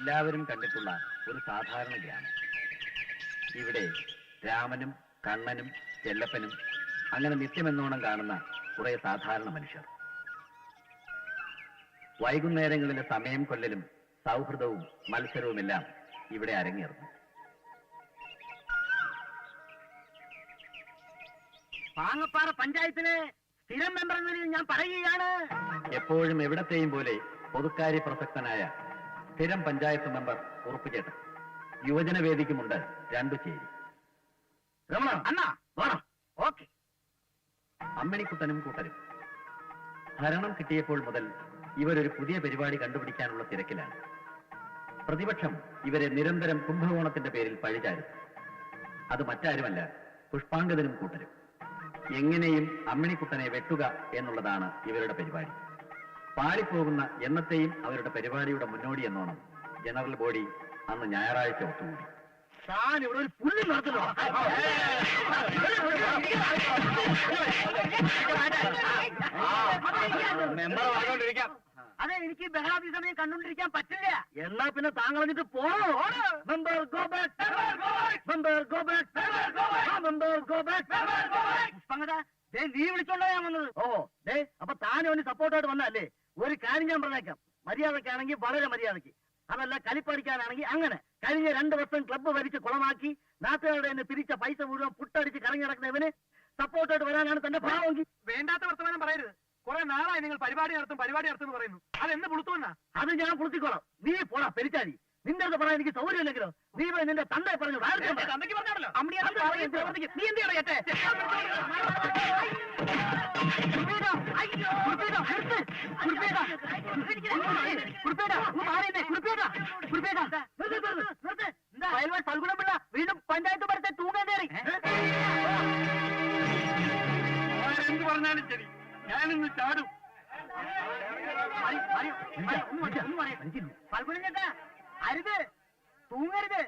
എല്ലാവരും കണ്ടിട്ടുള്ള ഒരു സാധാരണ ഗ്രാമം. ഇവിടെ രാമനും കണ്ണനും ചെല്ലപ്പനും അങ്ങനെ നിത്യമെന്നോണം കാണുന്ന കുറെ സാധാരണ മനുഷ്യർ. വൈകുന്നേരങ്ങളിലെ സമയം കൊല്ലലും സൗഹൃദവും മത്സരവുമെല്ലാം ഇവിടെ അരങ്ങേറുന്നു. പാങ്ങപ്പാറ പഞ്ചായത്തിലെ സ്ഥിരം മെമ്പർ എന്ന നിലയിൽ ഞാൻ പറയുകയാണ്, എപ്പോഴും എവിടത്തെയും പോലെ പൊതുക്കാര്യ പ്രസക്തനായ സ്ഥിരം പഞ്ചായത്ത് മെമ്പർ ഉറപ്പുചേട്ടൻ. യുവജനവേദിക്കുമുണ്ട് 2 ചേരി. അമ്മിണിക്കുട്ടനും കൂട്ടരും. ഭരണം കിട്ടിയപ്പോൾ മുതൽ ഇവരൊരു പുതിയ പരിപാടി കണ്ടുപിടിക്കാനുള്ള തിരക്കിലാണ്. പ്രതിപക്ഷം ഇവരെ നിരന്തരം കുംഭകോണത്തിന്റെ പേരിൽ പഴിചാരും. അത് മറ്റാരുമല്ല, പുഷ്പാങ്കദനും കൂട്ടരും. എങ്ങനെയും അമ്മിണിക്കുട്ടനെ വെട്ടുക എന്നുള്ളതാണ് ഇവരുടെ പരിപാടി. പാളിപ്പോകുന്ന എന്നത്തെയും അവരുടെ പരിപാടിയുടെ മുന്നോടി എന്നോണം ജനറൽ ബോഡി അന്ന് ഞായറാഴ്ച ഒത്തുകൂടി. ഇവിടെ ഒരു പുല്ല് നടത്തലോ? മെമ്പർ പറഞ്ഞോണ്ടിരിക്കാം. അതെ, എനിക്ക് ബഹളാഭി സമയം കണ്ടുകൊണ്ടിരിക്കാൻ പറ്റില്ല. എന്നാ പിന്നെ താങ്കൾ എന്നിട്ട് പോണോ? Member go back, member go back, member go back. പുഷ്പങ്കത, നീ വിളിച്ചോണ്ടാ ഞാൻ വന്നത്. ഓ ദേ, അപ്പൊ താനും അവന് സപ്പോർട്ടായിട്ട് വന്നല്ലേ? ഒരു കാര്യം ഞാൻ പറഞ്ഞേക്കാം, മര്യാദക്കാണെങ്കിൽ വളരെ മര്യാദക്ക്, അതല്ല കലിപ്പടിക്കാനാണെങ്കിൽ അങ്ങനെ. കഴിഞ്ഞ 2 വർഷം ക്ലബ്ബ് ഭരിച്ച് കുളമാക്കി നാട്ടുകാരുടെ നിന്ന് പിരിച്ച പൈസ മുഴുവൻ പുട്ടടിച്ച് കറങ്ങി നടക്കുന്നവന് സപ്പോർട്ടായിട്ട് വരാനാണ് തന്റെ ഭാവമെങ്കിൽ. വേണ്ടാത്ത വർത്തമാനം പറയരുത്. കുറെ നാളായി നിങ്ങൾ പരിപാടി നടത്തും പറയുന്നു. അതെന്ന് പുളുത്തുവന്നാ? അത് ഞാൻ പുളുത്തിക്കോളാം. നീ പോടാ പെരിച്ചാരി. നിന്റെ അടുത്ത് പറയാൻ എനിക്ക് സൗകര്യമില്ലെങ്കിലോ നീ പോയി നിന്റെ തന്തയെ പറഞ്ഞു. തന്തയ്ക്ക് പറഞ്ഞാണല്ലോ. നീ എന്ത് ചെയ്യണം ചേട്ടേ? ഫൽഗുണപിള്ള വീണ്ടും പഞ്ചായത്ത് ഭരണത്തെ തൂങ്ങാൻ കയറി. എന്ത് പറഞ്ഞാലും ശരി, ഞാനിന്ന് ചാടും. ഫൽഗുണം ചേട്ടാ, അരുത്, തൂങ്ങരുത്.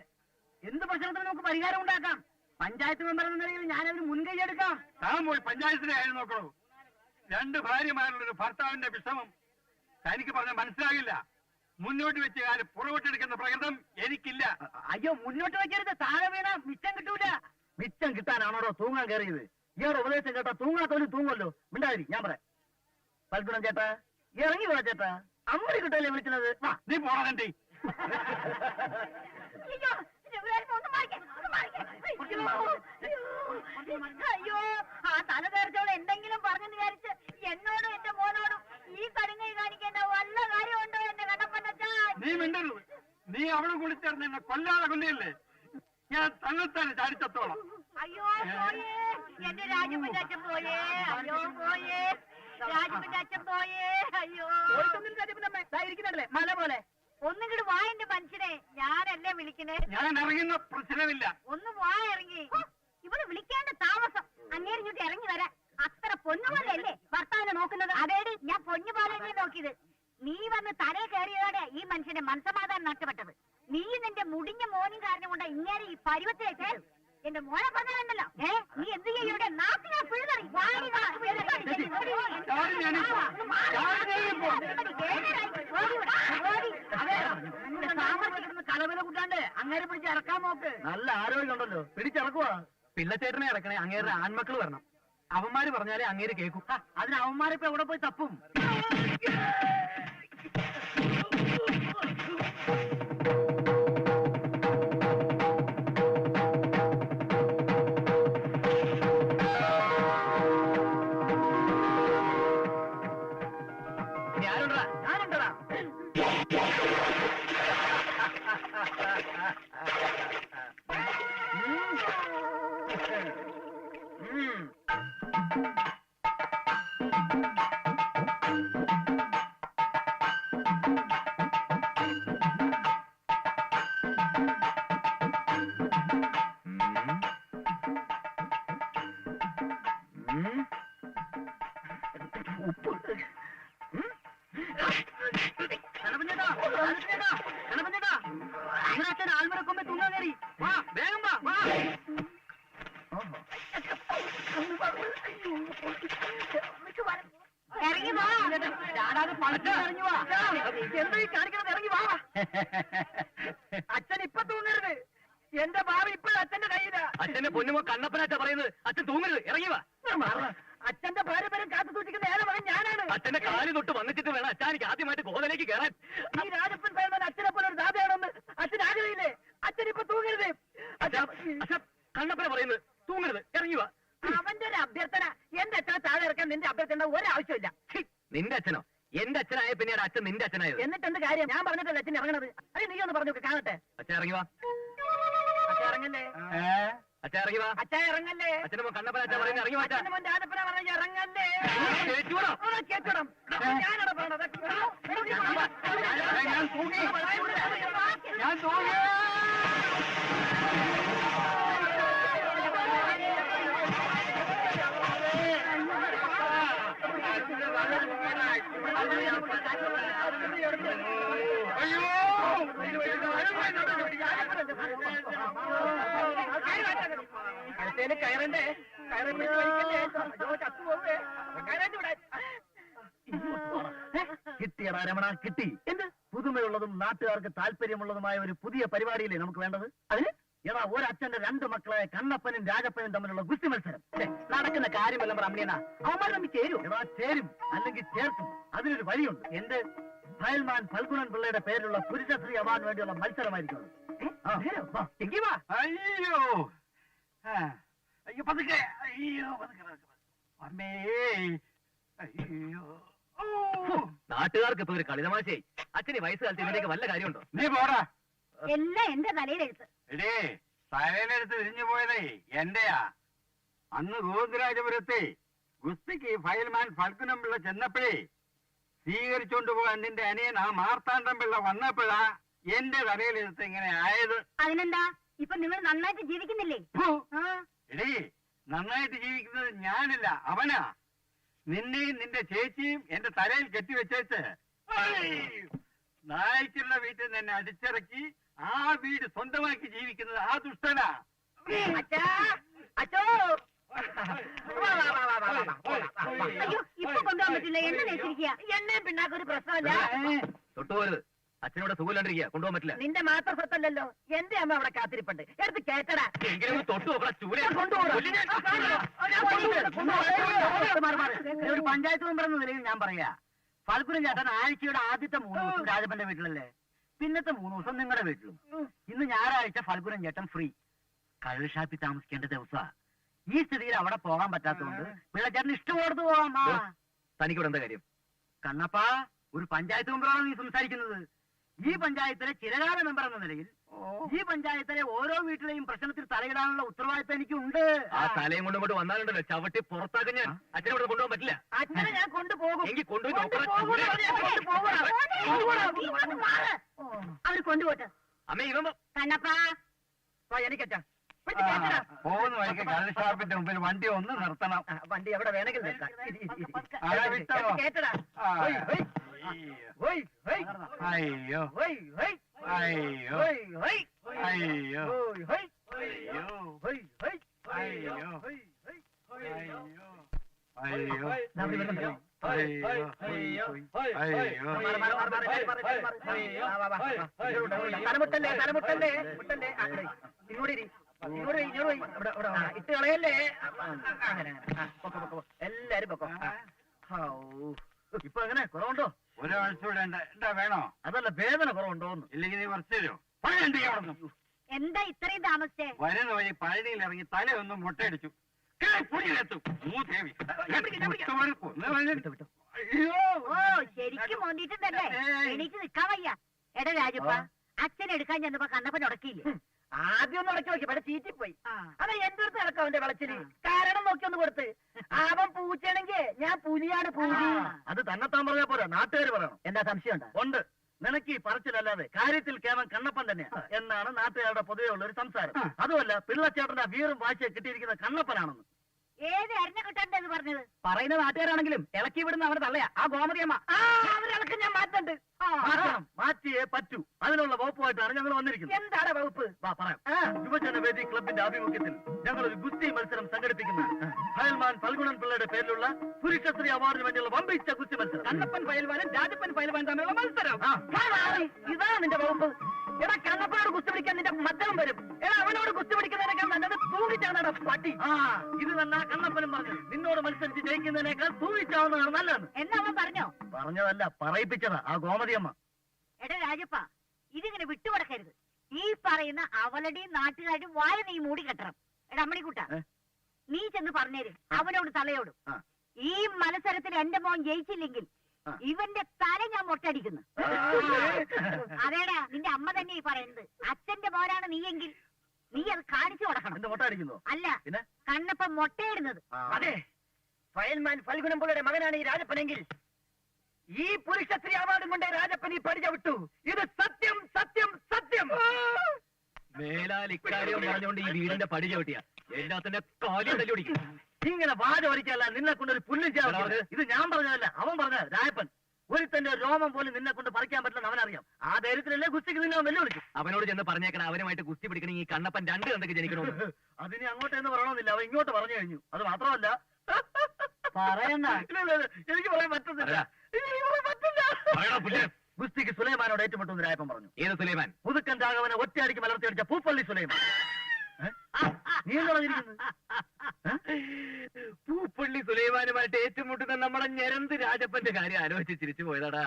എന്ത് പ്രശ്നത്തിന് നമുക്ക് പരിഹാരം ഉണ്ടാക്കാം. പഞ്ചായത്ത് മെമ്പർ എന്ന നിലയിൽ ഞാനതിന് മുൻകൈ എടുക്കാം. താൻ പോയി പഞ്ചായത്തിലെ കാര്യം നോക്കണോ? 2 ഭാര്യമാരുള്ളൊരു ഭർത്താവിന്റെ വിഷമം തനിക്ക് പറഞ്ഞാൽ മനസ്സിലാകില്ല. മുന്നോട്ട് വെച്ച കാര്യം പുറകോട്ടെടുക്കുന്ന പ്രകൃതം എനിക്കില്ല. അയ്യോ, മുന്നോട്ട് വെക്കരുത്. താഴെ വീണ മിച്ചം കിട്ടൂല. മിച്ചം കിട്ടാനാണോടോ തൂങ്ങാൻ കയറിയത്? ഇയാളുടെ ഉപദേശം കേട്ടാ തൂങ്ങാത്തോലും തൂങ്ങല്ലോ. മിണ്ടാതിരി, ഞാൻ പറയാം. ഫൽഗുണം ചേട്ടാ, ഇറങ്ങി പോടാ ചേട്ടാ. അമ്മടി കിട്ടല്ലേ വിളിക്കുന്നത്? നീ പോണേ. അയ്യോ, ആ തല തീർച്ചോളം എന്തെങ്കിലും പറഞ്ഞു വിചാരിച്ച് എന്നോടും എന്റെ മോനോടും ഈ കടുങ്ങി കാണിക്കേണ്ട വല്ല കാര്യമുണ്ടോ എന്റെ കടപ്പനച്ചാ? നീ മിണ്ടരുത്. നീ അവിടെ കുളിച്ചേർന്ന് എന്നെ കൊല്ലാതെ കൊല്ലിയല്ലേ? ഞാൻ തന്നെത്താനെ ചാടിച്ചത്തോളാം. അയ്യോ പോയേ, എന്റെ രാജപ്പന്റെ അച്ഛൻ പോയേ. അയ്യോ പോയേ, രാജപ്പന്റെ അച്ഛൻ പോയേ. അയ്യോ ഇരിക്കുന്നുണ്ടല്ലേ മല പോലെ. ഒന്നിങ്ങോട്ട് വാ എന്റെ മനുഷ്യനെ. ഞാനല്ലേ വിളിക്കണേ. ഞാൻ ഇറങ്ങുന്ന പ്രശ്നമില്ല. ഒന്ന് വാ ഇറങ്ങി. ഇവിടെ വിളിക്കേണ്ട താമസം. അങ്ങേര് ഇങ്ങോട്ട് ഇറങ്ങി വരാൻ. അത്ര പൊന്നുപോലെയല്ലേ ഭർത്താവിനെ നോക്കുന്നത്? അതേടി, ഞാൻ പൊന്നുപോലെ നോക്കിയത്. നീ വന്ന് തലയെ കയറിയതോടെ ഈ മനുഷ്യന്റെ മനസ്സമാധാനം നഷ്ടപ്പെട്ടത്. നീ നിന്റെ മുടിഞ്ഞ മോനും കാരണം കൊണ്ട് ഇങ്ങനെ ഈ പരുവത്തിലേക്ക് എന്റെ മോനെ പറഞ്ഞാലുണ്ടല്ലോ. നീ എന്ത് ചെയ്യും? ഇവിടെ നാട്ടിനെ പിഴുതറി കലവില കൂട്ടാണ്ട് അങ്ങേരെ പിടിച്ച് ഇറക്കാൻ നോക്ക്. നല്ല ആരോഗ്യം ഉണ്ടല്ലോ, പിടിച്ചിറക്കുവാ. പിള്ളച്ചേട്ടനെ ഇറക്കണേ. അങ്ങേരുടെ ആൺമക്കൾ വരണം. അവന്മാര് പറഞ്ഞാലേ അങ്ങേര് കേൾക്കും. അതിന് അവന്മാരിപ്പോ എവിടെ പോയി തപ്പും? ഞാനുണ്ടടാ. ആൽമരക്കൊമ്പെ തൂങ്ങാൻ കയറി. വാ, വേഗം വാ, വാ. ഇറങ്ങി വാ. ചാടാതെ പണിക്ക് ഇറങ്ങി വാ. എന്താ ഈ കാണിക്കുന്നത്? ഇറങ്ങി വാ. എന്റെ ഭാവി ഇപ്പോഴും അച്ഛന്റെ കയ്യിലാ. അച്ഛന്റെ പൊന്നുമോ കണ്ണപ്പനാച്ച പറയുന്നത്. അച്ഛൻ തൂങ്ങരുത്, ഇറങ്ങി വാ. അച്ഛന്റെ ഭാര്യ പേരും കാത്തു സൂക്ഷിക്കുന്ന ഏറെ മകൻ ഞാനാണ്. അച്ഛന്റെ കാല് തൊട്ട് വന്നിട്ട് വേണം അച്ഛാനിക്ക് ആദ്യമായിട്ട് ഗോതലേക്ക് കയറാൻ. ഈ രാജപ്പൻ പയൽമാൻ അച്ഛനെ പോലെ ഒരു ദാതയാണെന്ന് അച്ഛൻ ആഗ്രഹില്ലേ? അച്ഛൻ ഇപ്പൊ തൂങ്ങരുത്. അച്ഛൻ കണ്ണപ്പന പറയുന്നത് തൂങ്ങരുത്, ഇറങ്ങി വാ. അവന്റെ ഒരു അഭ്യർത്ഥന എന്റെ അച്ഛനെ താഴെ ഇറക്കാൻ നിന്റെ അഭ്യർത്ഥന ഒരാവശ്യമില്ല. നിന്റെ അച്ഛനോ? എന്റെ അച്ഛനായ പിന്നീട് അച്ഛൻ നിന്റെ അച്ഛനായത്. എന്നിട്ട് എന്ത് കാര്യം? ഞാൻ പറഞ്ഞിട്ടല്ല അച്ഛൻ ഇറങ്ങണത്. അത് നീ ഒന്ന് പറഞ്ഞു കാണട്ടെ. അച്ഛൻ ഇറങ്ങി വാ. അച്ഛൻ ഇറങ്ങല്ലേ? അച്ഛൻ ഇറങ്ങി വാ. അച്ഛൻ ഇറങ്ങല്ലേ? അച്ഛന്റെ മോൻ കണ്ണപ്പന അച്ഛൻ പറയുന്നത് ഇറങ്ങി വാ. അച്ഛന്റെ മോൻ രാജപ്പന പറഞ്ഞ ഇറങ്ങല്ലേ? കേട്ടൂടാ. കേട്ടോടാം. ഞാനാണ് പറഞ്ഞത്. ഞാൻ തൂങ്ങി. അയ്യോ അടുത്തേല് കയറണ്ടേ? കയറി ചത്തുപോവേ. കയറേണ്ടി വിടാൻ കിട്ടിയടാ രമണ, കിട്ടി. എന്ത് പുതുമയുള്ളതും നാട്ടുകാർക്ക് താല്പര്യമുള്ളതുമായ ഒരു പുതിയ പരിപാടിയില്ലേ നമുക്ക് വേണ്ടത്? അതിന് എടാ ഒരച്ഛന്റെ 2 മക്കളെ കണ്ണപ്പനും രാജപ്പനും തമ്മിലുള്ള ഗുസ്തി മത്സരം. നടക്കുന്ന കാര്യമല്ല ബ്രഹ്മണ. അവന്മാർ തമ്മിൽ ചേരും. എടാ ചേരും, അല്ലെങ്കിൽ ചേർക്കും. അതിനൊരു വഴിയുണ്ട്. എന്ത്? ഫയൽമാൻ ഫൽഗുണൻ പിള്ളയുടെ പേരിലുള്ള പുരുഷശ്രീ അവാർഡിന് വേണ്ടിയുള്ള മത്സരമായിരിക്കും. എങ്കി വാ. അയ്യോ അയ്യോ പതുക്കെ. അയ്യോ പതുക്കെ. അമ്മേ അയ്യോ. നാട്ടുകാർക്ക് ഇപ്പൊ ഒരു കളിതമാശയായി. അച്ഛന് വയസ്സ് കാലത്ത് ഇതിന്റെയൊക്കെ വല്ല കാര്യമുണ്ടോ? നീ പോടാ. എല്ലാം എന്റെ തലയിലെഴുത്ത്. എടേ തലയിലെടുത്ത് തിരിഞ്ഞു പോയതേ എന്റെയാ. അന്ന് ഗോവിന്ദരാജപുരത്തെ ഗുസ്തിക്ക് ഫയൽമാൻ ഫൽഗുനം പിള്ള ചെന്നപ്പോഴേ സ്വീകരിച്ചോണ്ട് പോകാൻ നിന്റെ അനിയൻ ആ മാർത്താണ്ഡം പിള്ള വന്നപ്പോഴാ എന്റെ തലയിലെടുത്ത് ഇങ്ങനെ ആയത്. അതിനെന്താ? ഇപ്പൊ നിങ്ങൾ നന്നായിട്ട് ജീവിക്കുന്നില്ലേ? എടേ നന്നായിട്ട് ജീവിക്കുന്നത് ഞാനല്ല, അവനാ. നിന്നെയും നിന്റെ ചേച്ചിയും എന്റെ തലയിൽ കെട്ടിവെച്ചേച്ച് നായ്ക്കുള്ള വീട്ടിൽ നിന്ന് എന്നെ അടിച്ചിറക്കി ആ വീട് സ്വന്തമാക്കി ജീവിക്കുന്നത് ആ ദുഷ്ടനാ. അച്ഛാ, അച്ഛോ. അയ്യോ, ഇപ്പൊ കൊണ്ടുപോകാൻ പറ്റില്ല. എണ്ണ തേച്ചിരിക്കുക. എണ്ണയും പിണ്ണാക്കൊരു പ്രശ്നമല്ല. തൊട്ടുപോരുത്. അച്ഛനോട് സുഖമില്ലാണ്ടിരിക്കുക, കൊണ്ടുപോകാൻ പറ്റില്ല. നിന്റെ മാത്രം സ്വത്തല്ലല്ലോ, എന്റെ അമ്മ അവിടെ കാത്തിരിപ്പുണ്ട്. എടുത്ത് കേട്ടടാ. എങ്കിലും തൊട്ടു നോക്കടാ ചൂല. ഒരു പഞ്ചായത്ത് മെമ്പർ എന്ന നിലയിൽ ഞാൻ പറയാ, ഫൽഗുനം ചേട്ടൻ ആഴ്ചയുടെ ആദ്യത്തെ 3 ദിവസം രാജപ്പന്റെ വീട്ടിലല്ലേ, പിന്നത്തെ 3 ദിവസം നിങ്ങളുടെ വീട്ടിലും. ഇന്ന് ഞായറാഴ്ച ഫൽഗുനം ചേട്ടൻ ഫ്രീ. കള്ള് ഷാപ്പിൽ താമസിക്കേണ്ട ദിവസാ. ഈ സ്ഥിതിയിൽ അവിടെ പോകാൻ പറ്റാത്തതുകൊണ്ട് പിള്ളച്ചേട്ടൻ ഇഷ്ടമുള്ളത് പോവാം. തനിക്കിവിടെ എന്താ കാര്യം? കണ്ണപ്പാ, ഒരു പഞ്ചായത്ത് മെമ്പറാണ് നീ സംസാരിക്കുന്നത്. ഈ പഞ്ചായത്തിലെ ചിരകാല മെമ്പർ എന്ന നിലയിൽ ഈ പഞ്ചായത്തിലെ ഓരോ വീട്ടിലെയും പ്രശ്നത്തിൽ തലയിടാനുള്ള ഉത്തരവാദിത്തം എനിക്കുണ്ട്. ആ തലയും കൊണ്ട് ഇങ്ങോട്ട് വന്നാലുണ്ടല്ലോ ചവിട്ടി പുറത്താക്കാൻ ഞാൻ. അച്ഛനെ ഇവിടെ കൊണ്ടുപോകാൻ പറ്റില്ല. അച്ഛനെ ഞാൻ കൊണ്ടുപോകും. എങ്കിൽ കൊണ്ടുപോയി അവർ കൊണ്ടുപോട്ടെ. അമ്മ ഇവൻ കണ്ണപ്പാ, എനിക്കച്ചാ പോകുന്ന വഴിക്ക് കള്ള് ഷാപ്പിന്റെ മുമ്പിൽ വണ്ടി ഒന്ന് നിർത്തണം. വണ്ടി എവിടെ വേണമെങ്കിൽ നിർത്താം. ആരാ വിട്ടോ? കേട്ടടാ. അയ്യോ അയ്യോ അയ്യോ അയ്യോ തലമുട്ടല്ലേ തലമുട്ടല്ലേ മുട്ടല്ലേ. ഇങ്ങോട്ട് ഇട്ട് കളയല്ലേ. അങ്ങനെ എല്ലാരും പൊക്കോ. ഇപ്പൊ എങ്ങനെ കുറവുണ്ടോ? ഒരാഴ്ച എന്താ വേണോ? അതല്ല, വേദന കുറവുണ്ടോന്ന്. ഇല്ലെങ്കിൽ നീ കുറച്ച് തരുമോ? പഴണ്ടി എന്താ ഇത്രയും താമസിച്ചേ? വരുന്ന വഴി പഴനിയിൽ ഇറങ്ങി തലയൊന്നും മുട്ടയടിച്ചു. ഓ, ശരിക്കും മോന്തിട്ടുണ്ടല്ലേ? എനിക്ക് നിക്കാൻ വയ്യ. എടാ രാജപ്പ, അച്ഛൻ എടുക്കാൻ ചെന്നപ്പോ കണ്ണപ്പൻ ഉടക്കിയില്ലേ? ആദ്യം ഒന്ന് ഉടക്കി നോക്കി, പക്ഷെ ചീറ്റിപ്പോയി. അതാ എന്റെ അടുത്ത് ഇറക്കാം അവന്റെ വളച്ചില്. കാരണം നോക്കി ഒന്ന് കൊടുത്ത്. അവൻ പൂച്ചയാണെങ്കിൽ ഞാൻ പുലിയാണ് പൂജി. അത് തന്നെത്താൻ പറഞ്ഞാ പോരാ, നാട്ടുകാർ പറയണം. എന്താ സംശയം ഉണ്ട്? നിനക്ക് ഈ പറച്ചിലല്ലാതെ കാര്യത്തിൽ കേവൻ കണ്ണപ്പൻ തന്നെയാണ് എന്നാണ് നാട്ടുകാരുടെ പൊതുവെ ഉള്ള ഒരു സംസാരം. അതുമല്ല, പിള്ളച്ചേട്ടന്റെ വീറും വാശിയെ കിട്ടിയിരിക്കുന്ന കണ്ണപ്പനാണെന്ന്. ഏത് അരിഞ്ഞ കിട്ടണ്ടെന്ന് പറഞ്ഞത്? പറയുന്ന നാട്ടുകാരാണെങ്കിലും ഇളക്കി വിടുന്ന അവരെ തള്ളയാ ആ ഗോമതിയമ്മ. അവരിളക്ക് ഞാൻ മാറ്റുന്നുണ്ട്. മാറ്റണം, മാറ്റിയേ പറ്റൂ. അതിനുള്ള വകുപ്പുമായിട്ടാണ് ഞങ്ങൾ വന്നിരിക്കുന്നത്. എന്താണ് വകുപ്പ്? പറയാം. യുവജനവേദി ക്ലബിന്റെ ആഭിമുഖ്യത്തിൽ ഞങ്ങൾ ഒരു ഗുസ്തി മത്സരം സംഘടിപ്പിക്കുന്നു. ഫയൽമാൻ ഫൽഗുണൻ പിള്ളയുടെ പേരിലുള്ള പുരുഷശ്രീ അവാർഡിന് വേണ്ടിയുള്ള വമ്പിച്ച ഗുസ്തി മത്സരം. കണ്ണപ്പൻ ഫയൽമാനും രാജപ്പൻ ഫയൽമാനും തമ്മിലുള്ള മത്സരം. ഇതാണ് നിന്റെ വകുപ്പ്. എടാ, കണ്ണപ്പനോട് ഗുസ്തി പിടിക്കാൻ നിന്റെ മറ്റവൻ വരും. എടാ, അവൻ പട്ടി. ആ ഇത് തന്നെ കണ്ണപ്പനും പറഞ്ഞു. നിന്നോട് മത്സരിച്ച് ജയിക്കുന്നതിനേക്കാൾ തൂങ്ങിച്ചാവുന്നതാണ് നല്ലത്. എന്നാ അവൻ പറഞ്ഞോ? പറഞ്ഞതല്ല, പറയിപ്പിച്ചതാ ആ ഗോമതിയമ്മ. എടാ രാജപ്പ, ഇതിങ്ങനെ വിട്ടുകൊടുക്കരുത്. ഈ പറയുന്ന അവളുടെയും നാട്ടുകാരും വായ നീ മൂടിക്കെട്ടണം. എടാ അമ്മണിക്കൂട്ട, നീ ചെന്ന് പറഞ്ഞേര് അവനോട് തലയോടും. ഈ മത്സരത്തിൽ എന്റെ മോൻ ജയിച്ചില്ലെങ്കിൽ ഇവന്റെ തല ഞാൻ മൊട്ടടിക്കുന്നു. അതേടാ, നിന്റെ അമ്മ തന്നെ ഈ പറയുന്നത്. അച്ഛന്റെ മോനാണ് നീയെങ്കിൽ നീ അത് കാണിച്ചു കൊടുക്കണം. മൊട്ട അടിക്കുന്നു അല്ല, പിന്നെ കണ്ണപ്പം മൊട്ടയിടുന്നത്. അതെ, ഫയൽമാൻ ഫൽഗുനംപിള്ളയുടെ മകനാണ് ഈ രാജപ്പനെങ്കിൽ ഈ പുരുഷ സ്ത്രീ അവാർഡും കൊണ്ട് രാജപ്പൻ ഈ പടിച്ച വിട്ടു. ഇത് സത്യം സത്യം സത്യം. മേലാൽ ഇക്കാര്യം പറഞ്ഞുകൊണ്ട് ഈ വീടിന്റെ പടി ചവിട്ടിയ എല്ലാത്തിന്റെ കാര്യം തല്ലി പിടിക്കും. ഇങ്ങനെ വാചം ഒരിക്കല്ല നിന്നെ കൊണ്ടൊരു പുല്ലും ചെയ്യാൻ. ഇത് ഞാൻ പറഞ്ഞതല്ല, അവൻ പറഞ്ഞത്. രാജപ്പൻ ഒരുത്തന്റെ രോമം പോലും നിന്നെ കൊണ്ട് പറിക്കാൻ പറ്റില്ലെന്ന് അവനറിയാം. ആ ധൈര്യത്തിലല്ലേ ഗുസ്തിക്ക് നിന്നെ വെല്ലുവിളിച്ചു. അവനോട് ചെന്ന് പറഞ്ഞേക്കണം അവനുമായിട്ട് ഗുസ്തി പിടിക്കണമെങ്കിൽ ഈ കണ്ണപ്പൻ 2 കണ്ടൊക്കെ ജനിക്കണമെന്ന്. അതിന് അങ്ങോട്ടെന്ന് പറയണമെന്നില്ല, അവൻ ഇങ്ങോട്ട് പറഞ്ഞു കഴിഞ്ഞു. അത് മാത്രമല്ല പറയണ്ട. എനിക്ക് പറയാൻ പറ്റുന്നില്ല. ഗുസ്തിക്ക് സുലൈമാനോട് ഏറ്റുമുട്ടുമെന്ന് രായപ്പൻ പറഞ്ഞു. ഏത് സുലൈമാൻ? പുതുക്കൻ രാഘവനെ ഒറ്റയടിക്ക് മലർത്തിയടിച്ച പൂപ്പള്ളി സുലൈമാൻ. നീ എന്താ പറഞ്ഞിരിക്കുന്നത്? പൂപ്പള്ളി സുലൈമാനുമായിട്ട് ഏറ്റുമുട്ടുന്ന നമ്മുടെ ഞരന്ത് രാജപ്പന്റെ കാര്യം ആലോചിച്ച് ചിരിച്ചു പോയതാടാ.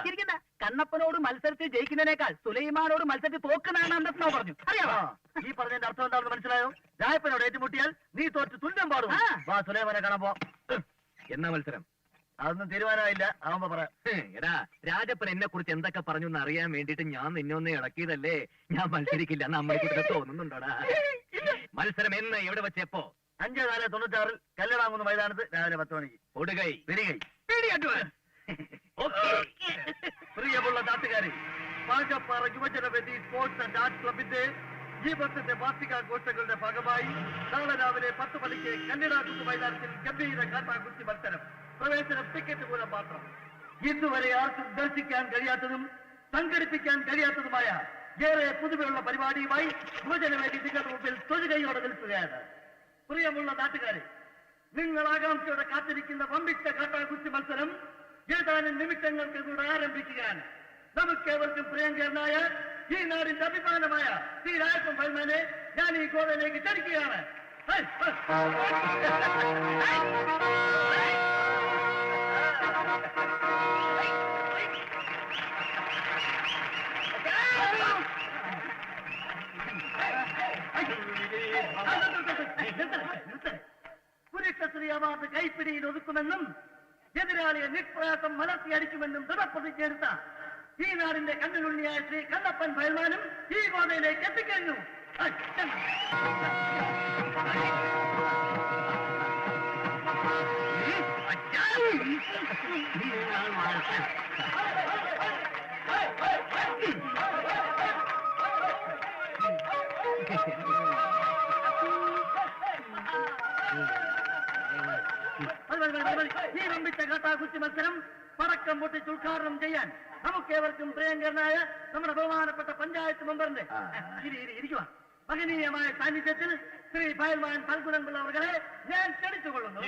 കണ്ണപ്പനോട് മത്സരത്തിൽ ജയിക്കുന്നതിനേക്കാൾ സുലൈമാനോട് മത്സരത്തിൽ തോക്കുന്നതാണ് അന്നോ പറഞ്ഞു. അറിയാമോ ഈ പറഞ്ഞതിന്റെ അർത്ഥം എന്താണെന്ന് മനസ്സിലായോ? രായപ്പനോട് ഏറ്റുമുട്ടിയാൽ നീ തോറ്റ് തുല്യം പാടും. വാ സുലൈമാനെ കാണാൻ പോ. എന്നാ മത്സരം? അതൊന്നും തീരുമാനമായില്ല, ആവുമ്പോ പറയാം. എടാ, രാജപ്പൻ എന്നെ കുറിച്ച് എന്തൊക്കെ പറഞ്ഞു എന്ന് അറിയാൻ വേണ്ടിട്ട് ഞാൻ നിന്നൊന്ന് ഇളക്കിയതല്ലേ. ഞാൻ മത്സരിക്കില്ല എന്ന് അമ്മയെ തോന്നുന്നുണ്ടോടാ? മത്സരം എന്ന് എവിടെ വെച്ചപ്പോ? 5/4/96 കല്ലടാങ്ങുന്ന മൈതാനത്ത് രാവിലെ 10 മണിക്ക്. കൊടുകൈ തിരികൈ. ഓക്കേ. പ്രിയമുള്ള നാട്ടുകാരെ, പാചപ്പാറ യുവജനവേദി സ്പോർട്സ് ആൻഡ് ആർട്സ് ക്ലബിന്റെ ഈ വർഷത്തെ വാർഷികാഘോഷങ്ങളുടെ ഭാഗമായി നാളെ രാവിലെ 10 മണിക്ക് കല്ലടാകുന്ന മൈതാനത്തിൽ ഗംഭീര കാട്ടാകുസ്തി മത്സരം. പ്രവേശനം ടിക്കറ്റ് മൂലം മാത്രം. ഇന്നുവരെ ആർക്കും ദർശിക്കാൻ കഴിയാത്തതും സംഘടിപ്പിക്കാൻ കഴിയാത്തതുമായ ഏറെ പുതുമയുള്ള പരിപാടിയുമായി യുവജനവേദി നിങ്ങളുടെ മുമ്പിൽ തൊഴുകയോടെ നിൽക്കുകയാണ്. പ്രിയമുള്ള നാട്ടുകാരെ, നിങ്ങൾ ആകാംക്ഷയോടെ കാത്തിരിക്കുന്ന വമ്പിച്ച കാട്ടാകുസ്തി മത്സരം ഏതാനും നിമിഷങ്ങൾക്ക് കൂടെ ആരംഭിക്കുകയാണ്. നമുക്കേവർക്കും പ്രിയങ്കരനായ ഈ നാടിന്റെ അഭിമാനമായ ശ്രീ രാജപ്പൻ ഫൽമാനെ ഞാൻ ഈ ഗോവയിലേക്ക് ക്ഷണിക്കുകയാണ്. പുരുഷശ്രീ അവാർഡ് കൈപ്പിടിയിൽ ഒതുക്കുമെന്നും എതിരാളിയെ നിഷ്പ്രയാസം മലർത്തിയടിക്കുമെന്നും ദൃഢപ്രതിജ്ഞയെടുത്ത ഈ നാടിന്റെ കണ്ണിലുണ്ണിയായ ശ്രീ കണ്ണപ്പൻ ഫയൽമാനും ഈ ഗോവയിലേക്ക് എത്തിക്കഴിഞ്ഞു. ഈ വമ്പിച്ച കാട്ടാകുസ്തി മത്സരം പടക്കം പൊട്ടിച്ച് ഉദ്ഘാടനം ചെയ്യാൻ നമുക്കേവർക്കും പ്രിയങ്കരനായ നമ്മുടെ ബഹുമാനപ്പെട്ട പഞ്ചായത്ത് മെമ്പറിന്റെ ഇരിക്കുക മഹനീയമായ സാന്നിധ്യത്തിൽ ശ്രീ ഫയൽമാൻ ഫൽഗുനംപിള്ള അവരെ ഞാൻ ക്ഷണിച്ചുകൊള്ളുന്നു.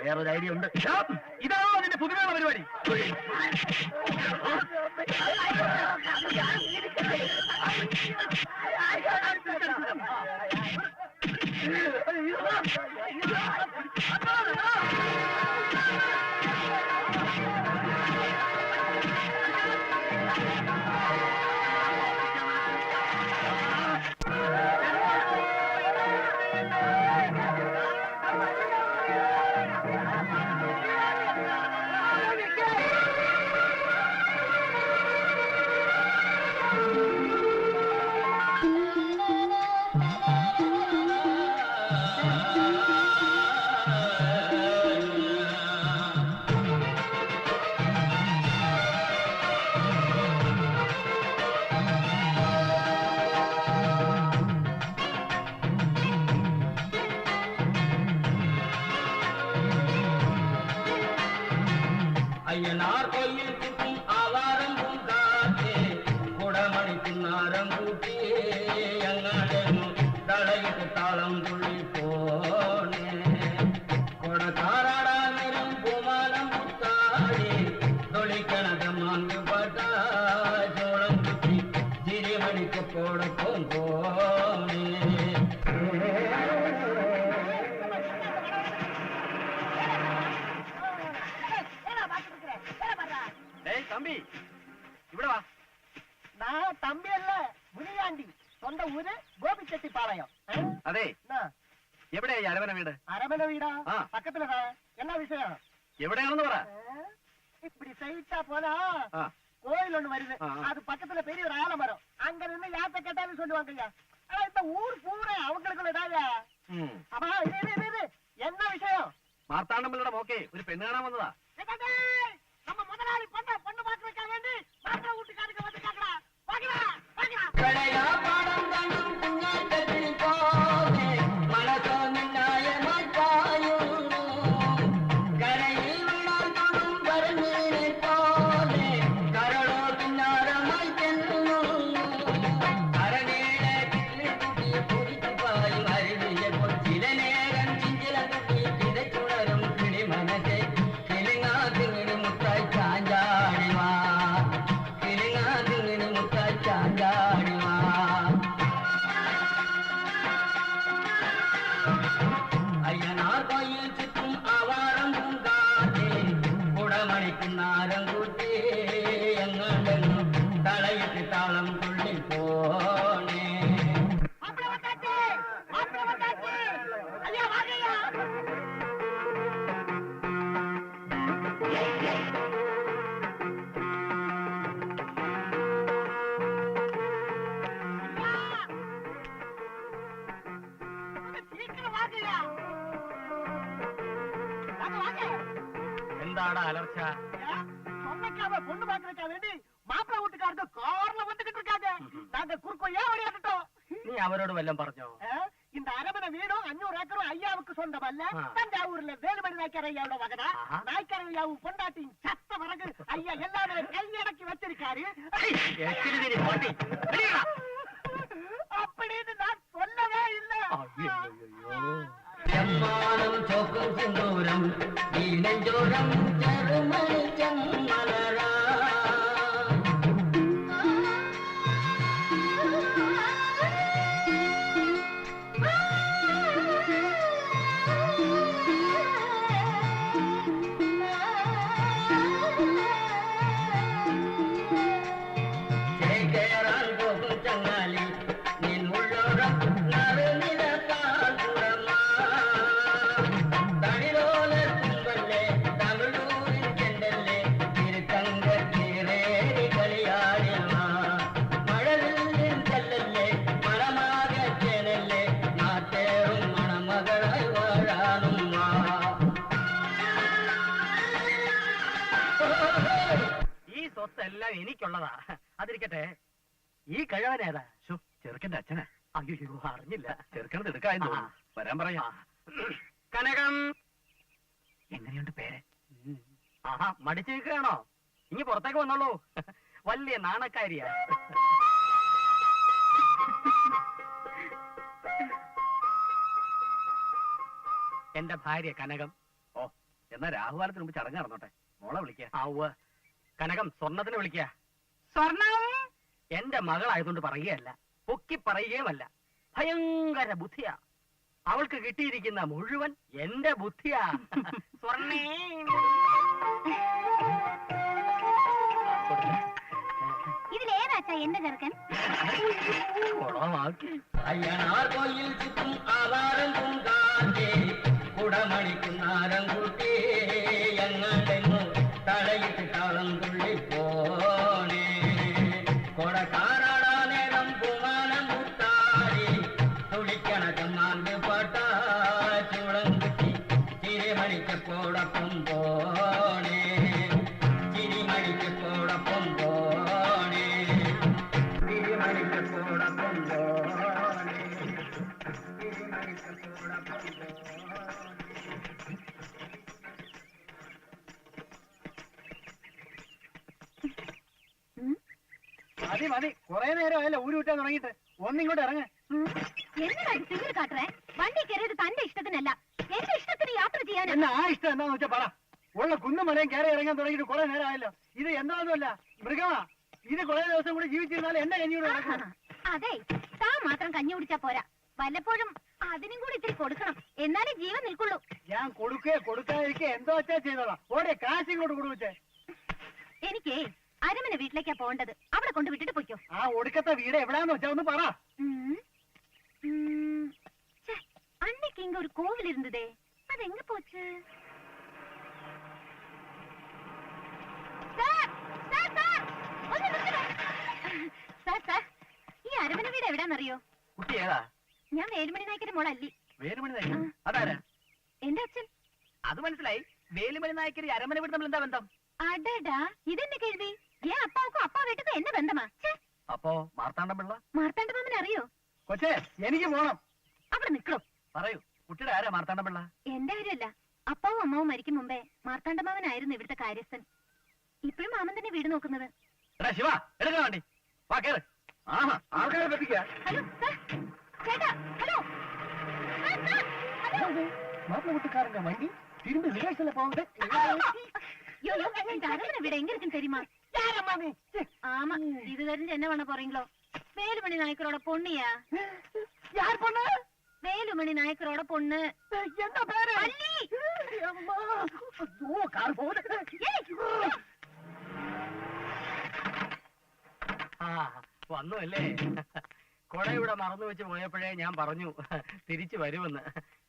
വേറൊരു ഐഡിയ ഉണ്ട്. ഇതാണോ അതിന്റെ പുതുമയുള്ള പരിപാടി? അയ്യനാർ കൊയ്യിൽ കിട്ടും ആവാരം പൂങ്കാറ്റേ കുടമണിക്കുന്നാരം കൂട്ടി അങ്ങാടെന്നു തളയിട്ട് താളം തുള്ളി പോണേ കൊടക്കാറാടാ നിരം പൂമാനം മുത്താടി തൊളിക്കണത മാങ്ക് പാട്ട ചോളം കുത്തി ചിരിമണിക്കപ്പോടൊപ്പം പോണേ. തമ്പി ഇവിടെ വാ. நான் தம்பி அல்ல, முனியாண்டி. சொந்த ஊரு கோபிச்செட்டிப்பாளையம். അതെ, എവിടെയാ ഈ അരവന വീട്? அரமனை வீடா? ஆ. பக்கத்துலதான். என்ன விஷயம்? എവിടെയാണെന്ന് പറ. இப்படி சைட்டா போனா ആ, கோயில் ஒண்ணு வருது. ஆ. அது பக்கத்துல பெரிய ஒரு ஆலமரம். அங்க நின்னு யாத்த கேட்டாலும் சொல்லுவாங்கய்யா. ஆனா இந்த ஊர் பூரா அவங்களுக்குள்ளதாயா. ഉം. அம்மா இது என்ன விஷயம்? മാർത്താണ്ഡമ്പിളുടെ മോക്കെ ഒരു പെണ്ണ് കാണാൻ വന്നതാ. நம்ம முதலாளி பொண்ணு பார்த்து வைக்க வேண்டி மாப்பிள்ளை வீட்டுக்காரங்க வந்து கேட்கலாம். பாக்கலாம். കടയാ പാടം കണ്ടും കുഞ്ഞാറ്റത്തിൽ പോലെ മനസ്സോ നിന്നായമായി പായുന്നു കരയിൽ വീണാൽ തൊടും വരഞ്ഞീനെ പോലെ കരളോ കിന്നാരമായി ചെന്നു അരനീളെ കിളിക്കുട്ടി പൊരിച്ചു പായും അരുവിയെ ചില നേരം ചിഞ്ചില കുട്ടി കിടച്ചുണരും കിളി മനസ്സെ കിളിങ്ങാതിങ്ങിന് മുട്ടായി ചാഞ്ചാടിവാ കിളിങ്ങാതിങ്ങിന് മുട്ടായി ചാഞ്ചാടിവാ. അയ്യനാർ കൊയ്യിൽ ചുറ്റും ആവാരം പൂങ്കാറ്റേ കുടമണിക്കുന്നാരം കൂട്ടി എങ്ങാണ്ടെന്നു തളയിട്ട് താളം തുള്ളി പോണേ. மாப்பிள்ளை வந்தாச்சு. ஐயா வாங்கய்யா. சீக்கிரம் வாங்கய்யா. வாங்க. എന്താടാ അലർച്ച? சொன்னக்காம பொண்ணு பாக்குறதுக்கா வேண்டி மாப்பிள்ளை வீட்டுக்காரங்க கார்ல வந்துகிட்டு இருக்காங்க. நாங்க குறுக்கோ ஏன் வழியாட்டுட்டோம். നീ അവരോട് വല്ലതും പറഞ്ഞോ? இந்த அரமனை வீடும் 500 ஏக்கரும் ஐயாவுக்கு சொந்தமல்ல. ஆ. தஞ்சாவூர்ல வேலுமணி நாய்க்கர் ஐயாவோட மகனா. ஆஹா. நாய்க்கர் ஐயாவும் பொண்டாட்டியும் சத்த வரகு ஐயா எல்லாமே கையடக்கி வச்சிருக்காரு. എച്ചിരി തിരി പോട്ടി. വെളിയിടാ. அப்படின்னு நான் சொல்லவே இல்லை. ചെമ്മാനം ചോക്കും സിന്ദൂരം ഈ നെഞ്ചോരം ചെറുമണി ചെമ്മലരാ ഉള്ളതാ. അതിരിക്കട്ടെ, ഈ കഴിവനേതാ? ചെറുക്കന്റെ അച്ഛനാ. അയ്യോ, അറിഞ്ഞില്ല. ചെറുക്കനത് എടുക്കാന്ന് ആ. വരാൻ പറയാ. കനകം. എങ്ങനെയുണ്ട് പേര്? ആഹാ, മടിച്ചു നിൽക്കുകയാണോ? ഇനി പുറത്തേക്ക് വന്നോളൂ. വലിയ നാണക്കാരിയാ. എന്റെ ഭാര്യ കനകം. ഓ, എന്നാ രാഹുകാലത്തിന് മുമ്പ് ചടങ്ങ് നടന്നോട്ടെ. മോളെ വിളിക്ക. ആവുക. കനകം, സ്വർണത്തിന് വിളിക്കുക. സ്വർണം എന്റെ മകളായതുകൊണ്ട് പറയുകയല്ല, പൊക്കി പറയുകയുമല്ല. ഭയങ്കര ബുദ്ധിയാ. അവൾക്ക് കിട്ടിയിരിക്കുന്ന മുഴുവൻ എന്റെ ബുദ്ധിയാ. സ്വർണ്ണേ. ഇതിലേതാച്ചാ എന്റെ ചെറുക്കൻ? അയ്യനാർ കോയിൽ ചുറ്റും ആവാരം പൂങ്കാറ്റേ കുടമണിക്കുന്നാരം കൂട്ടി എങ്ങാണ്ടെന്നു തടയിട്ട് താളം തുള്ളി പോണേ കൊടക്കാനാടാ നേരം കുമാനം മുത്താടി തുടിക്കണ ചമ്മാന്ത് പാട്ട ചൂളം കുത്തി ചിരിമണിക്കോടൊപ്പം പോണേ ചിരിമണിക്കോടൊപ്പം പോണേ ചിരിമണിക്കോടൊപ്പം പോണേ ചിരിമണിക്കോടൊപ്പം മതി മതി, കുറെ നേരം ആയല്ലോ ഊരി വിട്ടാൻ തുടങ്ങിയിട്ട്. ഒന്നിങ്ങോട്ട് ഇറങ്ങ്. എന്നതാ സിംഗിൾ കാട്ടറേ? വണ്ടി കയറിയത് തന്റെ ഇഷ്ടത്തിനല്ല, എന്റെ ഇഷ്ടത്തിന് യാത്ര ചെയ്യാനാ. എന്നാ ആ ഇഷ്ടം എന്താന്ന് വെച്ചാ പറ. ഉള്ള കുന്നും മലയും കയറി ഇറങ്ങാൻ തുടങ്ങിയിട്ട് കുറെ നേരം ആയല്ലോ. ഇത് എന്താണെന്നല്ല, മൃഗമാ. ഇത് കുറെ ദിവസം കൂടി ജീവിച്ചിരുന്നാൽ എന്റെ കഞ്ഞിയോട് നടക്കും. അതെ, താൻ മാത്രം കഞ്ഞി കുടിച്ചാ പോരാ, വല്ലപ്പോഴും അതിനും കൂടി ഇത്തിരി കൊടുക്കണം, എന്നാലേ ജീവൻ നിൽക്കുള്ളൂ. ഞാൻ കൊടുക്കാതിരിക്കെ എന്തോ വെച്ചാ ചെയ്തോളാം. ഓടെ കാശ് ഇങ്ങോട്ട് കൊടുവച്ചേ. എനിക്കേ അരമന വീട്ടിലേക്കാ പോകേണ്ടത്, അവിടെ കൊണ്ട് വിട്ടിട്ട് പൊയ്ക്കോ. ആ ഒടുക്കത്തെ വീട് എവിടാന്ന് വെച്ചാ ഒന്ന് പറ. അന്നേക്ക് ഇങ്ങ ഒരു കോവിൽ ഇരുന്നതേ, അതെങ്ങ പോച്ച്? ഈ അരമന വീട് എവിടാന്നറിയോ? കുട്ടി ഏതാ? ഞാൻ വേലുമണി നായ്ക്കന്റെ മോളല്ലി. വേലുമണി നായകൻ? അതാരാ? എന്റെ അച്ഛൻ. അത് മനസ്സിലായി. വേലുമണി നായക്കര് അരമന വീട് തമ്മിൽ എന്താ ബന്ധം? അടടാ, ഇതെന്നെ കേൾവി. ഏൻ അപ്പാവുക്കും അപ്പാ വീട്ടുക്കും എന്നെ ബന്ധമാ? അപ്പോ മാർത്താണ്ഡം പിള്ള? മാർത്താണ്ഡ മാമൻ അറിയോ? കൊച്ചേ, എനിക്ക് പോണം. അവിടെ നിക്കണോ? പറയൂ, കുട്ടിയുടെ ആരാ മാർത്താണ്ഡം പിള്ള? എന്റെ കാര്യമല്ല, അപ്പാവും അമ്മാവും മരിക്കും മുമ്പേ മാർത്താണ്ഡ മാമനായിരുന്നു ഇവിടുത്തെ കാര്യസ്ഥൻ. ഇപ്പോഴും മാമൻ തന്നെ വീട് നോക്കുന്നത്. എടാ ശിവ, എടുക്കാൻ വേണ്ടി വാ, കേറ്. ആഹാ, ആൾക്കാരെ പറ്റിക്ക. ഹലോ സാർ, ചേട്ടാ, hello sir, sir, hello. Mappila വണ്ടി തിരുമ്പി റിവേഴ്സല്ല പോകുന്നത്. ஐயோ, இந்த அரவணை வீடு எங்க இருக்குன்னு தெரியுமா? ஆமா, இது தெரிஞ்சு என்ன பண்ண போறீங்களோ? வேலுமணி நாயக்கரோட பொண்ணுயா. யார் பொண்ணு? வேலுமணி நாயக்கரோட பொண்ணு. என்ன பேரு? அள்ளி. அம்மா, ஐயோ, கார் போகுது. വന്നു അല്ലേ? കൊട ഇവിടെ മറന്നു വെച്ച് പോയപ്പോഴേ ഞാൻ പറഞ്ഞു തിരിച്ചു വരുമെന്ന്.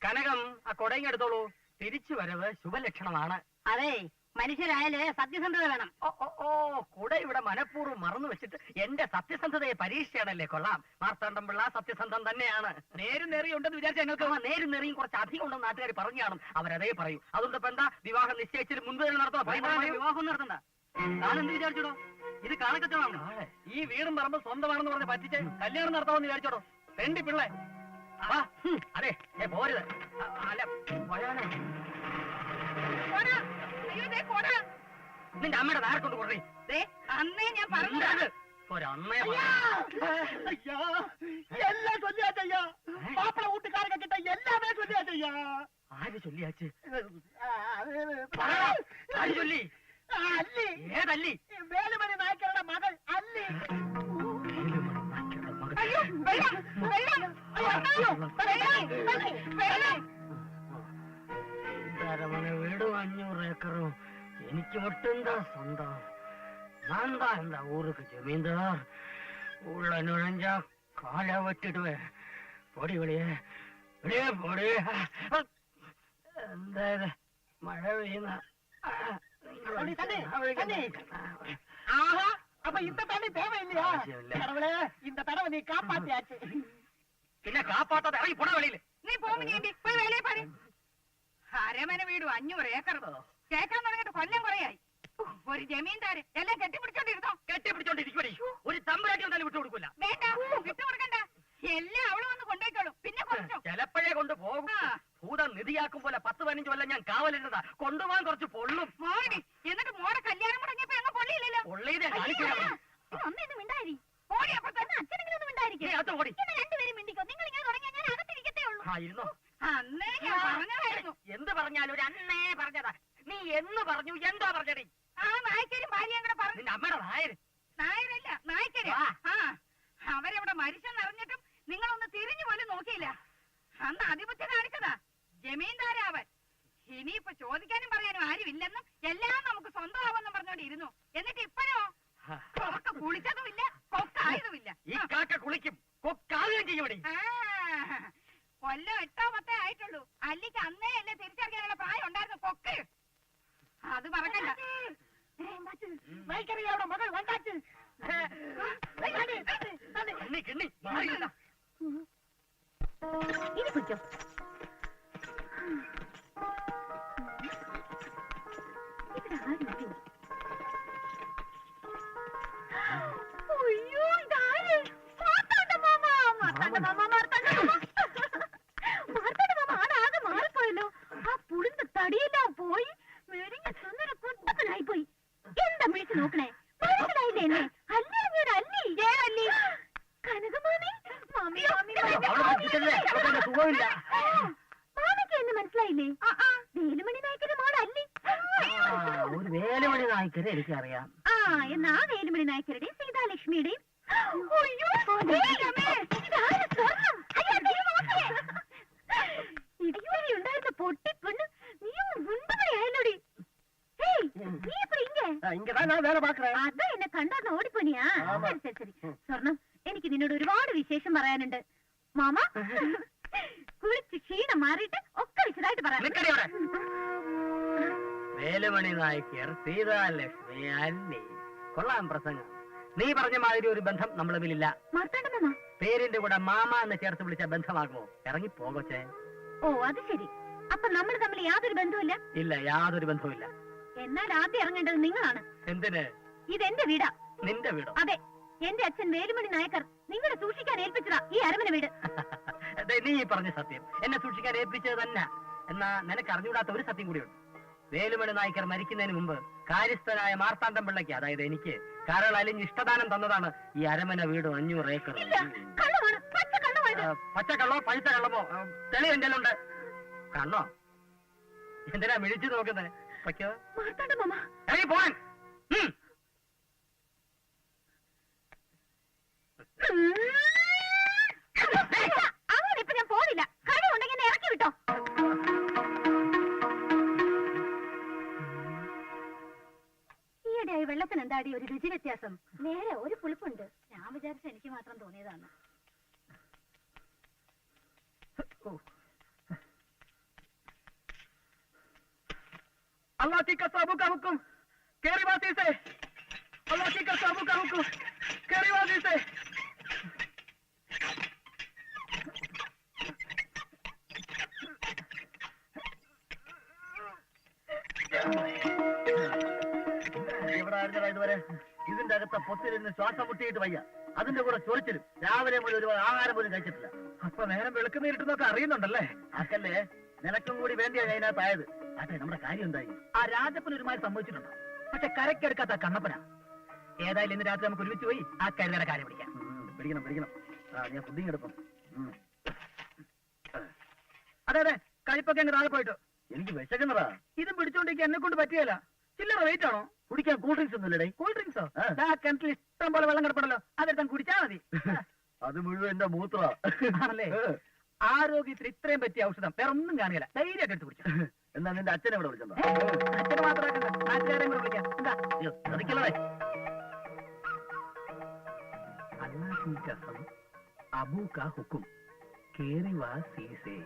കനകം, ആ കൊടയും എടുത്തോളൂ. തിരിച്ചു വരവ് ശുഭലക്ഷണമാണ്. അതെ, മനുഷ്യരായാല് സത്യസന്ധത വേണം. ഓ ഓ ഓ, കുട ഇവിടെ മനഃപൂർവ്വം മറന്നു വെച്ചിട്ട് എന്റെ സത്യസന്ധതയെ പരീക്ഷയാണല്ലേ. കൊള്ളാം, മാർത്താണ്ഡം പിള്ള സത്യസന്ധം തന്നെയാണ്. നേരും നെറിയും ഉണ്ടെന്ന് വിചാരിച്ച ഞങ്ങൾക്ക് നേരും നെറിയും കുറച്ച് അധികം ഉണ്ടെന്ന് നാട്ടുകാർ പറഞ്ഞു കാണും. അവരതേ പറയൂ. അതുകൊണ്ട് ഇപ്പൊ എന്താ, വിവാഹം നിശ്ചയിച്ചിട്ട് മുൻപ് തന്നെ നടത്തണം. വിവാഹം നടത്തണ്ട. താനെന്ത് വിചാരിച്ചോടോ? ഇത് കാലക്കച്ചവടമാണ്. ഈ വീടും പറമ്പ് സ്വന്തമാണെന്ന് പറഞ്ഞ് പറ്റിച്ച് കല്യാണം നടത്താമെന്ന് വിചാരിച്ചോടോ? രണ്ട് പിള്ളേ. അതെ, പോരുത്. അല്ല, പോയാനേ. നിന്റെ അമ്മയുടെ നേരെ കൊണ്ട് കൊടുക്കേ. അന്നേ ഞാൻ പറഞ്ഞു. ഒരമ്മേ എല്ലാം ചൊല്ലിയാച്ചയ്യാ. മാപ്പിള കൂട്ടുകാരൊക്കെ കിട്ട എല്ലാമേ ചൊല്ലിയാച്ചയ്യാ. ആര് ചൊല്ലിയാച്ച്? ആര് ആര് ചൊല്ലി? അല്ലി. ഏതല്ലി? വേലുമണി നായ്ക്കരുടെ മകൾ അല്ലി. അയ്യോ, വെള്ളം, വെള്ളം, വെള്ളം. അരമന വീടും 500 ഏക്കറും എനിക്ക് மட்டும்தான் சொந்தம். நான் தான் இந்த ஊருக்கு ஜமீன்தார். உள்ள நுழைஞ்சா காலை வெட்டிடுவேன். பொடி வெளியே வெளியே பொடி. എന്താ മഴ പെയ്യുന്ന? ஆஹா, அப்ப இந்த தண்ணி தேவையில்லையா? கடவுளே, இந்த தடவை நீ காப்பாத்தியாச்சு. പിന്നെ കാപ്പാത്താതെ ഇറങ്ങി പോണ വെളിയിൽ. നീ പോകുമ്പോ പോയി വേലയെ പറ. അരമന വീടും 500 ഏക്കർ കേൾക്കാൻ തുടങ്ങിയിട്ട് കൊല്ലം കുറയായി. ഒരു ജമീന്ദാര് എല്ലാം കെട്ടിപ്പിടിച്ചോണ്ടിരുന്നോ? കെട്ടിപ്പിടിച്ചോണ്ടിരിക്കണേ ഒരു തമ്പുരാട്ടി ഒന്നാലും വിട്ടു കൊടുക്കൂല. വേണ്ട, വിട്ടുകൊടുക്കണ്ട. എല്ലാം അവള് വന്ന് കൊണ്ടുപോയിക്കോളും. പിന്നെ കുറച്ചു ചിലപ്പോഴേ കൊണ്ട് പോകും. ഭൂതം നിധിയാക്കും പോലെ 10-15 കൊല്ലം ഞാൻ കാവലിരുന്നതാ. കൊണ്ടുപോകാൻ കുറച്ച് പൊള്ളും. മോടി. എന്നിട്ട് മോടെ കല്യാണം മുടങ്ങിയപ്പോ അങ്ങ് പൊള്ളിയില്ലല്ലോ. പൊള്ളിയതേ കാണിക്കണം. ഒന്നും മിണ്ടായി. ഓടി അപ്പുറത്ത് അച്ഛനെങ്കിലും ഒന്നും മിണ്ടായിരിക്കും. ഓടി രണ്ടുപേരും മിണ്ടിക്കോ. നിങ്ങൾ ഇങ്ങനെ തുടങ്ങിയാൽ ഞാൻ അകത്തിരിക്കത്തേ ഉള്ളൂ. ഇരുന്നോ? അന്നേ ഞാൻ പറഞ്ഞതായിരുന്നു. എന്ത് പറഞ്ഞാലും ഒരു അന്നേ പറഞ്ഞതാ. നീ എന്ന് പറഞ്ഞു? എന്തോ പറഞ്ഞടി? ആ നായ്ക്കരും ഭാര്യയും കൂടെ പറഞ്ഞു. നിന്റെ അമ്മയുടെ നായര്. നായരല്ല, നായ്ക്കര്. ആ അവരവിടെ മരിച്ചെന്നറിഞ്ഞിട്ടും നിങ്ങളൊന്ന് തിരിഞ്ഞു പോലും നോക്കിയില്ല. അന്ന് അതിബുദ്ധി കാണിച്ചതാ. ജമീന്ദാരാവൻ. ഇനിയിപ്പൊ ചോദിക്കാനും പറയാനും ആരുമില്ലെന്നും എല്ലാം നമുക്ക് സ്വന്തമാവെന്നും പറഞ്ഞോണ്ടിരുന്നു. എന്നിട്ട് ഇപ്പോഴോ കൊക്ക കുളിച്ചതുമില്ല, കൊക്കായതുമില്ല. ഈ കാക്ക കുളിക്കും, കൊക്കാവുകയും ചെയ്യും. കൊല്ലം 8 10 ആയിട്ടുള്ളൂ. അല്ലിക്ക് അന്നേ അല്ലേ തിരിച്ചറിയാനുള്ള പ്രായം ഉണ്ടായിരുന്നു. കൊക്ക് അത് മറക്കണ്ട. മകൾ വണ്ടാച്ച് കിണ്ണി മാറിയില്ല. ഇനി കുടിച്ചോ. ഇവിടെ ആരും അയ്യോ ഇതാര്? മാർത്താണ്ഡ മാമ. മാർത്താണ്ഡ മാമ, മാർത്താണ്ഡ മാമ. മാർത്താണ്ഡ മാമ ആടാകെ മാറിപ്പോയല്ലോ. ആ പുളിന്ത തടിയെല്ലാം പോയി മെലിഞ്ഞ സുന്ദര കുട്ടപ്പനായി പോയി. എന്താ വിളിച്ചു നോക്കണേ? മനസ്സിലായില്ലേ എന്നെ? അല്ലേ ഞാൻ അല്ലി അല്ലി കനകമാമി. മാമി മാമി സുഖമില്ല. മാമിക്ക് എന്നെ മനസ്സിലായില്ലേ? വേലുമണി നായ്ക്കര് മോൾ അല്ലി. ഒരു വേലുമണി നായ്ക്കരെ എനിക്കറിയാം. എന്നാ വേലുമണി നായ്ക്കരുടെയും സീതാലക്ഷ്മിയുടെയും ഇടിയോടി ഉണ്ടായിരുന്ന പൊട്ടിപ്പെണ്ണ് നീയും ഉണ്ടയാലോടി. നീ ഇപ്പൊ അതാ എന്നെ കണ്ടോന്ന് ഓടിപ്പോനിയാ? ശരി ശരി. സ്വർണം, എനിക്ക് നിന്നോട് ഒരുപാട് വിശേഷം പറയാനുണ്ട് മാമ. കുളിച്ച് ക്ഷീണം മാറിയിട്ട് ഒക്കെ വിശദമായിട്ട് പറയാം. വേലുമണി നായ്ക്കർ, സീതാലക്ഷ്മി, അല്ലി. കൊള്ളാം പ്രസംഗം. നീ പറഞ്ഞ മാതിരി ഒരു ബന്ധം നമ്മൾ തമ്മിലില്ല. മാർത്താണ്ഡ മാമ പേരിന്റെ കൂടെ മാമ എന്ന് ചേർത്ത് വിളിച്ച ബന്ധമാകുമോ? ഇറങ്ങിപ്പോകൊച്ചേ. ഓ അത് ശരി. അപ്പൊ നമ്മൾ തമ്മിൽ യാതൊരു ബന്ധവുമില്ല? ഇല്ല, യാതൊരു ബന്ധവുമില്ല. എന്നാൽ ആദ്യം ഇറങ്ങേണ്ടത് നിങ്ങളാണ്. എന്തിന്? ഇതെന്റെ വീടാ. നിന്റെ വീടോ? അതെ, എന്റെ അച്ഛൻ വേലുമണി നായക്കർ നിങ്ങളെ സൂക്ഷിക്കാൻ ഏൽപ്പിച്ചതാ ഈ അരമന വീട്. നീ പറഞ്ഞ സത്യം എന്നെ സൂക്ഷിക്കാൻ ഏൽപ്പിച്ചത് തന്നെ. എന്നാ നിനക്ക് അറിഞ്ഞുകൂടാത്ത ഒരു സത്യം കൂടിയുണ്ട്. വേലുമണി നായ്ക്കർ മരിക്കുന്നതിന് മുമ്പ് കാര്യസ്ഥനായ മാർത്താണ്ഡം പിള്ളയ്ക്ക്, അതായത് എനിക്ക്, കരൾ അലിഞ്ഞ് ഇഷ്ടദാനം തന്നതാണ് ഈ അരമന വീട് 500 ഏക്കർ. കള്ളമാണ്, പച്ച കള്ളമാണ്. പച്ചക്കള്ളോ പഴുത്ത കള്ളമോ തെളിവ് എന്റെ ഉണ്ട്. കണ്ണോ? എന്തിനാ മിഴിച്ചു നോക്കുന്നത്? മാർത്താണ്ഡ മാമ പോവാൻ. അങ്ങനെ ഇപ്പൊ ഞാൻ പോവില്ല. കഴിവുണ്ടെങ്കിൽ എന്നെ ഇറക്കി വിട്ടോ. ഈയിടെയായി വെള്ളത്തിന് എന്താടി ഒരു രുചി വ്യത്യാസം? നേരെ ഒരു പുളിപ്പുണ്ട്. ഞാൻ വിചാരിച്ച എനിക്ക് മാത്രം തോന്നിയതാണ്. अल्लाह की कसम का हुक्म केरी बाती से, अल्लाह की कसम का हुक्म केरी बाती से. ഇവിടെ ആയിരുന്നടാ ഇതുവരെ? ഇതിന്റെ അകത്ത പൊത്തിലിരുന്ന് ശ്വാസം മുട്ടിയിട്ട് വയ്യ. അതിന്റെ കൂടെ ചൊറിച്ചിലും രാവിലെ മുതൽ ഒരു ആഹാരം പോലും കഴിച്ചിട്ടില്ല. അപ്പൊ നേരം വെളുക്കുന്ന ഇരുട്ടുന്നൊക്കെ അറിയുന്നുണ്ടല്ലേ? ആക്കല്ലേ, നിനക്കും കൂടി വേണ്ടിയാ ഞാൻ ഇതിനകത്തായത്. അതെ, നമ്മുടെ കാര്യം എന്തായി? ആ രാജപ്പൻ ഒരുമാതിരി സംഭവിച്ചിട്ടുണ്ടോ? പക്ഷെ കരക്കെടുക്കാത്ത കണ്ണപ്പന. ഏതായാലും ഇന്ന് രാത്രി നമുക്ക് ഒരുമിച്ച് പോയി ആ കരുതയുടെ കാര്യം പിടിക്കാം. പിടിക്കണം പിടിക്കണം. ഞാൻ ഫുഡിങ് എടുപ്പം. അതെ അതെ, കഴിപ്പൊക്കെ അങ്ങ് താഴെ പോയിട്ട്. എനിക്ക് വിശക്കുന്നതാ. ഇതും പിടിച്ചോണ്ടിരിക്കാൻ എന്നെ കൊണ്ട് പറ്റിയല്ല. ചില്ലറ വെയിറ്റ് ആണോ? കുടിക്കാൻ കൂൾ ഡ്രിങ്ക്സ് ഒന്നും ഇല്ലേ? കൂൾ ഡ്രിങ്ക്സോ? കിണറ്റിൽ ഇഷ്ടം പോലെ വെള്ളം കിടപ്പണല്ലോ, അതെടുത്താൻ കുടിച്ചാ മതി. അത് മുഴുവൻ എന്റെ മൂത്ര ആണല്ലേ? ആരോഗ്യത്തിന് ഇത്രയും പറ്റിയ ഔഷധം വേറെ ഒന്നും കാണുകയില്ല. ധൈര്യമായിട്ട് എടുത്ത് കുടിച്ചു. എന്നാ നിന്റെ അച്ഛനെ ഇവിടെ വിളിച്ചോ? അച്ഛനെ മാത്രമാക്കണ്ട, നാട്ടുകാരെയും കൂടെ വിളിക്കാം. എന്താ ശ്രദ്ധിക്കണേ? അല്ലാഹ് की कसम अबू का हुक्म केरी वा सीसे.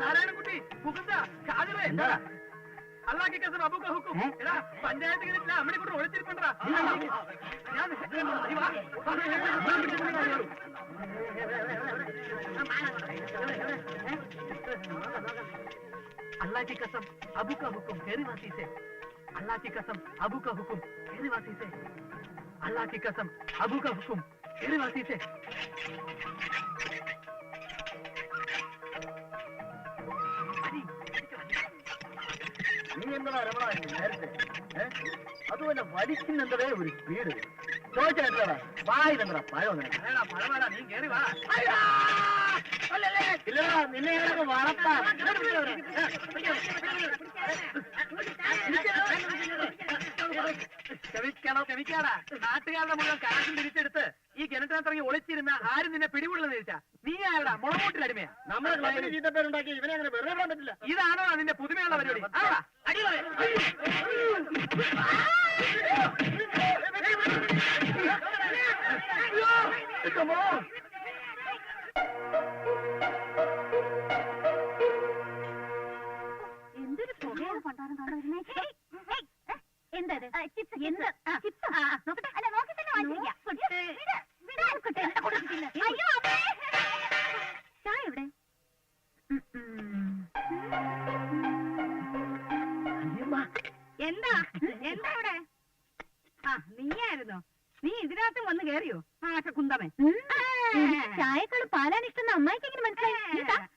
നാരായണൻകുട്ടി, എന്താ? അല്ലാഹ് കസം അബൂക ഹുക്കും എടാ പഞ്ചായത്ത് കിട്ടില്ല അമ്മനെ കൊണ്ട് ഒളിച്ചിരിപ്പണ്ടാ ഞാൻ നീ വാ अल्लाह की कसम अबू का हुक्म तेरी वासी से अल्लाह की कसम अबू का हुक्म तेरी वासी से अल्लाह की कसम अबू का हुक्म तेरी वासी से നീ എന്താ രമണ നേരത്തെ അതുപോലെ വലിക്കുന്നെന്തേ ഒരു സ്പീഡ് ചോദിച്ചാ വായിലെന്താ പഴം പഴമല്ല നീ കേറി വാ ഇല്ലടാ നിന്നെ വളർത്താ ക്ഷമിക്കാടാ നാട്ടുകാരുടെ മുഴുവൻ കാശും തിരിച്ചെടുത്ത് ഈ കിണറ്റിനകത്തിറങ്ങി ഒളിച്ചിരുന്ന ആരും നിന്നെ പിടികൂടുന്നത് ചോദിച്ചാ നീ ആരടാ മുളകൂട്ടിലടിമയാ നമ്മളെ ചീത്തപ്പേരുണ്ടാക്കി ഇവനെ അങ്ങനെ വെറുതെ വിടാൻ പറ്റില്ല ഇതാണോ അതിന്റെ പുതുമയുള്ള പരിപാടി എന്തൊരു പുകയാണ് പണ്ടാരം കണ്ടുവരുന്നേ എന്താ നോക്കട്ടെ അല്ല നോക്കി തന്നെ അയ്യോ ചായ എവിടെ എന്താ എന്താ ഇവിടെ ആ നീയായിരുന്നോ നീ ഇതിനകത്തും വന്ന് കേറിയോ ആശ കുന്തമൻ ചായക്കാളും പാലാണ് ഇഷ്ടം അമ്മായിക്ക് എങ്ങനെ മനസ്സിലായി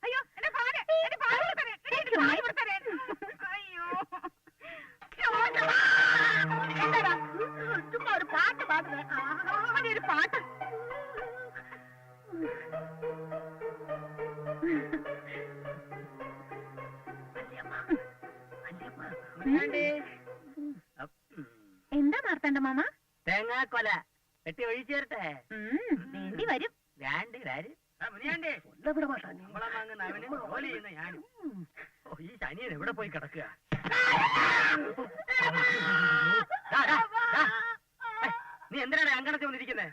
അയ്യോ എന്റെ പാല് എന്താടാ ചുമ്മാ ഒരു പാട്ട് പാടുന്നേ ഒരു പാട്ട് എന്താ മാർത്താണ്ട മാമ തേങ്ങാക്കൊല കെട്ടി ഒഴിച്ചേരട്ടെ വേണ്ടി വരും നമ്മളെ വാങ്ങുന്ന അവന് ജോലി ചെയ്യുന്ന ഞാനും ഈ ശനിയൻ എവിടെ പോയി കിടക്കുക നീ എന്തിനാണ് അങ്കണത്തിൽ വന്നിരിക്കുന്നത്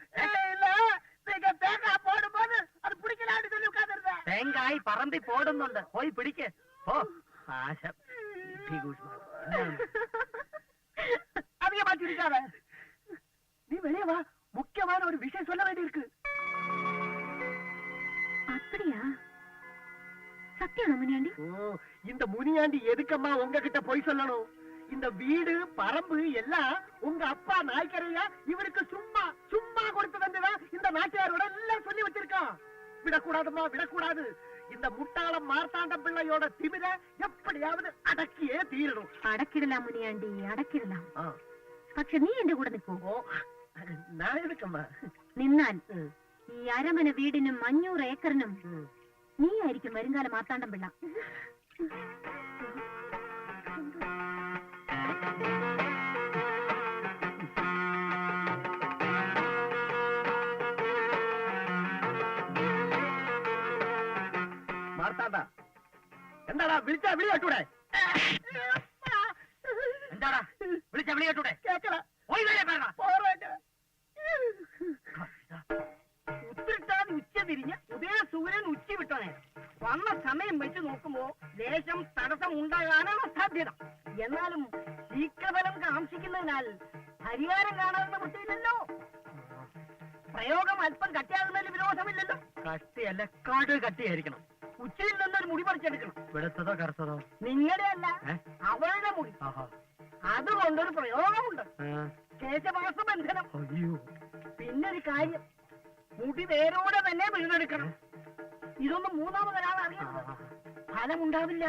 തേങ്ങായി പറമ്പി പോടുന്നുണ്ട് പോയി പിടിക്ക് ഓ ആശ அதிகமா சிரிக்காத நீ வெளியே வா முக்கியமான ஒரு விஷயம் சொல்ல வேண்டியிருக்கு அப்படியா சத்தியம் முனியாண்டி ஓ இந்த முனியாண்டி எதுக்கம்மா உங்ககிட்ட போய் சொல்லணும் இந்த வீடு பரம்பு எல்லாம் உங்க அப்பா நாய்க்கரையா இவருக்கு சும்மா சும்மா கொடுத்து வந்ததா இந்த நாட்டியாரோட எல்லாம் சொல்லி வச்சிருக்கான் விடக்கூடாதுமா விடக்கூடாது இந்த முட்டாளம் மார்த்தாண்ட பிள்ளையோட திமிர எப்படியாவது அடக்கியே தீரணும் அடக்கிடலாம் முனியாண்டி அடக்கிடலாம் പക്ഷെ നീ എന്റെ കൂടെ നിൽക്കൂ ഞാൻ എടുക്കമ്മ നിന്നാൽ ഈ അരമന വീടിനും 500 ഏക്കറിനും നീ ആയിരിക്കും വരുംകാല മാർത്താണ്ഡം പിള്ള മാർത്താണ്ഡ എന്താടാ വിളിച്ചാ വിളി കേട്ടൂടെ എന്താടാ വിളിച്ചാ വിളി കേട്ടൂടെ കേക്കട ഉത്തിട്ടാൻ ഉച്ച തിരിഞ്ഞ് ഉദയ സൂര്യൻ ഉച്ച വിട്ടനെ വന്ന സമയം വെച്ച് നോക്കുമ്പോ ദേശം തടസ്സം ഉണ്ടാകാനാണ് സാധ്യത എന്നാലും ശീഘ്രഫലം കാംക്ഷിക്കുന്നതിനാൽ പരിഹാരം കാണാവുന്ന കുട്ടിയില്ലല്ലോ പ്രയോഗം അല്പം കട്ടിയാകുന്നതിൽ വിരോധമില്ലല്ലോ കട്ടിയല്ല കാട് കട്ടിയായിരിക്കണം ഉച്ചയിൽ നിന്നൊരു മുടി പറിച്ചെടുക്കണം വെളുത്തതോ കറുത്തതോ നിങ്ങളുടെ അല്ല അവളുടെ മുടി അതുകൊണ്ടൊരു പ്രയോഗമുണ്ട് കേശമാസ ബന്ധനം പിന്നൊരു കാര്യം മുടി വേരോടെ തന്നെ വീണ്ടെടുക്കണം ഇതൊന്നും മൂന്നാമതൊരാൾ അറിയുന്നത് ഫലമുണ്ടാവില്ല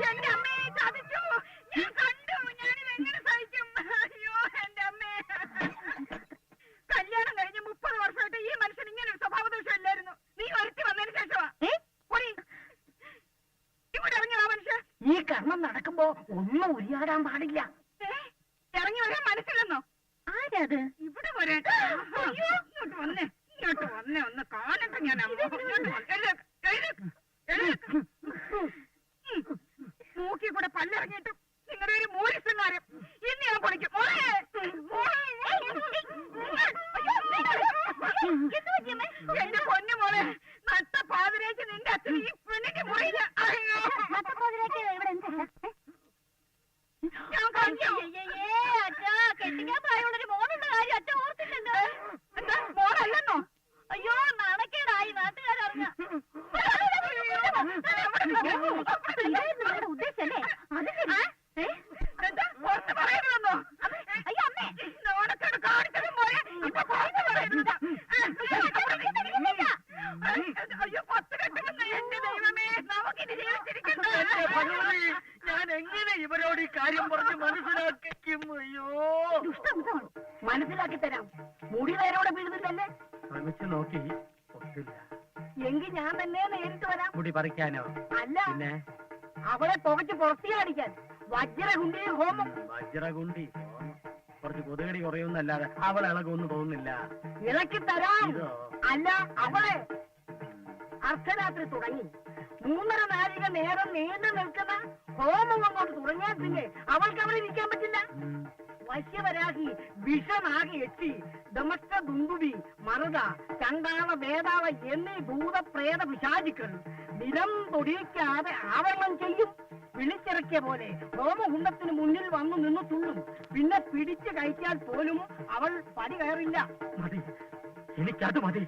എന്റെ അമ്മയെ ചതിച്ചു. ഞാൻ കണ്ടു. ഞാനിത് എങ്ങനെ സഹിക്കും? അയ്യോ എന്റെ അമ്മേ. കല്യാണം കഴിഞ്ഞ് 30 വർഷമായിട്ട് ഈ മനുഷ്യൻ ഇങ്ങനെ ഒരു സ്വഭാവ ദോഷം ഇല്ലായിരുന്നു. നീ ഒരുത്തി വന്നതിന് ശേഷമാ. ഇവിടെ ഇറങ്ങിയ ആ മനുഷ്യൻ ഈ കർമ്മം നടക്കുമ്പോ ഒന്നും ഉരിയാടാൻ പാടില്ല. ഇറങ്ങി വരാൻ മനസ്സിലെന്നോ? ആരത്? ഇവിടെ വരാൻ. അയ്യോ ഇങ്ങോട്ട് വന്നേ ഒന്ന് കാണട്ടെ ഞാൻ. മൂക്കി കൂടെ പല്ലിറങ്ങിയിട്ടും നിങ്ങളുടെ ഒരു മൂരിസങ്ങാരം ഇന്ന് ഞാൻ പൊളിക്കും. എന്റെ പൊന്നു മോളെ, നട്ട പാതിരേക്ക് നിന്റെ അച്ഛൻ ഈ പെണ്ണിന്റെ മുറിയില്ല. ഞാൻ കണ്ടു. കെട്ടിക്കാൻ പ്രായമുള്ളൊരു മോനുണ്ട്. കാര്യം അച്ഛൻ ഓർത്തിട്ടുണ്ട്. എന്താ മോളല്ലെന്നോ? അയ്യോ നാണക്കേടായി നാട്ടുകാരറിഞ്ഞ. ഉദ്ദേശല്ലേ? എന്താ പുറത്ത് പറയരുതെന്നോ? അയ്യോ അമ്മേ, നാണക്കേട് കാണിച്ചതും പോലെ ഇപ്പൊ പുറത്ത് പറയരുത്. അയ്യോ 10 കെട്ടുമെന്ന്. എന്റെ ദൈവമേ, നമുക്കിനി ജീവിച്ചിരിക്കണ്ട. ഞാൻ എങ്ങനെ ഇവരോട് ഈ കാര്യം പറഞ്ഞ് മനസ്സിലാക്കിക്കും? അയ്യോ മനസ്സിലാക്കി തരാം. മുടി നേരോടെ വീഴുന്നില്ലല്ലേ? ശ്രമിച്ചു നോക്കി ഒത്തില്ല. എങ്കിൽ ഞാൻ തന്നെ നേരിട്ട് വരാം. മുടി പറിക്കാനോ? അല്ല, പിന്നെ അവളെ പുകച്ച് പുറത്തിയടിക്കാൻ. വജ്രകുണ്ടി ഹോമം. വജ്രകുണ്ടി കുറച്ച് കൊതുകടി കുറയുന്നല്ലാതെ അവൾ ഇളകൊന്നും തോന്നുന്നില്ല. ഇളക്കി തരാം. അല്ല, അവളെ അർദ്ധരാത്രി തുടങ്ങി 3.5 നാഴിക നേരം നീണ്ടു നിൽക്കുന്ന ഹോമം അങ്ങോട്ട് തുടങ്ങിയാൽ പിന്നെ അവൾക്ക് അവിടെ ഇരിക്കാൻ പറ്റില്ല. വശ്യവരാഹി, വിഷനാഗി എട്ടി, ദമസ്ക ദുന്ദുബി, മറുത, ചണ്ടാള വേതാള എന്നീ ഭൂതപ്രേത പിശാചുക്കൾ നിലം തൊടിയിക്കാതെ ആവരണം ചെയ്യും. വിളിച്ചിറക്കിയ പോലെ ഹോമകുണ്ടത്തിന് മുന്നിൽ വന്നു നിന്ന് തുള്ളും. പിന്നെ പിടിച്ചു കഴിച്ചാൽ പോലും അവൾ പടി കയറില്ല. മതി, എനിക്കത് മതി.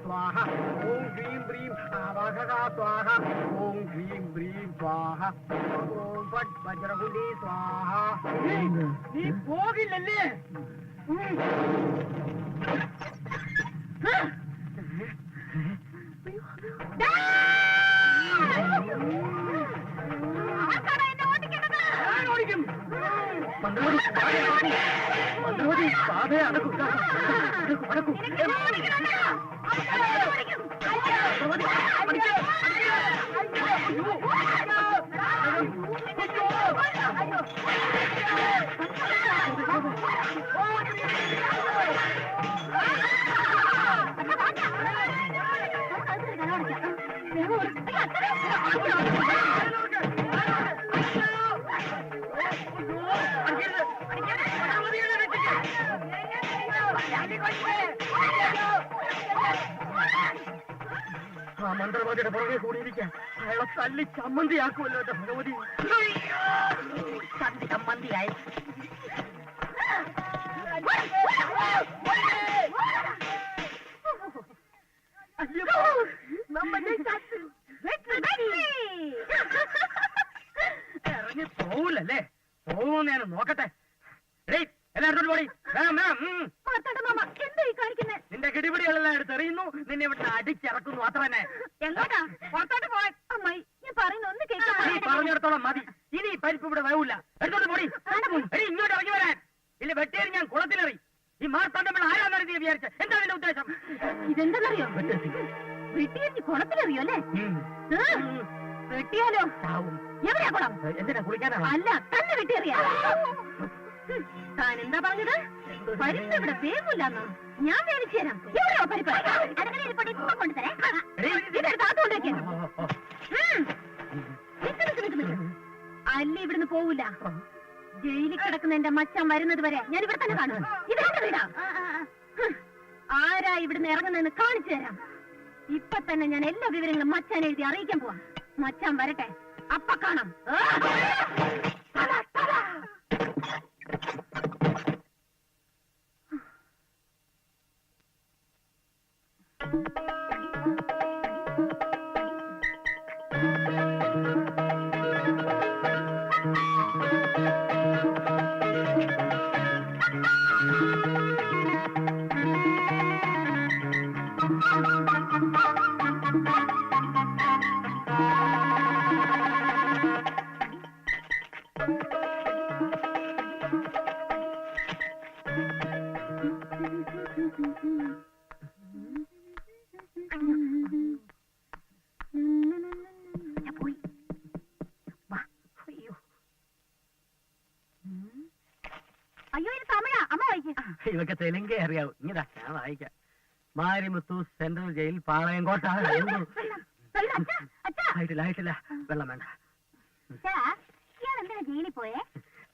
स्वाहा ओम ह्रीं ब्रीं आवाहका स्वाहा ओम ह्रीं ब्रीं स्वाहा ओम फट वज्रकुंडी स्वाहा നീ പോകില്ലല്ലേ? മന്ത്രവാദി പാതയെ അടക്കും. ആ മന്ത്രവാദിയുടെ പുറകെ കൂടിയിരിക്കാൻ അയാളെ തല്ലി ചമ്മന്തിയാക്കുമല്ലോ എന്റെ ഭഗവതി. തല്ലി ചമ്മന്തിയായി. ഇറങ്ങി പോവില്ലല്ലേ? പോകുമെന്ന് ഞാൻ നോക്കട്ടെ. എല്ലായിടത്തോട്ട് പോടി. നിന്റെ കിടിപിടികളെല്ലാം എടുത്തെറിയുന്നു. നിന്നെ ഇവിടെ അടിച്ചിറക്കുന്നു. അത്ര തന്നെ. എങ്ങോട്ടാ? പുറത്തോട്ട് പോവാൻ. അമ്മായി ഞാൻ പറയുന്ന ഒന്ന് കേൾക്കാൻ. നീ പറഞ്ഞിടത്തോളം മതി. ഇനി പരിപ്പ് ഇവിടെ വേവില്ല. എടുത്തോട്ട് പോടി. ഇങ്ങോട്ട് ഇറങ്ങി വരാൻ. ഇല്ല വെട്ടിയേറി ഞാൻ കുളത്തിലെറി. ഈ മാർത്താണ്ഡങ്ങൾ ആരാന്നാണ് നീ വിചാരിച്ചത്? എന്താ നിന്റെ ഉദ്ദേശം? ഇതെന്താണെന്നറിയോ? വെട്ടിയെറിഞ്ഞ് കുളത്തിലെറിയോ അല്ലേ? വെട്ടിയാലോ? എവിടെയാ കുളം? എന്തിനാ കുളിക്കാനാണ്? അല്ല, തന്നെ വെട്ടിയെറിയാ. താൻ എന്താ പറഞ്ഞത്? പരിപ്പ് ഇവിടെ വേവില്ലെന്നോ? ഞാൻ മേടിച്ചു തരാം. എവിടെയോ പരിപ്പ്? അടുക്കളയിൽ ഇരിപ്പുണ്ട്, ഇപ്പൊ കൊണ്ടുതരാം. ഇതെടുത്ത് അകത്തോട്ട് വെക്ക്. അല്ലി ഇവിടുന്ന് പോവില്ല. ജയിലിൽ കിടക്കുന്ന എന്റെ മച്ചാൻ വരുന്നത് വരെ ഞാൻ ഇവിടെ തന്നെ കാണും. ഇതെന്റെ വീടാ. ആരാ ഇവിടുന്ന് ഇറങ്ങുന്നതെന്ന് കാണിച്ചു തരാം. ഇപ്പൊ തന്നെ ഞാൻ എല്ലാ വിവരങ്ങളും മച്ചാൻ എഴുതി അറിയിക്കാൻ പോവാം. മച്ചാൻ വരട്ടെ, അപ്പ കാണാം. അയ്യോ, ഇത് തമിഴാ. അമ്മ വായിക്കും. ഇതൊക്കെ തെലുങ്കേ അറിയാവൂ. ഇങ്ങതാ ഞാൻ വായിക്കാം. Marimuthu central jail Palayamkottai. ആയിട്ടില്ല വെള്ളം വേണ്ട. ഇയാൾ എന്തിനാ ജയിലിൽ പോയേ?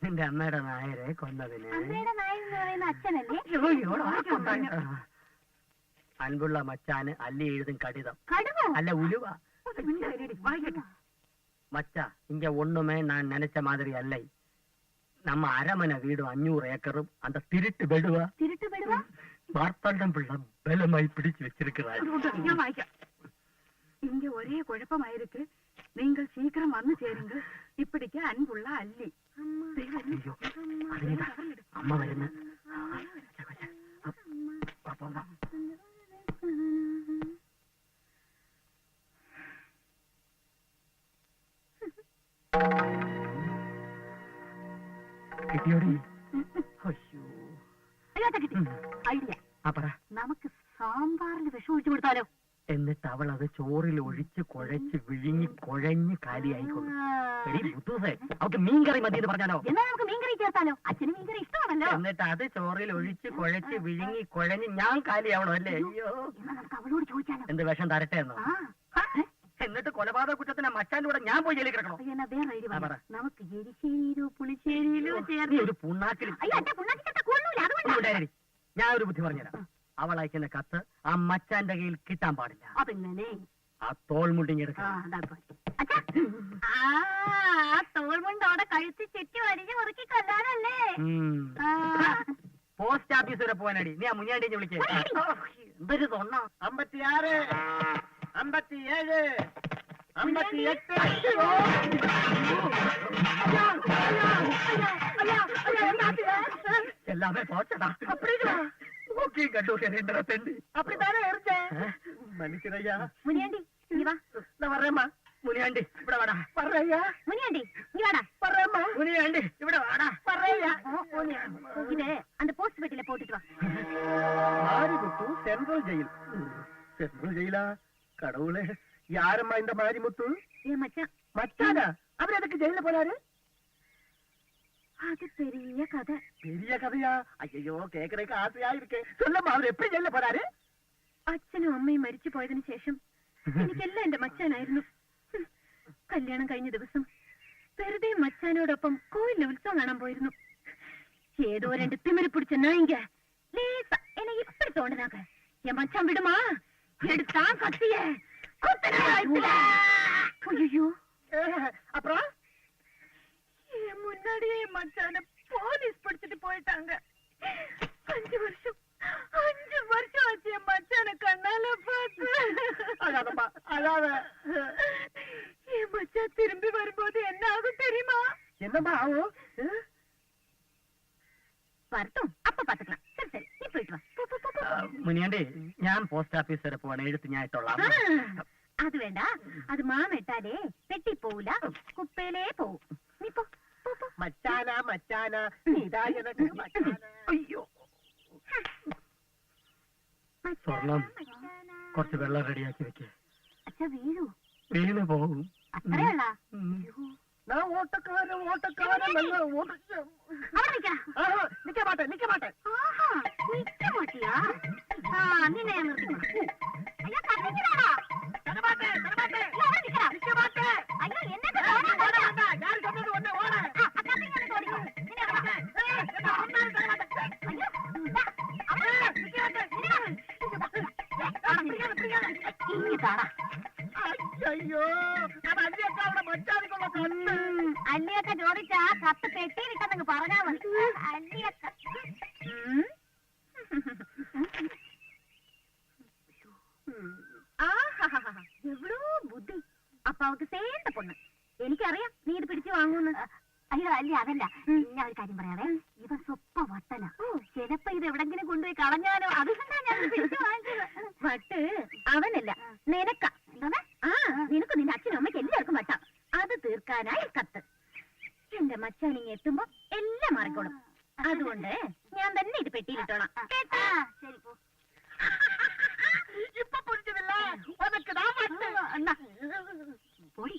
നിന്റെ അമ്മയുടെ നായരെ കൊന്നതിന്. അമ്മയുടെ നായർ എന്ന് പറയുന്ന അച്ഛനല്ലേ? അൻപുള്ള മച്ചാന് അല്ലി എഴുതും കടിതം. കടുവോ? അല്ല ഉലുവ. மச்சா இங்க ஒண்ணுமே நான் நினைச்ச மாதிரி அல்ல. நம்ம அரமனை வீடு 500 ஏக்கரும் அந்த திருட்டு பெடுவா மார்த்தாண்டம் பிள்ளை பலமாய் பிடிச்சு வச்சிருக்கிறார். இங்க ஒரே குழப்பமாயிருக்கு. நீங்கள் சீக்கிரம் வந்து சேருங்க. இப்படிக்கு அன்புள்ள அல்லி. ஐயோ அம்மா வருங்க. കിട്ടിയോടി? ഐഡിയ. നമുക്ക് സാമ്പാറിൽ വിഷം ഒഴിച്ചു കൊടുത്താലോ? എന്നിട്ട് അവൾ അത് ചോറിൽ ഒഴിച്ച് കുഴച്ച് വിഴുങ്ങി കുഴഞ്ഞ് കാലിയായിക്കൊള്ളു. അവക്ക് മീൻകറി മതി എന്ന് പറഞ്ഞാലോ? എന്നാ നമുക്ക് മീൻകറി ചേർത്താലോ? അച്ഛന് മീൻകറി ഇഷ്ടമാണല്ലോ. എന്നിട്ട് അത് ചോറിൽ ഒഴിച്ച് കുഴച്ച് വിഴുങ്ങി കുഴഞ്ഞ് ഞാൻ കാലിയാവണോ അല്ലേ? അയ്യോ, നമുക്ക് അവളോട് ചോദിച്ചാലോ? എന്ത് വിഷം തരട്ടെ എന്നോ? എന്നിട്ട് കൊലപാതക കുറ്റത്തിന് മച്ചാന്റെ കൂടെ ഞാൻ പോയി ജയിലിൽ കിടക്കണോ? നമുക്ക് എരിശ്ശേരിയിലോ പുളിശ്ശേരിയിലോ ചേർന്ന് ഒരു പുണ്ണാക്കിൽ ഞാൻ ഒരു ബുദ്ധി പറഞ്ഞുതരാം. അവൾ അയക്കുന്ന കത്ത് ആ മച്ചാന്റെ കയ്യിൽ കിട്ടാൻ പാടില്ല. അതെങ്ങനെ? ആ തോൾ മുണ്ടിങ്ങെടുക്കാം. തോൾമുണ്ടോടെ കഴുത്തി ചുറ്റി വരിഞ്ഞ് മുറുക്കി കൊല്ലാനല്ലേ? പോസ്റ്റ് ഓഫീസ് വരെ പോകാനടി. നീ ആ മുനിയാണ്ടി വിളിക്കേ. എന്തൊരു തൊണ്ണ. 56 57 58. எல்லாமே போச்சடா. அப்படிங்களா? ஓகே கண்டு கேரேண்டா தெண்டி. அப்படிதானே இருந்தேன். மன்னிச்சிரையா. മുനിയാണ്ടി നീ വാ. நான் வர்றேம்மா. മുനിയാണ്ടി ഇവിടെ വാടാ. வர்றேயா. മുനിയാണ്ടി നീ വാടാ. வர்றேம்மா. മുനിയാണ്ടി ഇവിടെ വാടാ. வர்றேயா. ഇത് அந்த போஸ்ட் பெட்டில போட்டுட்டு வா. Marimuthu central jail. சென்ட்ரல் ஜெயிலா? கடவுளே, யாரம்மா இந்த மாரிமுத்து? ஏ மச்சான். மச்சானா? அவர் எதுக்கு ஜெயில போனாரு? அது பெரிய கதை. பெரிய கதையா? ஐயோ, கேக்குறதுக்கு ஆசையா இருக்கு. சொல்லம்மா, அவர் எப்படி ஜெயில போனாரு? അച്ഛനും അമ്മയും മരിച്ചു പോയതിനു ശേഷം എനിക്കെല്ലാം എന്റെ മച്ചാനായിരുന്നു. കല്യാണം കഴിഞ്ഞ ദിവസം വെറുതെ മച്ചാനോടൊപ്പം കോയിലിൽ ഉത്സവം കാണാൻ പോയിരുന്നു. ഏതോ 2 തിമിരി പിടിച്ച നായിങ്ക എന്നെ ഇപ്പടി തോണ്ടനാക്ക. എൻ മച്ചാൻ വിടുമാ? എടുത്താ കത്തിയേ ஐயோ. அப்புறம் முன்னாடியே மச்சான போலீஸ் பிடிச்சிட்டு போயிட்டாங்க. 5 வருஷம் ஆச்சு என் மச்சான கண்ணால பார்த்து. அழாதம்மா, அழாத. என் மச்சான் திரும்பி வரும்போது என்ன ஆகும் தெரியுமா? என்னம்மா ஆகும்? வரட்டும், அப்ப பாத்துக்கலாம். சரி சரி, நீ போயிட்டு வா. മുനിയാണ്ടി ഞാൻ പോസ്റ്റ് ഓഫീസ് വരെ പോവാണ്. എഴുത്ത് ഞാൻ ഇട്ടോളാം. അത് വേണ്ട. അത് മാമിട്ടാലേ പെട്ടി പോവില്ല, കുപ്പയിലേ പോവും. നീ പോ. മച്ചാനാ മച്ചാനാ നീതാ എനക്ക് മച്ചാനാ. അയ്യോ, സ്വർണം കുറച്ച് വെള്ളം റെഡിയാക്കി വെക്കേ. അച്ഛാ വീഴൂ. വീണ് പോകും. അത്രയുള്ള ഓട്ടക്കാരൻ ഓട്ടക്കാരൻ നല്ല ഓട്ട അവിടെ നിൽക്കാം. നിക്ക മാട്ടെ ആഹാ, നിക്ക മാട്ടിയാ? ആ, നിന്നെ ഞാൻ നിർത്തിക്കോളാം. അയ്യോ, കത്തിക്കലാടാ. അയ്യോ, അവിടെ നിൽക്കാം. അയ്യോ, എന്നെ തൊടാൻ പാടില്ല. ഞാൻ சொன்னது ஒண்ணே ஓட ആ, കത്തിങ്ങനെ തോടിക്കോ. നിന്നെ അവിടെ വാ. അയ്യോ, ദാ, അവിടെ നിൽക്ക്. ഇങ്ങ് താടാ. അയ്യോ അത് അല്ലിയൊക്കെ മറ്റാർക്കുള്ള കണ്ണ് അല്ലിയൊക്കെ ചോദിച്ചാ കത്ത് പെട്ടിയിലിട്ടെന്നങ്ങ് പറഞ്ഞാ മതി. അല്ലിയൊക്കെ എവിടോ ബുദ്ധി. അപ്പൊ അവക്ക് സേണ്ട പൊണ്ണ്. എനിക്കറിയാം നീ ഇത് പിടിച്ചു വാങ്ങൂന്ന്. അയ്യോ അല്ലി, അതല്ല. ഞാൻ ഒരു കാര്യം പറയാവേ, ഇവ സ്വപ്പ വട്ടല. ചിലപ്പോ ഇത് എവിടെങ്കിലും കൊണ്ടുപോയി കളഞ്ഞാലോ, അതുകൊണ്ടാ ഞാൻ പിടിച്ചു വാങ്ങിച്ചത്. വട്ട് അവനല്ല, നിനക്ക. ആ, നിനക്ക് നിന്റെ അച്ഛനും അമ്മയ്ക്ക് എല്ലാവർക്കും വട്ടാ. അത് തീർക്കാനായി കത്ത്. എന്റെ മച്ചാനിങ് എത്തുമ്പോ എല്ലാം മാറിക്കോളും. അതുകൊണ്ട് ഞാൻ തന്നെ ഇത് പെട്ടിയിലിട്ടോളാം. കേട്ടാ? ശരി പോ. ഇപ്പൊ പുരിച്ചതില്ല ഉനക്ക് ഞാൻ വട്ട്. എന്നാ പോയി.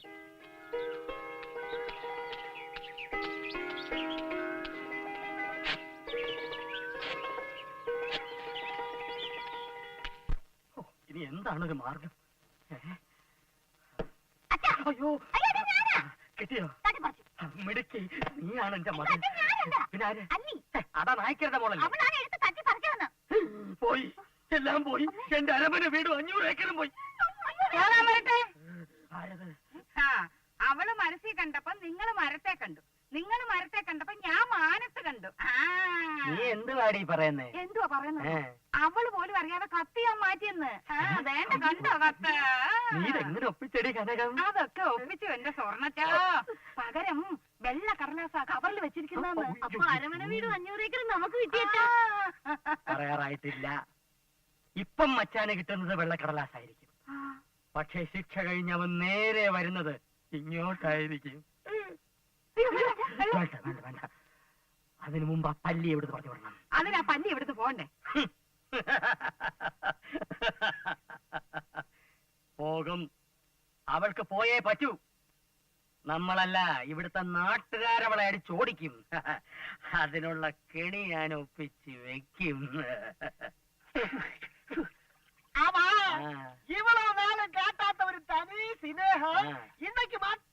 ഇനി എന്താണ് ഒരു മാർഗം? അച്ഛാ, അയ്യോ അയ്യോ, ഇത് ഞാനാ. കിട്ടിയോ? തട്ടിപ്പറിച്ചു. മിടുക്കി, നീയാണ് എന്റെ മകൻ. അച്ഛാ, ഞാനല്ല. പിന്നെ ആര്? അല്ലി. അതാ നായ്ക്കരുടെ മോളല്ലേ? അവളാണ് എടുത്ത് തട്ടി പറിച്ചതെന്ന്. പോയി, എല്ലാം പോയി. എന്റെ അരമന വീടും 500 ഏക്കറും പോയി. ആരത്? അവള് മനസ്സിൽ കണ്ടപ്പോ നിങ്ങള് മരത്തെ കണ്ടു, നിങ്ങള് മരത്തെ കണ്ടപ്പോ ഞാൻ മാനത്ത് കണ്ടു. നീ എന്തുവാടി പറയുന്നേ? എന്തുവാ പറയുന്നത്? അവള് പോലും അറിയാതെ കത്ത് ഞാൻ മാറ്റിയെന്ന്. വേണ്ട, കണ്ടോ കത്ത്? നീ ഇതെങ്ങനെ ഒപ്പിച്ചെടി കനകം? അതൊക്കെ ഒപ്പിച്ചു എന്റെ സ്വർണ്ണച്ചാ. പകരം വെള്ള കടലാസ കവറിൽ വെച്ചിരിക്കുന്ന. അപ്പൊ അരമന വീട് 500 ഏക്കർ നമുക്ക് കിട്ടിയച്ചാ. പറയാറായിട്ടില്ല. ഇപ്പം മച്ചാന് കിട്ടുന്നത് വെള്ളക്കടലാസായിരിക്കും. പക്ഷേ ശിക്ഷ കഴിഞ്ഞവൻ നേരെ വരുന്നത് ഇങ്ങോട്ടായിരിക്കും. വേണ്ട വേണ്ട വേണ്ട, അതിനു മുമ്പ് ആ പല്ലി എവിടുന്ന് പറഞ്ഞു വിടണം. അതിനാ പല്ലി എവിടുന്ന് പോണ്ടേ? പോകും, അവൾക്ക് പോയേ പറ്റൂ. നമ്മളല്ല, ഇവിടുത്തെ നാട്ടുകാരവളെ അടിച്ചോടിക്കും. അതിനുള്ള കെണി ഞാൻ ഒപ്പിച്ച് വെക്കും. இவ்வளவு நாளும் காட்டாத்த ஒரு தனி சினேகம் இன்னைக்கு மட்டும்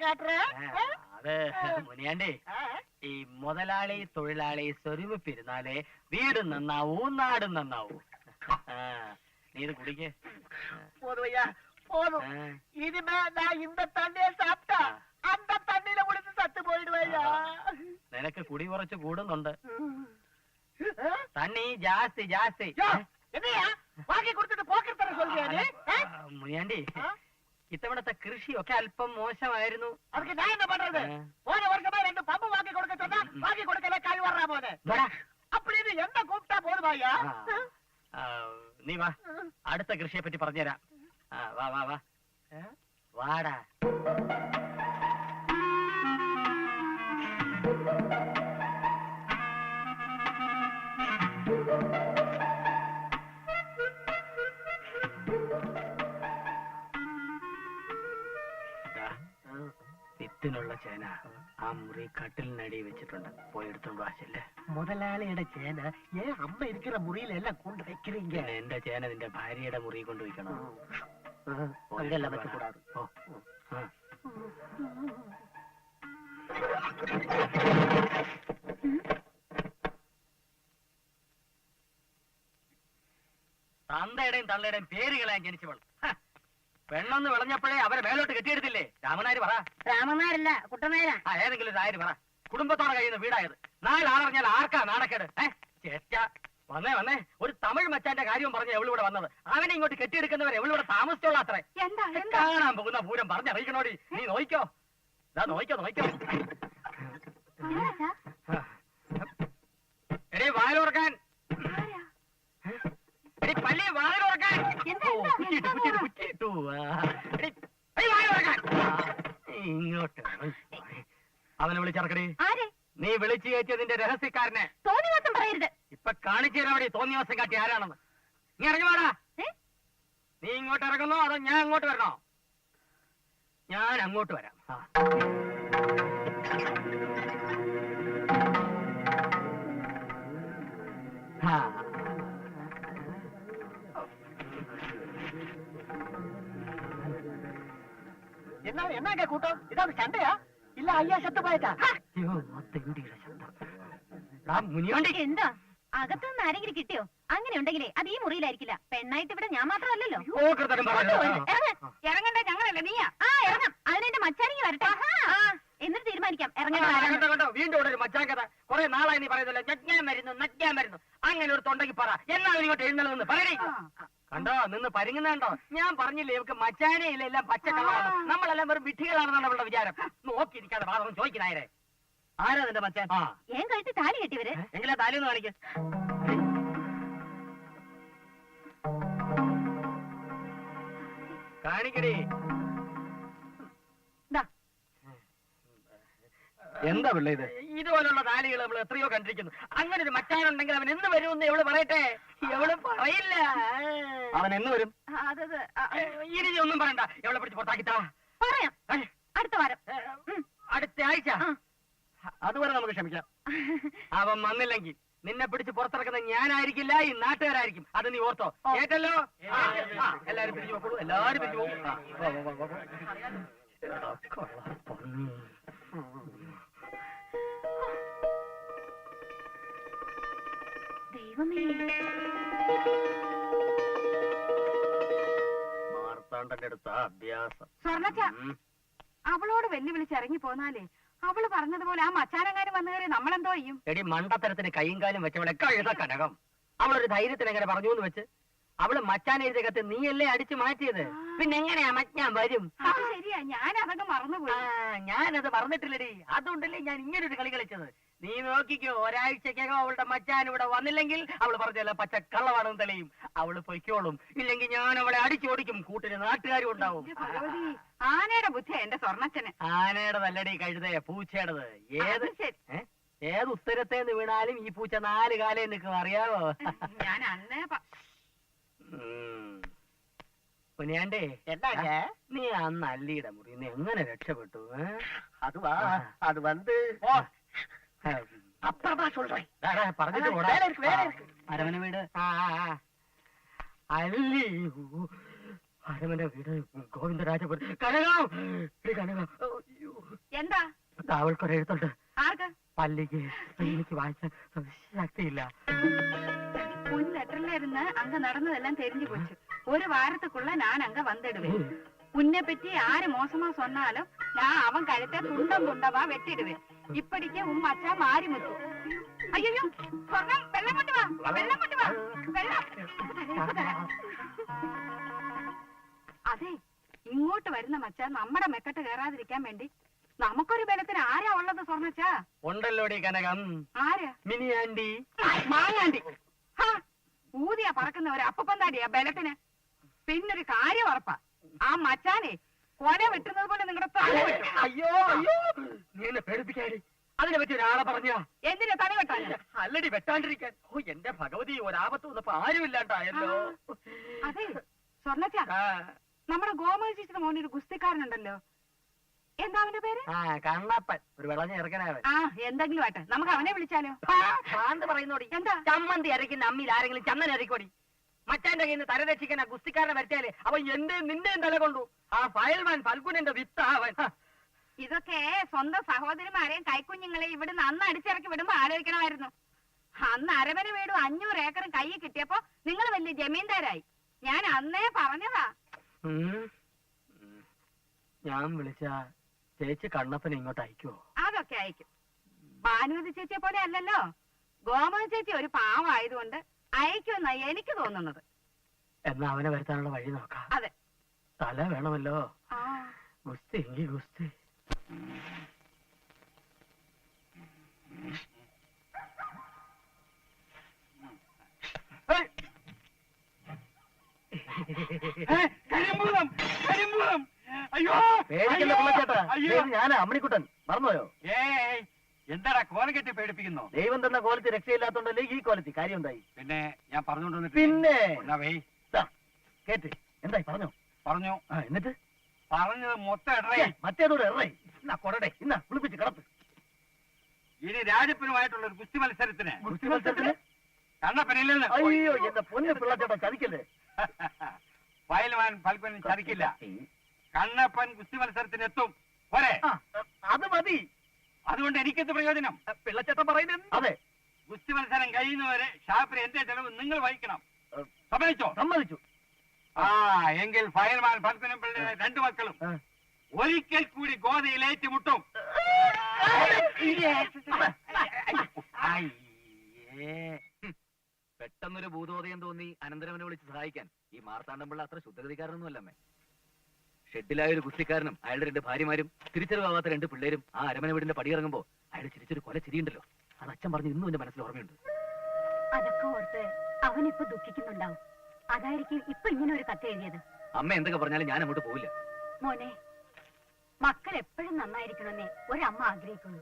காட்டுறேன். അത് മുനിയാണ്ടി, ഈ മുതലാളി തൊഴിലാളി സ്വരൂപിരുന്നാലേ വീടും നന്നാവൂ, നാടും നന്നാവൂ. നീ ഇത് കുടിക്കേ. போதும் ஐயா, போதும். இனிமே நான் இந்த தண்ணியை சாப்பிட்டா அந்த தண்ணியில குடிச்சு சத்து போயிடுவேயா. നിനക്ക് കുടി കുറച്ച് കൂടുന്നുണ്ട്. തണ്ണി ജാസ്തി ജാസ്തി. என்னையா வாங்கி கொடுத்துட்டு போக்கர் தர சொல்றியா நீ? മുനിയാണ്ടി, ഇത്തവണത്തെ കൃഷിയൊക്കെ അല്പം മോശമായിരുന്നു. அதுக்கு நான் என்ன பண்றது? போன வருஷமா 2 பம்பு வாங்கி கொடுக்க சொன்னா வாங்கி கொடுக்கல, கை வர்றா போது. அப்படின்னு என்ன கூப்பிட்டா போதுமாயா? നീ വാ, അടുത്ത കൃഷിയെ പറ്റി പറഞ്ഞുതരാം. വാ വാ വാ, വാടാ. വിത്തിനുള്ള ചേന ആ മുറി കട്ടിലിനടി വെച്ചിട്ടുണ്ട്. പോയെടുത്തോണ്ട് വാശല്ലേ. முதலாளியோட சேனை ஏன் அம்மா இருக்கிற முறியில எல்லாம் கொண்டு வைக்கிறீங்க? എന്റെ ചേന നിന്റെ ഭാര്യയുടെ മുറി കൊണ്ട് വയ്ക്കണം. அங்கெல்லாம் வைக்க கூடாது. തന്തയുടെയും തള്ളയുടെയും പേരുകളാൻ ജനിച്ചവൾ. പെണ്ണെന്ന് വിളഞ്ഞപ്പോഴേ അവരെ മേലോട്ട് കെട്ടിയെടുത്തില്ലേ? രാമനാര് പറ. രാമനാരല്ല, കുട്ടനാരാ. ഏതെങ്കിലും ഒരു നായര് പറ. കുടുംബത്തോടെ കഴിയുന്ന വീടായത്. നാളാറിഞ്ഞാൽ ആർക്കാ നാണക്കേട്? ചേറ്റ വന്നേ വന്നേ, ഒരു തമിഴ് മച്ചാന്റെ കാര്യവും പറഞ്ഞ എവളിവിടെ വന്നത്. അവനെ ഇങ്ങോട്ട് കെട്ടിയെടുക്കുന്നവരെ എവളിവിടെ താമസിച്ചോളാ അത്രേ. കാണാൻ പോകുന്ന പൂരം പറഞ്ഞറിയിക്കണോടി. നീ നോയിക്കോ, നോയിക്കോ നോയിക്കോ. എടേ വാലുറക്കാൻ, എടി പല്ലി വാലുറക്കാൻ. കുറ്റിയിട്ടു ഇങ്ങോട്ട്. അവനെ വിളിച്ചിറക്കടി. നീ വിളിച്ചു കയറ്റിയതിന്റെ രഹസ്യക്കാരനെ. തോന്നിവാസം പറയരുത്. ഇപ്പൊ കാണിച്ചു തരാം അവിടെ തോന്നിവാസം കാട്ടി ആരാണെന്ന്. നീ ഇറങ്ങി വേടാ. നീ ഇങ്ങോട്ട് ഇറങ്ങുന്നോ അതോ ഞാൻ അങ്ങോട്ട് വരണോ? ഞാൻ അങ്ങോട്ട് വരാം. ആരൊക്കെ കൂട്ടം? ഇതാണ് ചണ്ടയാ? ഇല്ല അയ്യാ ശബ്ദമായിട്ടാ. മുനിയോണ്ടി എന്താ അകത്തുനിന്ന് ആരെങ്കിലും കിട്ടിയോ? അങ്ങനെ ഉണ്ടെങ്കിലേ അത് ഈ മുറിയിലായിരിക്കില്ല. പെണ്ണായിട്ട് ഇവിടെ ഞാൻ മാത്രമല്ലല്ലോ. ഇറങ്ങണ്ട ഞങ്ങളല്ലേ നീയാ? ആ ഇറങ്ങാം. അതിനെന്റെ മച്ചാനിക്ക് വരട്ടെ. എന്നിട്ട് തീരുമാനിക്കാം ഇറങ്ങണ്ട. വീണ്ടും ഇവിടെ ഒരു മച്ചാങ്കഥ. കുറെ നാളായി നീ പറയുന്നല്ലോ നജ്ഞാൻ വരുന്നു. അങ്ങനെ ഒരു തൊണ്ടെങ്കിൽ പറ. എന്നാലും ഇങ്ങോട്ട് എഴുന്നള്ളുന്ന് പറയണേ. കണ്ടോ നിന്ന് പരിങ്ങുന്നുണ്ടോ? ഞാൻ പറഞ്ഞില്ലേ ഇവർക്ക് മച്ചാനേ ഇല്ല, എല്ലാം പച്ചക്കള്ളാണ്. നമ്മളെല്ലാം വെറും വിഡ്ഢികളാണെന്നാണ് അവളുടെ വിചാരം. നോക്കിയിരിക്കാതെ വാദം ചോദിക്കുന്നായരെ. ആരാ നിന്റെ മച്ചാൻ? ഏൻ കഴിച്ച് താലി കെട്ടിവര്. എങ്കിലാ താലിയൊന്ന് കാണിക്ക. കാണിക്കടി. എന്താ പിള്ള ഇത്? ഇതുപോലുള്ള താലികൾ നമ്മൾ എത്രയോ കണ്ടിരിക്കുന്നു. അങ്ങനെ ഒരു മച്ചാനുണ്ടെങ്കിൽ അവൻ എന്ന് വരുമെന്ന് എവള് പറയട്ടെ. എവള് പറയില്ല. അവൻ എന്ന് വരും? ഇനി ഒന്നും പറയണ്ട. എവളെ പിടിച്ച് പുറത്താക്കിത്താ. പറയാം അടുത്ത വാരം, അടുത്ത ആഴ്ച. അതുവരെ നമുക്ക് ക്ഷമിക്കാം. അവൻ വന്നില്ലെങ്കിൽ നിന്നെ പിടിച്ച് പുറത്തിറക്കുന്ന ഞാനായിരിക്കില്ല, ഈ നാട്ടുകാരായിരിക്കും. അത് നീ ഓർത്തോ. കേട്ടല്ലോ? എല്ലാരും പിരിഞ്ഞു പോക്കോളൂ. എല്ലാരും പിരിഞ്ഞു പോകും. ദൈവമേ, മാർത്താണ്ഡന്റെ അടുത്ത അഭ്യാസം. സ്വർണ്ണച്ച അവളോട് വെല്ലുവിളിച്ച് ഇറങ്ങി പോന്നാലേ അവള് പറഞ്ഞതുപോലെ ആ മച്ചാനങ്ങാനും വന്നു കയറി നമ്മളെന്തോ ചെയ്യും? എടി മണ്ടത്തരത്തിന് കൈയും കാലും വെച്ചവളെ കഴുത കനകം. അവളൊരു ധൈര്യത്തിന് എങ്ങനെ പറഞ്ഞു എന്ന് വെച്ച് അവള് മച്ചാൻ എഴുതിയ കത്ത് നീയല്ലേ അടിച്ചു മാറ്റിയത്. പിന്നെ എങ്ങനെയാ മച്ചാൻ വരും? അത് ശരിയാ, ഞാൻ അതൊക്കെ മറന്നുപോയി. ഞാനത് മറന്നിട്ടില്ലടി. അതുകൊണ്ടല്ലേ ഞാൻ ഇങ്ങനൊരു കളി കളിച്ചത്. നീ നോക്കിക്കോ, ഒരാഴ്ചക്കകം അവളുടെ മച്ചാൻ ഇവിടെ വന്നില്ലെങ്കിൽ അവള് പറഞ്ഞല്ല പച്ച കള്ളവാണെന്ന് തെളിയും. അവള് പൊയ്ക്കോളും. ഇല്ലെങ്കിൽ ഞാൻ അവളെ അടിച്ചോടിക്കും. കൂട്ടിന് നാട്ടുകാരും ഉണ്ടാവും. ഭഗവതി, ആനയുടെ ബുദ്ധിയാ എന്റെ സ്വർണ്ണച്ചന്. ആനയുടെ നല്ലടി കഴുതേ, പൂച്ചയുടേത്. ഏത് ശരി. ഏത് ഉത്തരത്തേന്ന് വീണാലും ഈ പൂച്ച 4 കാലേ നിൽക്കും, അറിയാവോ? ഞാൻ അന്നേ പുനിയാണ്ടേ, നീ അന്ന് അല്ലിയുടെ മുറി നീ എങ്ങനെ രക്ഷപ്പെട്ടു? അത് വന്ന് പറഞ്ഞിട്ട് അരമന വീട്. അല്ലി അരമന വീട് ഗോവിന്ദരാജപുരം. കനകം കനകം. എന്താ അവൾക്കൊരു എഴുത്തുണ്ട്. ആർക്ക്? പല്ലിക്ക്. എനിക്ക് വായിക്കാൻ ശക്തിയില്ല. മുൻ ലെറ്ററിലിരുന്ന് അങ്ക നടന്നതെല്ലാം தெரிஞ்சு போச்சு. ஒரு வாரத்துக்குள்ள நான் அங்க வந்துடுவேன். உன்னை பற்றி யாரு மோசமா சொன்னாலும் நான் அவன் கழுத்தை துண்டம் துண்டமா வெட்டிடுவேன். இப்படிக்கு உன் மச்சா மாறி முத்து. ஐயோ சொர்ணம், வெள்ளம் கொண்டு வா, வெள்ளம் கொண்டு வா, വെള്ളം. അതെ, ഇങ്ങോട്ട് വരുന്ന മച്ചാൻ നമ്മുടെ മെക്കെട്ട് കയറാതിരിക്കാൻ വേണ്ടി നമുക്കൊരു ബലത്തിന് ആരാ ഉള്ളത് സ്വർണ്ണച്ചാ? ഉണ്ടല്ലോടി കനകം. ആരാ? മിനിയാണ്ടി. മാങ്ങാണ്ടി. ഊതിയാ പറക്കുന്ന ഒരു അപ്പപ്പന്താടിയാ ബലത്തിന്. പിന്നൊരു കാര്യം ഉറപ്പാ, ആ മച്ചാനെ കൊല വെട്ടുന്നത് പോലെ നിങ്ങളുടെ അയ്യോ അയ്യോ, നീ എന്നെ പേടിപ്പിക്കാടി. അതിനെ പറ്റി ഒരാളെ പറഞ്ഞ എന്തിനാ തല വെട്ടാൻ? അല്ലടി വെട്ടാണ്ടിരിക്കാൻ. ഓ എന്റെ ഭഗവതി, ഒരാപത്ത് വന്നപ്പോ ആരും ഇല്ലാണ്ടായല്ലോ. അതെ സ്വർണ്ണച്ച, നമ്മുടെ ഗോമതി ചേച്ചിയുടെ മോനൊരു ഗുസ്തിക്കാരനുണ്ടല്ലോ, എന്താ അവന്റെ പേര്? കണ്ണപ്പൻ. ഒരു വിളഞ്ഞ ഇറക്കനാവൻ. എന്തെങ്കിലും ആട്ടെ, നമുക്ക് അവനെ വിളിച്ചാലോ? ഭ്രാന്ത് പറയുന്നോടി. എന്താ? ചമ്മന്തി അരയ്ക്കുന്ന അമ്മിയിൽ ആരെങ്കിലും ചന്ദന അരക്കോടി. മച്ചാന്റെ കയ്യിൽ നിന്ന് തലരക്ഷിക്കാൻ ആ ഗുസ്തിക്കാരനെ വരുത്തിയാലേ അവൻ എന്റെയും നിന്റെയും തല കൊണ്ടു. ആ ഫയൽമാൻ ഫൽഗുനന്റെ വിത്ത അവൻ. ഇതൊക്കെ സ്വന്തം സഹോദരിമാരെയും കൈക്കുഞ്ഞുങ്ങളെയും ഇവിടുന്ന് അന്ന് അടിച്ചിറക്കി വിടുമ്പോ ആലോചിക്കണമായിരുന്നു. അന്ന് അരമന വീടും 500 ഏക്കറും കൈ കിട്ടിയപ്പോ നിങ്ങൾ വലിയ ജമീന്ദാരായി. ഞാൻ അന്നേ പറഞ്ഞതാ. ഞാൻ വിളിച്ച ചേച്ചി കണ്ണപ്പനെ ഇങ്ങോട്ട് അയക്കുവോ? അതൊക്കെ അയക്കും. ഭാനുവതി ചേച്ചിയെ പോലെ അല്ലല്ലോ. ഗോമതി ചേച്ചി ഒരു പാവമായതുകൊണ്ട് അയക്കുമെന്നാ എനിക്ക് തോന്നുന്നത്. എന്നാ അവനെ വരുത്താനുള്ള വഴി നോക്കാം. അതെ, തല വേണമല്ലോ. ഗുസ്തി എങ്കിൽ ഗുസ്തി. കരിമ്പൂലം കരിമ്പൂലം. അയ്യോ ഞാനാ അമ്മണിക്കുട്ടൻ. മറന്നുപോയോ? ഏയ്, എന്താടാ കോലം കെട്ടി പേടിപ്പിക്കുന്നോ? ദൈവം തന്ന കോലത്തി രക്ഷയില്ലാത്തോണ്ടല്ലേ ഈ കോലത്തി കാര്യം ഉണ്ടായി. പിന്നെ ഞാൻ പറഞ്ഞോണ്ട് പിന്നെ കേട്ട് എന്തായി പറഞ്ഞോ? പറഞ്ഞു. എന്നിട്ട് പറഞ്ഞത് മൊത്തം ഇടറേ. മറ്റേതോടെ ഇറേ. ഇന്നാ കൊടടെ, ഇന്നാ കുളിപ്പിച്ച് കിടപ്പ്. ഇനി രാജപ്പനുമായിട്ടുള്ള ഒരു ഗുസ്തി മത്സരത്തിന്. ഗുസ്തി മത്സരത്തിന് കണ്ണപ്പനില്ലെന്ന്. അയ്യോ എന്റെ പൊന്ന് പിള്ളച്ചേട്ടാ, ചതിക്കല്ലേ. ഫയൽമാൻ ഫൽഗുനൻ ചതിക്കില്ല. കണ്ണപ്പൻ ഗുസ്തി മത്സരത്തിന് എത്തും. പോരെ? അത് മതി. അതുകൊണ്ട് എനിക്കെന്ത് പ്രയോജനം? പിള്ളച്ചേട്ടൻ പറയുന്നത് അതെ, ഗുസ്തി മത്സരം കഴിയുന്നവരെ ഷാപ്പിന് എന്റെ ചെലവ് നിങ്ങൾ വഹിക്കണം. സമ്മതിച്ചോ? സമ്മതിച്ചു. ആ എങ്കിൽ ഫയൽമാൻ ഫൽഗുനം പിള്ളയുടെ 2 മക്കളും ഒരിക്കൽ കൂടി ഗോതയിൽ ഏറ്റുമുട്ടും. പെട്ടെന്നൊരു ഭൂതോദയം തോന്നി അനന്തരവനെ വിളിച്ച് സഹായിക്കാൻ ഈ മാർത്താണ്ഡംപിള്ള അത്ര ശുദ്ധഗതിക്കാരനൊന്നുമല്ലമ്മേ. ഷെഡിലായ ഒരു ഗുസ്തിക്കാരനും അയാളുടെ 2 ഭാര്യമാരും തിരിച്ചറിവാകാത്ത 2 പിള്ളേരും ആ അരമന വീടിന്റെ പടിയിറങ്ങുമ്പോ അയാൾ ചിരിച്ചൊരു കൊല ചിരിയുണ്ടല്ലോ, അത് അച്ഛൻ പറഞ്ഞു ഇന്നും എന്റെ മനസ്സിൽ ഓർമ്മയുണ്ട്. അതൊക്കെ ഓർത്ത് അവനിപ്പോ ദുഃഖിക്കുന്നുണ്ടാവും. അതായിരിക്കും ഇപ്പൊ ഇങ്ങനെ ഒരു കത്ത് എഴുതിയത്. അമ്മ എന്തൊക്കെ പറഞ്ഞാലും ഞാൻ അങ്ങോട്ട് പോവില്ല. മോനെ, മക്കൾ എപ്പോഴും നന്നായിരിക്കണമെന്നേ ഒരമ്മ ആഗ്രഹിക്കുന്നു.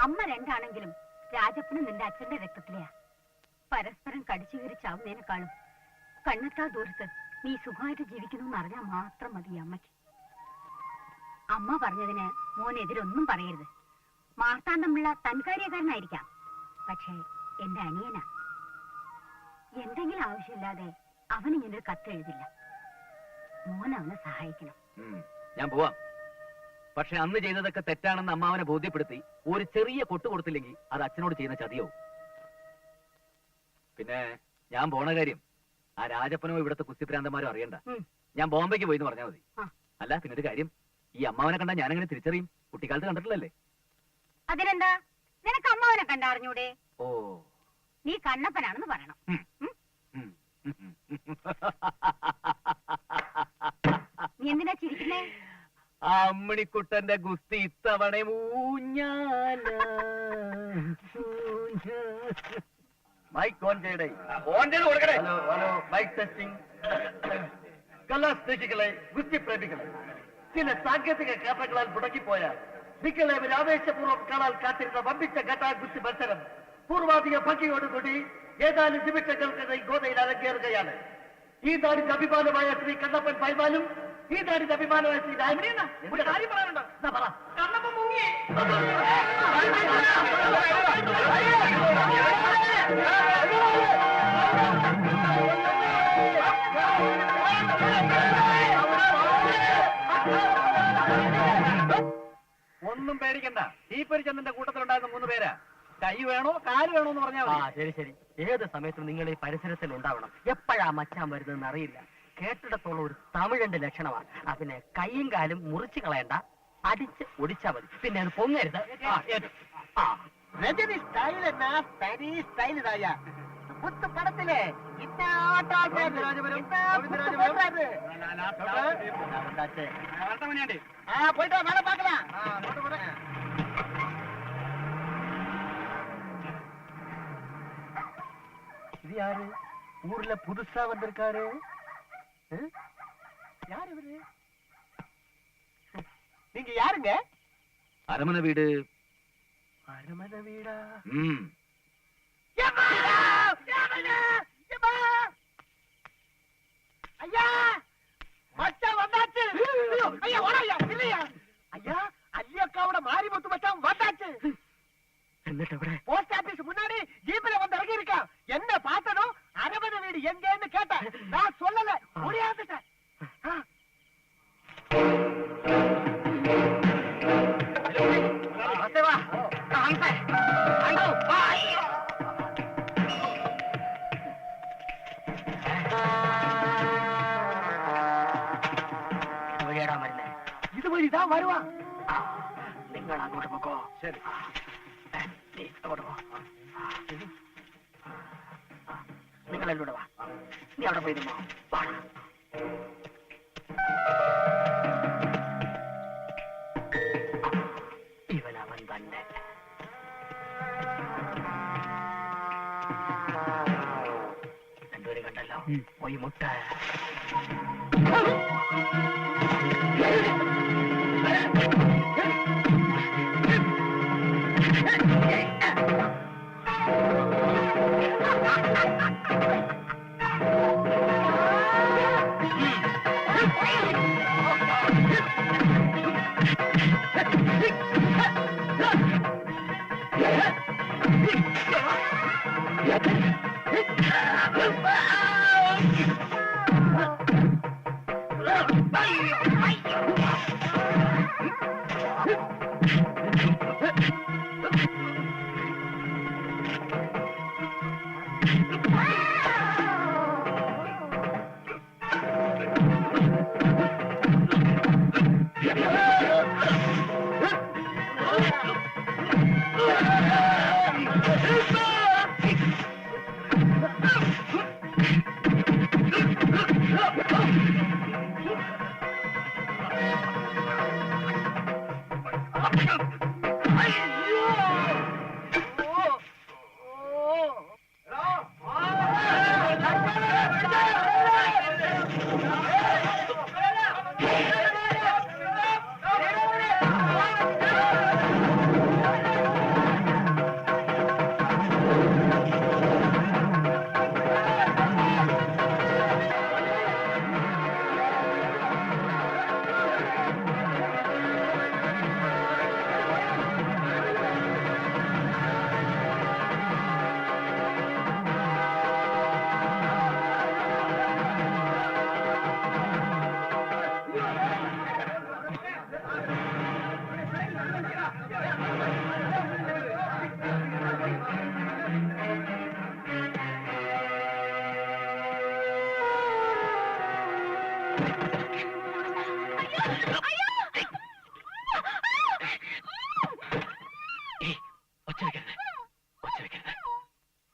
അമ്മ 2 ആണെങ്കിലും രാജപ്പനും നിന്റെ അച്ഛന്റെ രക്തത്തിലെയാ. പരസ്പരം കടിച്ചു കയറി ചാവുന്നതിനേക്കാളും കണ്ണെത്താ ദൂരത്ത് നീ സുഖമായിട്ട് ജീവിക്കുന്നു അറിഞ്ഞാൽ മാത്രം മതി അമ്മയ്ക്ക്. അമ്മ പറഞ്ഞതിന് മോനെതിരൊന്നും പറയരുത്. മാർത്താണ്ഡംപിള്ള തൻകാര്യക്കാരനായിരിക്കാം, പക്ഷേ എന്റെ അനിയനാ. എന്തെങ്കിലും ആവശ്യമില്ലാതെ അവന് ഇങ്ങനൊരു കത്ത് എഴുതില്ല. മോൻ അവനെ സഹായിക്കണം. ഞാൻ പോവാം. പക്ഷെ അന്ന് ചെയ്തതൊക്കെ തെറ്റാണെന്ന് അമ്മാവനെ ബോധ്യപ്പെടുത്തി ഒരു ചെറിയ കൊട്ടു കൊടുത്തില്ലെങ്കിൽ അത് അച്ഛനോട് ചെയ്യുന്ന ചതിയാവും. പിന്നെ ഞാൻ പോണ കാര്യം ആ രാജപ്പനോ ഇവിടുത്തെ കുസ്തിഭ്രാന്തന്മാരോ അറിയണ്ട. ഞാൻ ബോംബെക്ക് പോയി എന്ന് പറഞ്ഞാൽ മതി. അല്ല പിന്നെ ഒരു കാര്യം, ഈ അമ്മാവനെ കണ്ടാൽ ഞാനെങ്ങനെ തിരിച്ചറിയും? കുട്ടിക്കാലത്ത് കണ്ടിട്ടില്ലല്ലേ? അതിനെന്താ, നിനക്ക് അമ്മാവനെ കണ്ടറിഞ്ഞൂടെ? ഓ, നീ കണ്ണപ്പനാണെന്ന് പറയണം. നീ എന്തിനാ ചിരിക്കുന്നേ? ആ അമ്മിണിക്കുട്ടന്റെ ഗുസ്തി ഇത്തവണ ഊഞ്ഞാല. മൈക്ക് ഓൺ ചെയ്യടേ. Hello hello, mike testing. കലാസ്നേഹികളെ, ഗുസ്തി പ്രേമികളെ, ചില സാങ്കേതിക കാരണങ്ങളാൽ മുടങ്ങിപ്പോയ നിങ്ങളേവരെ ആവേശപൂർവ്വം കാണാൻ കാത്തിരുന്ന വമ്പിച്ച ഘട്ടാ ഗുസ്തി മത്സരം പൂർവാധിക ഭംഗിയോടുകൂടി ഏതാനും നിമിഷങ്ങൾക്കിടെ ഗോതയിൽ അരങ്ങേറുകയാണ്. ഈ നാടിന്റെ അഭിമാനമായ ശ്രീ കണ്ണപ്പൻ പൈമാലും ഈ നാടിന്റെ അഭിമാനമായ ശ്രീ ഒന്നും പേടിക്കണ്ട. തീപ്പൊരിച്ചന്ദന്റെ കൂട്ടത്തിലുണ്ടായിരുന്ന 3 പേരാ. കൈ വേണോ കാല് വേണോ എന്ന് പറഞ്ഞാൽ ശരി ശരി. ഏത് സമയത്തും നിങ്ങൾ ഈ പരിസരത്തിൽ ഉണ്ടാവണം. എപ്പോഴാ മച്ചാൻ വരുന്നതെന്ന് അറിയില്ല. കേട്ടിടത്തോളം ഒരു തമിഴന്റെ ലക്ഷണമാണ്. പിന്നെ കൈയും കാലും മുറിച്ചു കളയണ്ട, അടിച്ച് ഒടിച്ചാ മതി. പിന്നെ അത് പൊങ്ങരുത്. രജനി സ്റ്റൈൽ എന്നാ തനി സ്റ്റൈൽ ഇതായ പുത്ത് പടത്തിലെ പോയിട്ടോ നാളെ പാക്കലാം. இது யாரு? ஊர்ல புதுசா வந்திருக்காரு. யாரு இவரு? நீங்க யாருங்க? അരമന വീട്. அரமனை வீடா? ஐயா, மச்சான் வந்தாச்சு. ஐயா ஓடாயா, இல்லையா? ஐயா, அல்லியக்காவோட மாரிமுத்து மச்சான் வந்தாச்சு. போஸ்ட் ஆபீஸ் முன்னாடி ஜீப்ல வந்து இறங்கி இருக்கா. என்ன பார்த்தனும் அரமனை வீடு எங்கன்னு கேட்டேன். நான் சொல்லல, முடியாதுட்டேன். ഇത് വഴിதான் വരുവാ. നിങ്ങൾ അങ്ങോട്ട് പോക്കോ. ശരി, നീ അങ്ങോട്ട് പോ. നിങ്ങൾ എന്നോട് വാ. നീ അവിടെ പോയി നിന്നോ. ഇവനവൻ തന്നെ. രണ്ടുപേരും കണ്ടല്ലോ. പോയി മുട്ട.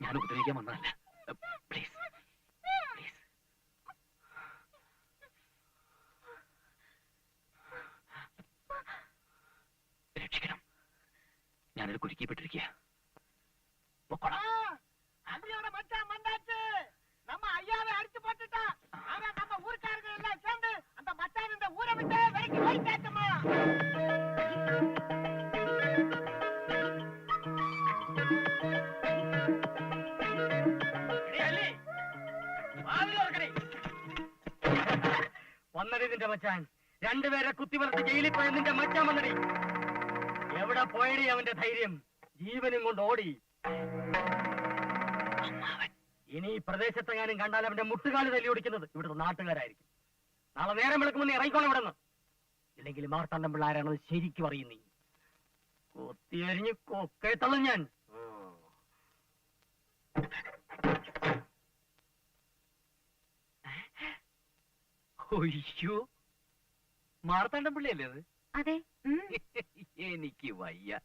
ഞാൻ ഉപദ്രവിക്കാൻ വന്നതല്ല. Please please. രക്ഷിക്കണം. ഞാനൊരു കുരുക്കിപ്പെട്ടിരിക്കുക. പൊക്കോളാം. மச்சான் வந்தாச்சு. நம்ம ஐயாவை அடிச்சு போட்டுட்டா. அவன் நம்ம ஊர்க்காரங்க எல்லாம் சேர்ந்து அந்த மச்சான் இந்த ஊரை விட்டு விலக்கி ஓடிட்டாச்சுமா. വന്നടി നിന്റെ മച്ചാൻ. രണ്ടുപേരെ കുത്തി വളർത്തി ജയിലിൽ പോയ നിന്റെ മച്ചാൻ വന്നടി. എവിടെ പോയടി അവന്റെ ധൈര്യം? ജീവനും കൊണ്ട് ഓടി. ഇനി ഈ പ്രദേശത്തെങ്ങാനും കണ്ടാൽ അവന്റെ മുട്ടുകാല് തല്ലി ഓടിക്കുന്നത് ഇവിടുത്തെ നാട്ടുകാരായിരിക്കും. നാളെ നേരം വിളക്കുമെന്ന് ഇറങ്ങിക്കോണം ഇവിടെ നിന്ന്. ഇല്ലെങ്കിൽ മാർത്താണ്ഡം പിള്ള ആരാണെന്ന് ശരിക്കും അറിയും നീ. കൊത്തിയരിഞ്ഞ് കൊക്കയത്തള്ളും ഞാൻ. ഒയ്യോ, മാർത്താണ്ഡം പിള്ളയല്ലേ അത്? അതെ. എനിക്ക് വയ്യ.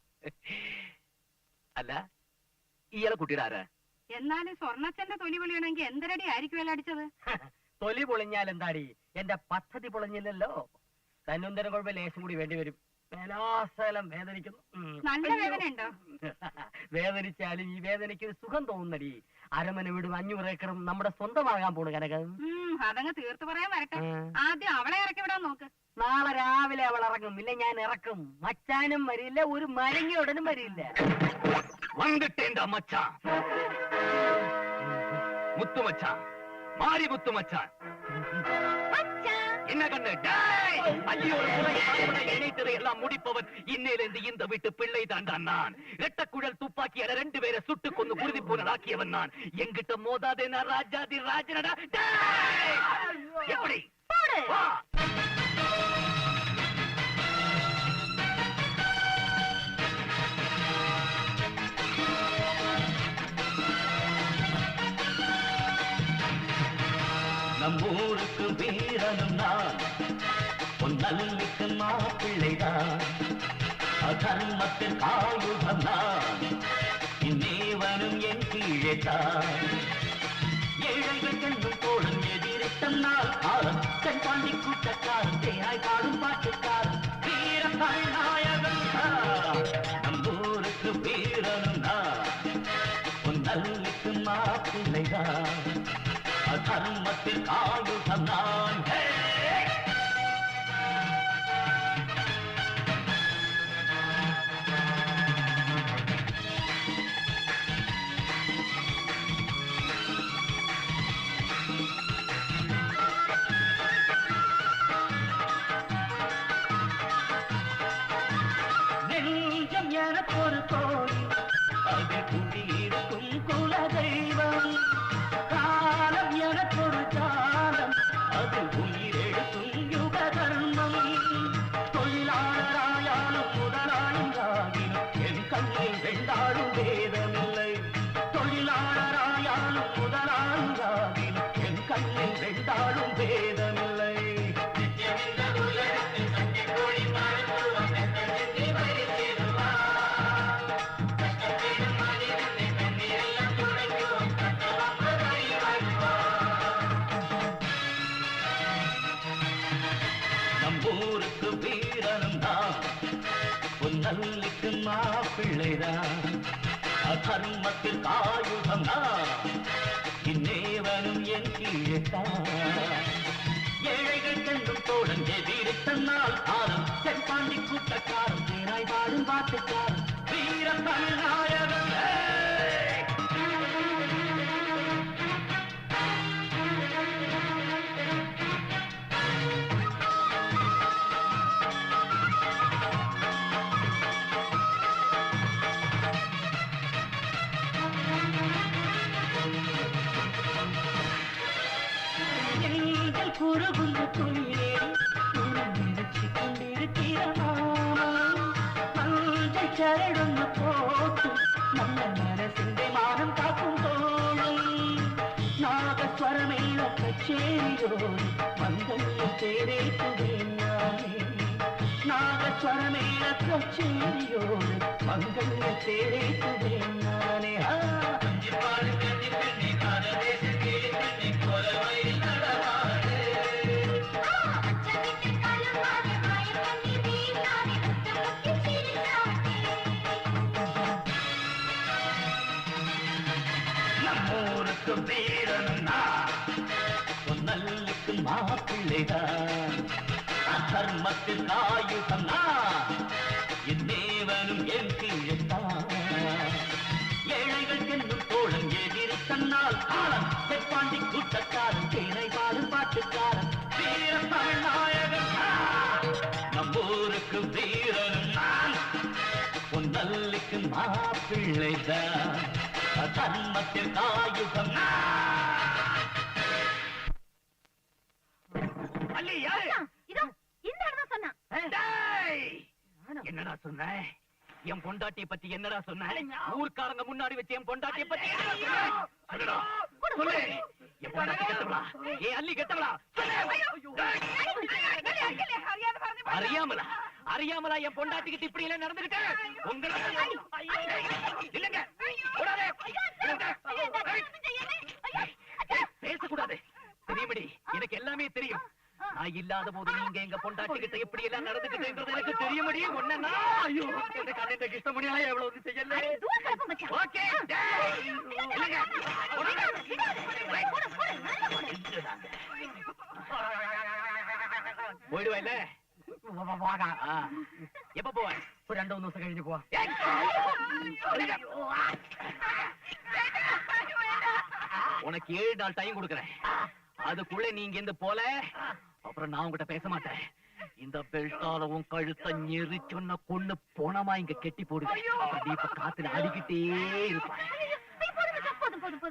അല്ല, ഇയാളെ കുട്ടിയുടെ ആരാ? എന്നാലും സ്വർണ്ണച്ചന്റെ തൊലി പൊളിയണമെങ്കിൽ എന്തരടി ആയിരിക്കുമല്ലോ അടിച്ചത്? തൊലി പൊളിഞ്ഞാൽ എന്താടി? എന്റെ പദ്ധതി പൊളിഞ്ഞില്ലല്ലോ. തന്നൊന്തരം കുഴപ്പം ലേശം കൂടി വേണ്ടി വരും. മേലാസലം വേദനിക്കുന്നു. നല്ല വേദന ഉണ്ടോ? വേദനിച്ചാലും ഈ വേദനയ്ക്ക് ഒരു സുഖം തോന്നുന്നടി. അരമന വീടും 500 ഏക്കറും നമ്മുടെ സ്വന്തമാകാൻ പോണു കനക. അതങ്ങ് തീർത്ത് പറയാൻ വരട്ടെ. ആദ്യം അവളെ ഇറക്കി വിടാൻ നോക്ക്. നാളെ രാവിലെ അവൾ ഇറങ്ങും. ഇല്ല ഞാൻ ഇറക്കും. മച്ചാനും വരില്ല, ഒരു മരങ്ങിയോടനും വരില്ല. വന്നിട്ടേണ്ട മച്ചാൻ, മുത്തുമച്ചാൻ, മാരി മുത്തുമച്ചാൻ என்ன கண்ணு? எல்லாம் முடிப்பவன் இன்னையிலிருந்து இந்த வீட்டு பிள்ளை தாண்டா நான். ரெட்டக்குழல் துப்பாக்கியால 2 பேரை சுட்டு கொண்டு குருதி போனதாக்கியவன் நான். எங்கிட்ட மோதாதே, நான் ராஜாதி ராஜனடா. எப்படி? நம்மூருக்கு வீரனும் நான், பொன்னல்லிக்கு மாப்பிள்ளைதான், அதர்மத்தின் ஆயுதம் நான், இந்நேவனும் என் கீழேதான். ஏழைகள் கண்ணும் போடும் எதிரிட்டம் நாள் காலம், கண் பாண்டி கூட்டக்காரன், தேனாய் பாடும் பாட்டுக்காரன், வீர நாயகன் தான். நம்மூருக்கு வீரனும் நான், பொன்னல்லிக்கு மாப்பிள்ளைதான், அதர்மத்தின் ஆயுதம் நான். நெஞ்சம் எனக்கொரு கோயில், அதில் குடியிருக்கும் குலதெய்வம். காலம் எனக்கொரு காலம், அதில் உயிரெடுக்கும் யுக தர்மம். தொழிலாளராயாலும் முதலாளியாகினும் என் கண்ணில் வெண்டாடும் வேதமில்லை. தொழிலாளராயாலும் முதலாளியாகினும் என் கண்ணில் வெண்டாடும் வேதமில்லை. மாப்பிள்ளைதான் அதர்மத்தில் ஆயுதம் நான் இந்நேவனும் என் கீழத்தான் ஏழைகள் கண்டும் தோழன் எதிர்த்தனால் காலம் செப்பாண்டி கூட்டக்காரன் தேனாய் வாழும் பாட்டுக்காரன் வீர தமிழ்நாயகன் குறுகுண்டு துயிலே நினைச்சு கொண்டிருக்கிற மஞ்சள் சரடொன்னு போட்டு நல்ல மனசிന്റെ மானம் காக்கும் தோழம் நாகஸ்வரமேள கச்சேரியோடு மங்கள தேரேற்றுவேன் நானே நாகஸ்வரமேள கச்சேரியோடு மங்கள தேரேற்றுவேன் நானே பொன்னல்லுக்கு மாப்பிள்ளைதான் அதர்மத்தில் ஆயுதம் நான் இந்நேவனும் என் கீழத்தான் ஏழைகள் என்னும் தோழன் எதிரி தன்னால் காலம் செப்பாண்டி கூட்டக்காரன் தேனை பாடும் பாட்டுக்காரன் வீர தமிழ்நாயகன் நம்மூருக்கு வீரனும் நான் பொன்னல்லுக்கு மாப்பிள்ளைதான் அதர்மத்தில் ஆயுதம் அல்லி யாரு இதோ இந்த இடம்தான் சொன்னான். என்னடா சொன்ன? என் பொண்டாட்டிய பத்தி என்னடா சொன்ன? ஊர்க்காரங்க முன்னாடி வச்சு என் பொண்டாட்டிய பத்தி என் பொண்டாட்டி கெட்டவளா? ஏன் அள்ளி கெட்டவளா? அறியாமலா அறியாமலா என் பொண்டாட்டிக்கிட்ட இப்படி எல்லாம் நடந்துகிட்டு உங்களை இல்லங்க பேசக்கூடாது. தெரியுமடி, எனக்கு எல்லாமே தெரியும். நான் இல்லாத போது நீங்க எங்க பொண்டாட்டிக்கிட்ட எப்படி எல்லாம் நடந்துக்கிட்டேங்கிறது எனக்கு தெரியுமடி. ஒன்னா ஐயோ கண்ணிட்ட கிருஷ்ணமணியா எவ்வளவு செய்யல. ஓகே போயிடுவா இல்ல? எப்ப போவேன்? ஒரு 2 ദിവസം കഴിഞ്ഞ് പോവാ. உனக்கு 7 நாள் டைம் கொடுக்கறேன். அதுக்குள்ள நீங்க இருந்து போல அப்புறம் நான் உங்ககிட்ட பேச மாட்டேன். இந்த பெல்ட்டால உன் கழுத்தை நெரிச்சொன்ன கொண்டு போனமா இங்க கெட்டி போடுவேன். அப்படி இப்ப காத்துல அடிக்கிட்டே இருப்பேன்.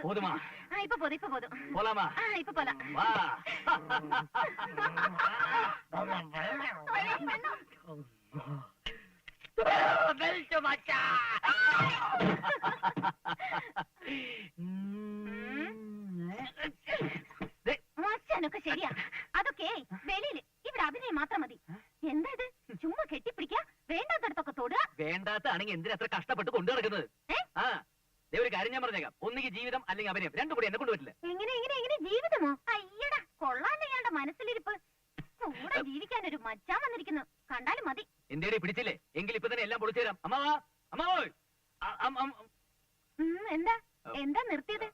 போதுமா? இப்ப போதும். போலாமா? இப்ப போலாம். வா. മച്ചാനൊക്കെ ശരിയാ. അതൊക്കെ വെളിയില്. ഇവിടെ അഭിനയം മാത്രം മതി. എന്താ ഇത്? ചുമ്മാ കെട്ടിപ്പിടിക്കാ, വേണ്ടാത്തടത്തൊക്കെ തൊടുക. വേണ്ടാത്താണെങ്കിൽ എന്തിനാ അത്ര കഷ്ടപ്പെട്ട് കൊണ്ടു നടക്കുന്നത്? ഒരു കാര്യം ഞാൻ പറഞ്ഞേക്കാം, ഒന്നുകിൽ ജീവിതം അല്ലെങ്കിൽ അഭിനയം, രണ്ടും കൂടി എന്നെ കൊണ്ട് പറ്റില്ല. എങ്ങനെ ജീവിതമോ? അയ്യടാ, കൊള്ളാണ്ട് ഇയാളുടെ മനസ്സിലിരിപ്പ്. കൂടെ ജീവിക്കാൻ ഒരു മച്ചാൻ വന്നിരിക്കുന്നു, കണ്ടാലും മതി. എന്തേടി പിടിച്ചില്ലേ? എങ്കിൽ ഇപ്പൊ തന്നെ എല്ലാം പൊളിച്ചു തരാം. അമ്മാവാ, അമ്മാവോയ്. എന്താ നിർത്തിയത്?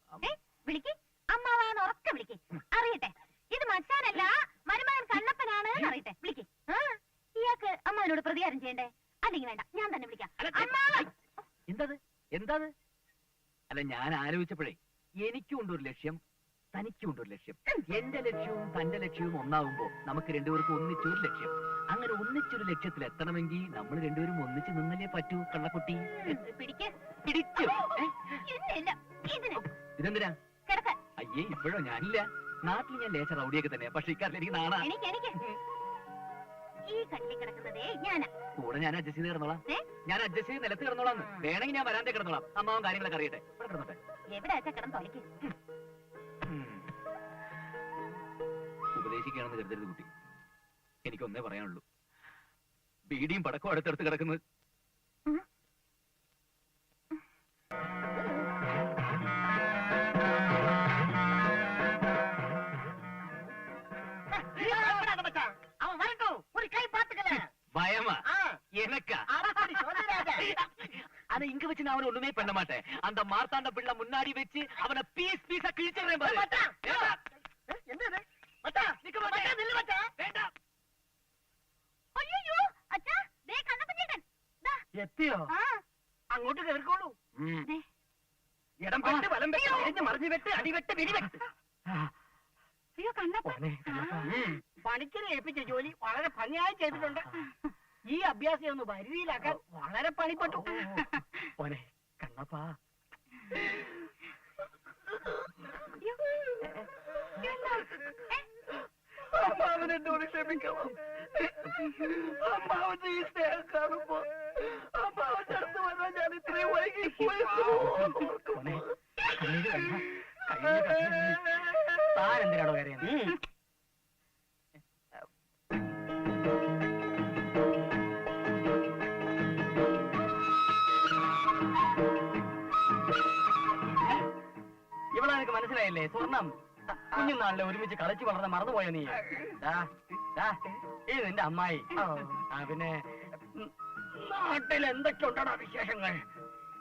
വിളിക്ക്, അമ്മാവാന്ന് ഉറക്കെ വിളിക്ക്. അറിയട്ടെ, ഇത് മച്ചാനല്ല, മരുമകൻ കണ്ണപ്പനാണ് അറിയട്ടെ. വിളിക്ക്. ഇയാൾക്ക് അമ്മാവനോട് പ്രതികാരം ചെയ്യണ്ടേ? അല്ലെങ്കിൽ വേണ്ട, ഞാൻ തന്നെ വിളിക്കാം. എന്താ അല്ല, ഞാൻ ആലോചിച്ചപ്പോഴേ എനിക്കും ഉണ്ടൊരു ലക്ഷ്യം, തനിക്കും ഉണ്ടൊരു ലക്ഷ്യം. എന്റെ ലക്ഷ്യവും തന്റെ ലക്ഷ്യവും ഒന്നാവുമ്പോ നമുക്ക് രണ്ടുപേർക്കും ഒന്നിച്ചൊരു ലക്ഷ്യം. അങ്ങനെ ഒന്നിച്ചൊരു ലക്ഷ്യത്തിൽ എത്തണമെങ്കിൽ നമ്മൾ രണ്ടുപേരും ഒന്നിച്ച് നിന്നല്ലേ പറ്റൂ. കള്ളക്കുട്ടി പിടിച്ചു. ഇതെന്തിനാ? അയ്യേ, ഇപ്പോഴോ? ഞാനില്ല. നാട്ടിൽ ഞാൻ ലേശ റൗഡിയൊക്കെ തന്നെ. പക്ഷെ ഇക്കാരിൽ എനിക്ക് നാണാ. ഈ കട്ടിൽ കിടക്കുന്നതേ ഞാനാ. കൂടെ ഞാൻ അഡ്ജസ്റ്റ് ചെയ്ത് കിടന്നോളാം. ഞാൻ അഡ്ജസ്റ്റ് ചെയ്ത് നിലത്ത് കിടന്നോളാം. വേണമെങ്കിൽ ഞാൻ വരാതെ കിടന്നോളാം. അമ്മാവൻ കാര്യങ്ങളൊക്കെ അറിയട്ടെ. കിടന്നോട്ടെ. എവിടെ കിടന്ന് തൊലയ്ക്ക്. ഉപദേശിക്കുകയാണെന്ന് കരുതരുത് കുട്ടി. എനിക്കൊന്നേ പറയാനുള്ളൂ. ബീഡിയും പടക്കവും അടുത്തടുത്ത് കിടക്കുന്നത്. ഭയമാ? எனக்கா ஆனா இங்க வச்சு நான் அவனை ஒண்ணுமே பண்ண மாட்டேன். அந்த மார்த்தாண்ட பிள்ளை முன்னாடி வச்சு அவனை பீஸ் பீஸா கிழிச்சிடுறேன் பாரு. என்னது மச்சான் நிக்க மாட்டேன் நில்லு மச்சான் வேண்டாம். അയ്യോ അച്ഛാ ദേ കണ്ണപ്പൻ ചേട്ടൻ ദാ എത്തിയോ ആ അങ്ങോട്ട് കേറിക്കോളൂ ദേ ഇടം വെട്ട് വലം വെട്ട് തിരിഞ്ഞ് മറിഞ്ഞു വെട്ട് അടിവെട്ട് വെടിവെട്ട് അയ്യോ കണ്ണപ്പൻ പണിക്കരെ ഏൽപ്പിച്ച ജോലി വളരെ ഭംഗിയായി ചെയ്തിട്ടുണ്ട്. ഈ അഭ്യാസം ഒന്ന് വരുതിയിലാക്കാൻ വളരെ പണിപ്പെട്ടു. പോനെ കണ്ണപ്പാ. അമ്മാവനെന്നോട് ക്ഷമിക്കണം. അമ്മാവന്റെ ഈ സ്നേഹം കാണുമ്പോ അമ്മാവന്റെ അടുത്ത് വന്നാൽ ഞാൻ ഇത്രയും വൈകി പോനെ കണ്ണീര് കണ്ട താൻ എന്തിനാണോ കരയുന്നത്? ഇവിടെ നിനക്ക് മനസ്സിലായില്ലേ? സ്വർണം കുഞ്ഞുനാളിലെ ഒരുമിച്ച് കളിച്ചു വളർന്ന മറന്നുപോയ നീ. ഇത് നിന്റെ അമ്മായി. പിന്നെ നാട്ടിൽ എന്തൊക്കെ ഉണ്ടോ വിശേഷങ്ങൾ?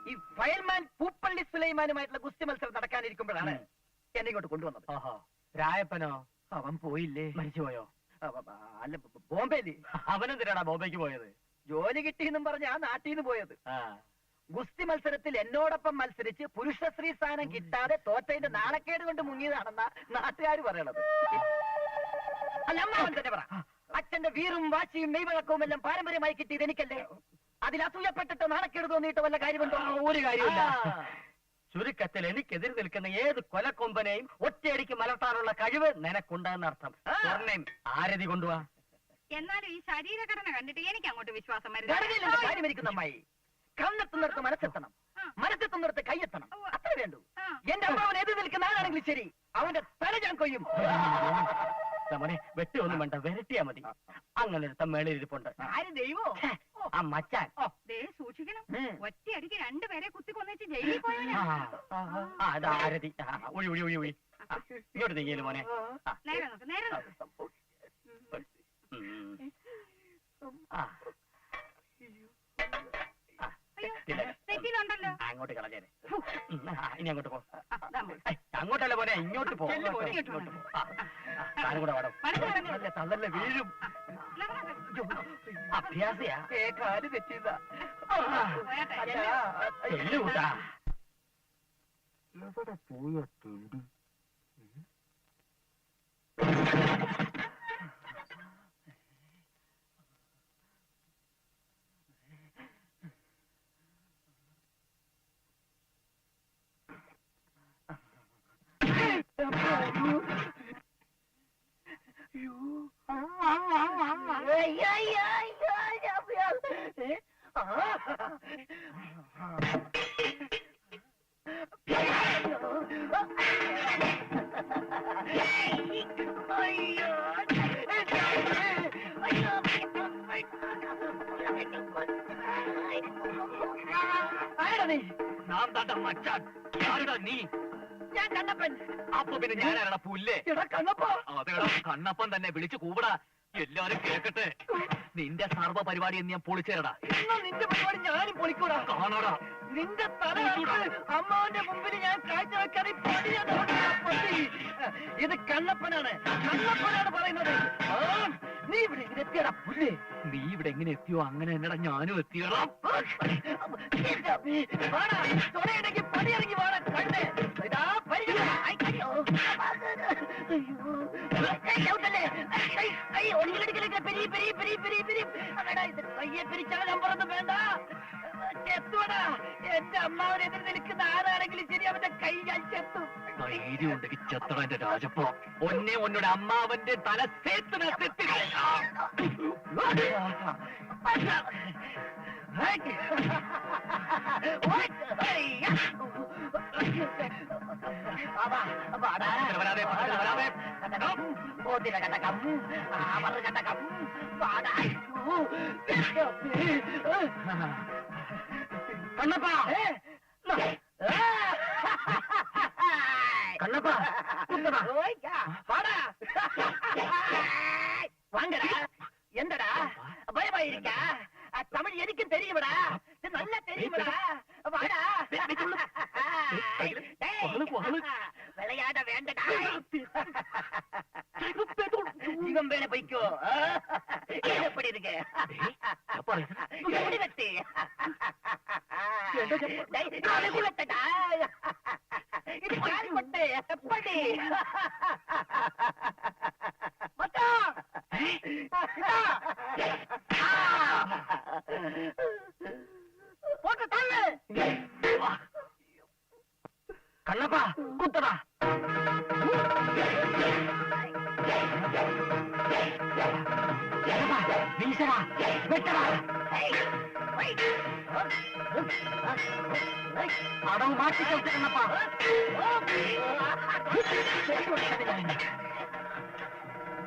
ഈ ഫയൽമാൻ പൂപ്പള്ളി സുലൈമാനുമായിട്ടുള്ള ഗുസ്തി മത്സരം നടക്കാനിരിക്കുമ്പോഴാണ് എന്നെ ഇങ്ങോട്ട് കൊണ്ടുവന്നത്. ഓഹോ, രായപ്പനോ? അവൻ പോയില്ലേ? മരിച്ചുപോയോ? അല്ല, ബോംബെയില്. അവനെന്തിനാടാ ബോംബെക്ക് പോയത്? ജോലി കിട്ടിയെന്നും പറഞ്ഞ ആ നാട്ടിൽ നിന്ന് പോയത്. ആ, ഗുസ്തി മത്സരത്തിൽ എന്നോടൊപ്പം മത്സരിച്ച് പുരുഷശ്രീ സ്ഥാനം കിട്ടാതെ തോറ്റതിന്റെ നാണക്കേട് കൊണ്ട് മുങ്ങിയതാണെന്ന നാട്ടുകാർ പറയണത്. അല്ല, അമ്മാവൻ തന്നെ പറ. അച്ഛന്റെ വീറും വാശിയും മെയ്വഴക്കവും എല്ലാം പാരമ്പര്യമായി കിട്ടിയത് എനിക്കല്ലേ? അതിൽ അസൂയപ്പെട്ടിട്ട് നാണക്കേട് തോന്നിയിട്ട് വല്ല കാര്യമുണ്ടോ? ഒരു കാര്യമില്ല. ചുരുക്കത്തിൽ എനിക്കെതിരെ നിൽക്കുന്ന ഏത് കൊലക്കൊമ്പനെയും ഒറ്റയടിക്ക് മലർത്താനുള്ള കഴിവ് നിനക്കുണ്ടെന്നർത്ഥം. സ്വർണ്ണയും ആരതി കൊണ്ടുവാ. എന്നാലും ഈ ശരീരഘടന കണ്ടിട്ട് എനിക്ക് അങ്ങോട്ട് വിശ്വാസം ഘടനയിലെന്ത് കാര്യം ഇരിക്കുന്ന അമ്മായി? കണ്ണെത്തുന്നിടത്ത് മനസ്സെത്തണം, മനസ്സെത്തുന്നിടത്ത് കൈയെത്തണം, അത്രേ വേണ്ടൂ. എന്റെ അമ്മാവൻ എതിർ നിൽക്കുന്ന ആളാണെങ്കിലും ശരി, അവന്റെ തല ഞാൻ കൊയ്യും. മോനെ, വെട്ടി ഒന്നും വേണ്ട, വരട്ടിയാ മതി. അങ്ങനെ ഒരു മേളിരിപ്പുണ്ട്. ആര് ദൈവോ? ആ മച്ചാൻ. ദേ സൂക്ഷിക്കണം, ഒറ്റയടിക്ക് രണ്ടുപേരെ കുത്തിക്കൊന്നിച്ച് ജയിലിൽ പോയാ അത് ആരതി. ഒഴി ഒഴി ഒഴി ഒഴി. ഇങ്ങോട്ട് നീങ്ങിയല്ലോ മോനെ. നേരെ നോക്ക്, നേരെ നോക്ക്. തെറ്റിലുണ്ടല്ലോ. അങ്ങോട്ട് കളഞ്ഞേരെ. ഇനി അങ്ങോട്ട് പോ. അങ്ങോട്ടല്ല പോനെ, ഇങ്ങോട്ട് പോ. താനും കൂടെ വാടോ. തള്ളല്ലേ വീഴും. അഭ്യാസിയാ. കാല് തെറ്റിയതാ. കൂട്ടാ. എവിടെ പോയ തെണ്ടി? നാം താണ്ട മച്ചാൻ. ആരുടാ നീ? ഞാൻ കണ്ണപ്പൻ. അപ്പൊ പിന്നെ ഞാനാരാടാ പുല്ലേ? കണ്ണപ്പ. അതേടാ കണ്ണപ്പൻ തന്നെ. വിളിച്ചു കൂവിടാ, എല്ലാരും കേക്കട്ടെ. നിന്റെ സർവ്വ പരിപാടി എന്ന് ഞാൻ പൊളിച്ചേരടാ. നിന്റെ പരിപാടി ഞാനും പൊളിക്കൂടാ. കാണാടാ. നിന്റെ തല അമ്മാവന്റെ മുമ്പിൽ ഞാൻ കാഴ്ചവെക്കാൻ ഇത് കണ്ണപ്പനാണ്. കണ്ണപ്പനാണ് പറയുന്നത്. നീ ഇവിടെ ഇങ്ങനെ എത്തിയടാ പുല്ലേ. നീ ഇവിടെ എങ്ങനെ എത്തിയോ അങ്ങനെ എന്നടാ ഞാനും എത്തിയടാ. തുണയുണ്ടെങ്കിൽ പണിയിറങ്ങി വേണം കണ്ടേ. ഇതാ കയ്യെ പിരിച്ചാൽ നമ്പറൊന്നും വേണ്ട. ചെത്തുവടാ. എന്റെ അമ്മാവനെതിരെ നിൽക്കുന്ന ആരാണെങ്കിലും ശരി, അവന്റെ കൈ ഞാൻ ചെത്തും. ധൈര്യം ഉണ്ടെങ്കിൽ ചെത്തട എന്റെ രാജപ്പോ. ഒന്നേ ഒന്നോട് അമ്മാവന്റെ തല സേത്തുന കണ്ണപ്പാ. കണ്ണപ്പാ വാങ്ങടാ. എന്തടാ ഭയമായിരിക്ക? തമിഴ് இவன் வேலை போய்க்கோ எப்படி இருக்கு முடி வெட்டு வெட்டடா இது கால் கொட்டு எப்படி போட்டு தள்ளு கண்ணப்பா குத்தடா வீசடா வெட்டடா അടവ് മാറ്റി കളിച്ചിരുന്നപ്പാ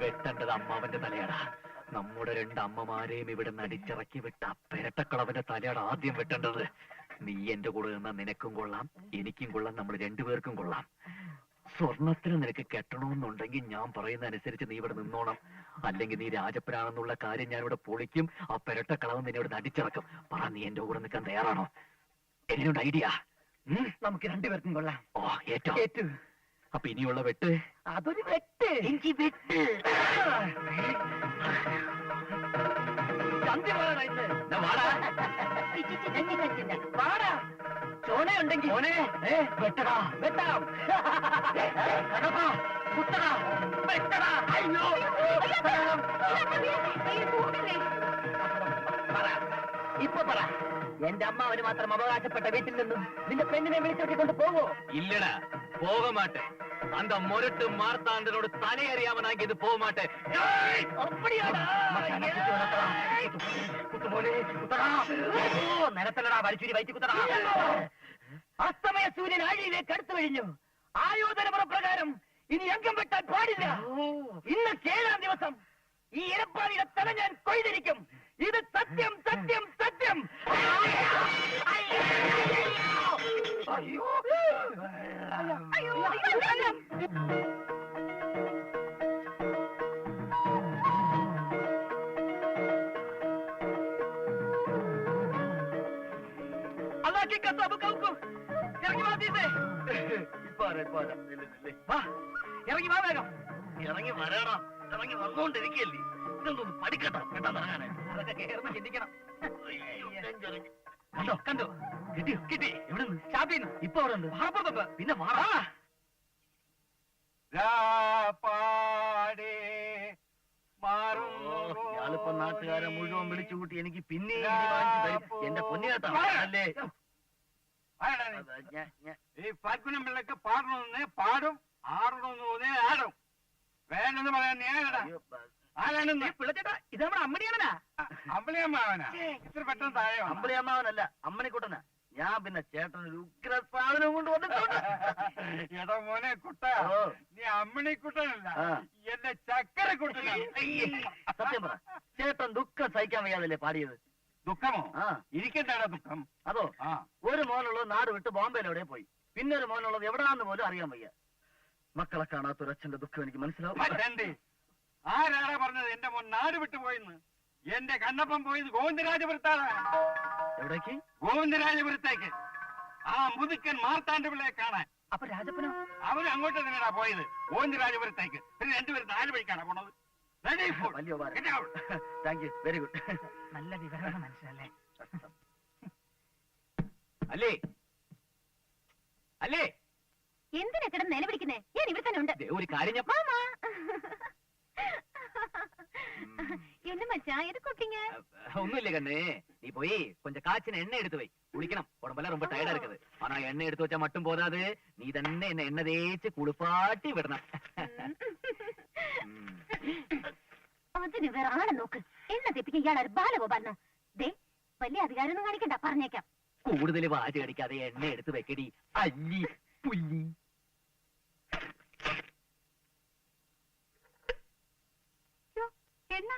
വെട്ടേണ്ടത് അമ്മാവന്റെ തലയാടാ. നമ്മുടെ രണ്ട് അമ്മമാരെയും ഇവിടെ നടിച്ചിറക്കി വിട്ട പെരട്ടക്കളവന്റെ തലയാണ് ആദ്യം വെട്ടേണ്ടത്. നീ എന്റെ കൂടെ നിന്നാ നിനക്കും കൊള്ളാം, എനിക്കും കൊള്ളാം, നമ്മൾ രണ്ടുപേർക്കും കൊള്ളാം. സ്വർണത്തിന് നിനക്ക് കെട്ടണമെന്നുണ്ടെങ്കിൽ ഞാൻ പറയുന്ന അനുസരിച്ച് നീ ഇവിടെ നിന്നോണം. അല്ലെങ്കിൽ നീ രാജപ്പനാണെന്നുള്ള കാര്യം ഞാൻ ഇവിടെ പൊളിക്കും. ആ പെരട്ടക്കളവൻ നിന്നെ ഇവിടെ നടിച്ചിറക്കും. പറ, നീ എന്റെ കൂടെ നിൽക്കാൻ തയ്യാറാണോ? എങ്ങനെയുണ്ട് ഐഡിയ? നമുക്ക് രണ്ടുപേർക്കും കൊള്ളാം. ഓ, ഏറ്റു. അപ്പൊ ഇനിയുള്ള വെട്ട് അതൊരു വെട്ട്. എനിക്ക് വെട്ട് വാടാ. ചോണയുണ്ടെങ്കിൽ വെട്ടടാ, വെട്ടാം. കുത്തടാ, വെട്ടടാ. അയ്യോ, ഇപ്പൊ പറ, എന്റെ അമ്മാവന് മാത്രം അവകാശപ്പെട്ട വീട്ടിൽ നിന്നും നിന്റെ പെണ്ണിനെ വിളിച്ചെടുക്കൊണ്ട് പോവോ? ഇല്ലടാ, പോക മാട്ടെ. அந்த முரட்டு மார்த்தாண்டனோட தலையறியாமனாங்க இது போக மாட்டேன். നിരത്തലടാ വലിച്ചൂരി വയറ്റി കുത്തടാ. അസ്തമയ സൂര്യൻ ആഴിയിലേക്ക് അടുത്തു കഴിഞ്ഞു. ആയോധനമുറ പ്രകാരം ഇനി അംഗം വെട്ടാൻ പാടില്ല. ഇന്ന് 7-ാം ദിവസം ഈ ഇരപ്പാടിയുടെ തല ഞാൻ കൊയ്തിരിക്കും. ഇത് സത്യം, സത്യം, സത്യം. അയ്യോ, അതാക്കി കസാബ് കൗക്കും. ഇറങ്ങി വാ ദീസേ. വാ, ഇറങ്ങി വാ വേഗം. ഇറങ്ങി വരണം. ഇറങ്ങി വന്നുകൊണ്ടിരിക്കല്ലേ. ഇതൊന്നും പഠിക്കട്ടോ പെട്ടെന്ന് ഇറങ്ങാനായി. അതൊക്കെ കേറുമ്പോ ചിന്തിക്കണം. കണ്ടോ കണ്ടോ, കിട്ടിയോ? കിട്ടി. എവിടെ നിന്ന്? ഷാപ്പിൽ നിന്ന്. ഇപ്പൊ അവിടെ ഉണ്ട്. വാറപ്പുറത്ത്. പിന്നെ വാറാ. ഇയാളിപ്പോ നാട്ടുകാരെ മുഴുവൻ വിളിച്ചു കൂട്ടി എനിക്ക് പിന്നെ എന്റെ പൊന്നിയേട്ടാ അല്ലേ? ഈ ഫൽഗുനം പിള്ളക്ക് പാടണമെന്ന് പാടും, ആടണമെന്ന് തോന്നിയ ആടും. വേണ്ടെന്ന് പറയാൻ നീ ആരടാ? ആരാണെന്ന്? പിള്ളച്ചേട്ടാ, ഇത് നമ്മുടെ അമ്മണിയാണനാ. അമ്പളിയമ്മാവനാ? ഇത്ര പെട്ടെന്ന് താഴെ അമ്പളിയമ്മാവനല്ല, അമ്മണിക്കുട്ടനാ. ഞാൻ പിന്നെ ചേട്ടനൊരു ഉഗ്ര സാധനം കൊണ്ട് വന്നിട്ടുണ്ട്. എടാ മോനെ കുട്ട, നീ അമ്മണിക്കുട്ടനല്ല, എന്റെ ചക്കര കുട്ടനാണ്. സത്യം പറ, ചേട്ടൻ ദുഃഖം സഹിക്കാൻ വയ്യാതല്ലേ പാടിയത്? ദുഃഖമോ? ഇരിക്കണ്ടാടാ ദുഃഖം. അതോ, ഒരു മോനുള്ളത് നാട് വിട്ട് ബോംബെയിലെവിടെ പോയി. പിന്നെ ഒരു മോനുള്ളത് എവിടാന്ന് പോലും അറിയാൻ വയ്യ. മക്കളെ കാണാത്തൊരച്ഛന്റെ ദുഃഖം എനിക്ക് മനസ്സിലാവും. പറ്റണ്ടേ? ആരാടാ പറഞ്ഞത് എന്റെ മോൻ നാട് വിട്ടു പോയിന്ന്? എന്റെ കണ്ണപ്പം പോയത് ഗോവിന്ദരാജപുരത്താണ്. എവിടേക്ക്? ഗോവിന്ദരാജപുരത്തേക്ക്. ആ മുതുക്കൻ മാർത്താണ്ഡ പിള്ളയെ കാണാൻ. അപ്പൊ രാജപ്പനോ? അവര് അങ്ങോട്ട് തന്നെയാ പോയത്, ഗോവിന്ദരാജപുരത്തേക്ക്. പിന്നെ രണ്ടുപേരും 4 വഴിക്കാണ് പോണത്. വലിയ താങ്ക് യു, വെരി ഗുഡ്. നല്ല വിവരമാണ് മനസ്സിലല്ലേ? അല്ലേ അല്ലേ, എന്തിനാ കിടന്ന് നിലവിളിക്കുന്നേ? ഞാൻ ഇവിടെ തന്നെ ഉണ്ട്. ഒരു കാര്യം ഞാൻ மாமா என்ன மச்சான், எது கூப்பிட்டீங்க? ஒண்ணும் கண்ணு, நீ போய் கொஞ்சம் காய்ச்சின எண்ணெய் எடுத்து வை, குளிக்கணும். உடம்பெல்லாம் ரொம்ப டயர்டா இருக்குது. ஆனா எண்ணெய் எடுத்து வச்சா மட்டும் போதாது, நீ തന്നെ என்ன எண்ணெய் தேய்ச்சி കുളിപ്പാട്ടി വിടണം. അതിന് വേറെ ആളെ നോക്ക്. എണ്ണ തെപ്പിക്കാൻ ഇയാളൊരു ബാലഗോപാലനോ? ദേ, വലിയ അധികാരമൊന്നും കാണിക്കണ്ട, പറഞ്ഞേക്കാം. കൂടുതൽ വാച് കടിക്കാതെ എണ്ണ എടുത്ത് വെക്കടി, അല്ലി പുല്ലി. എണ്ണ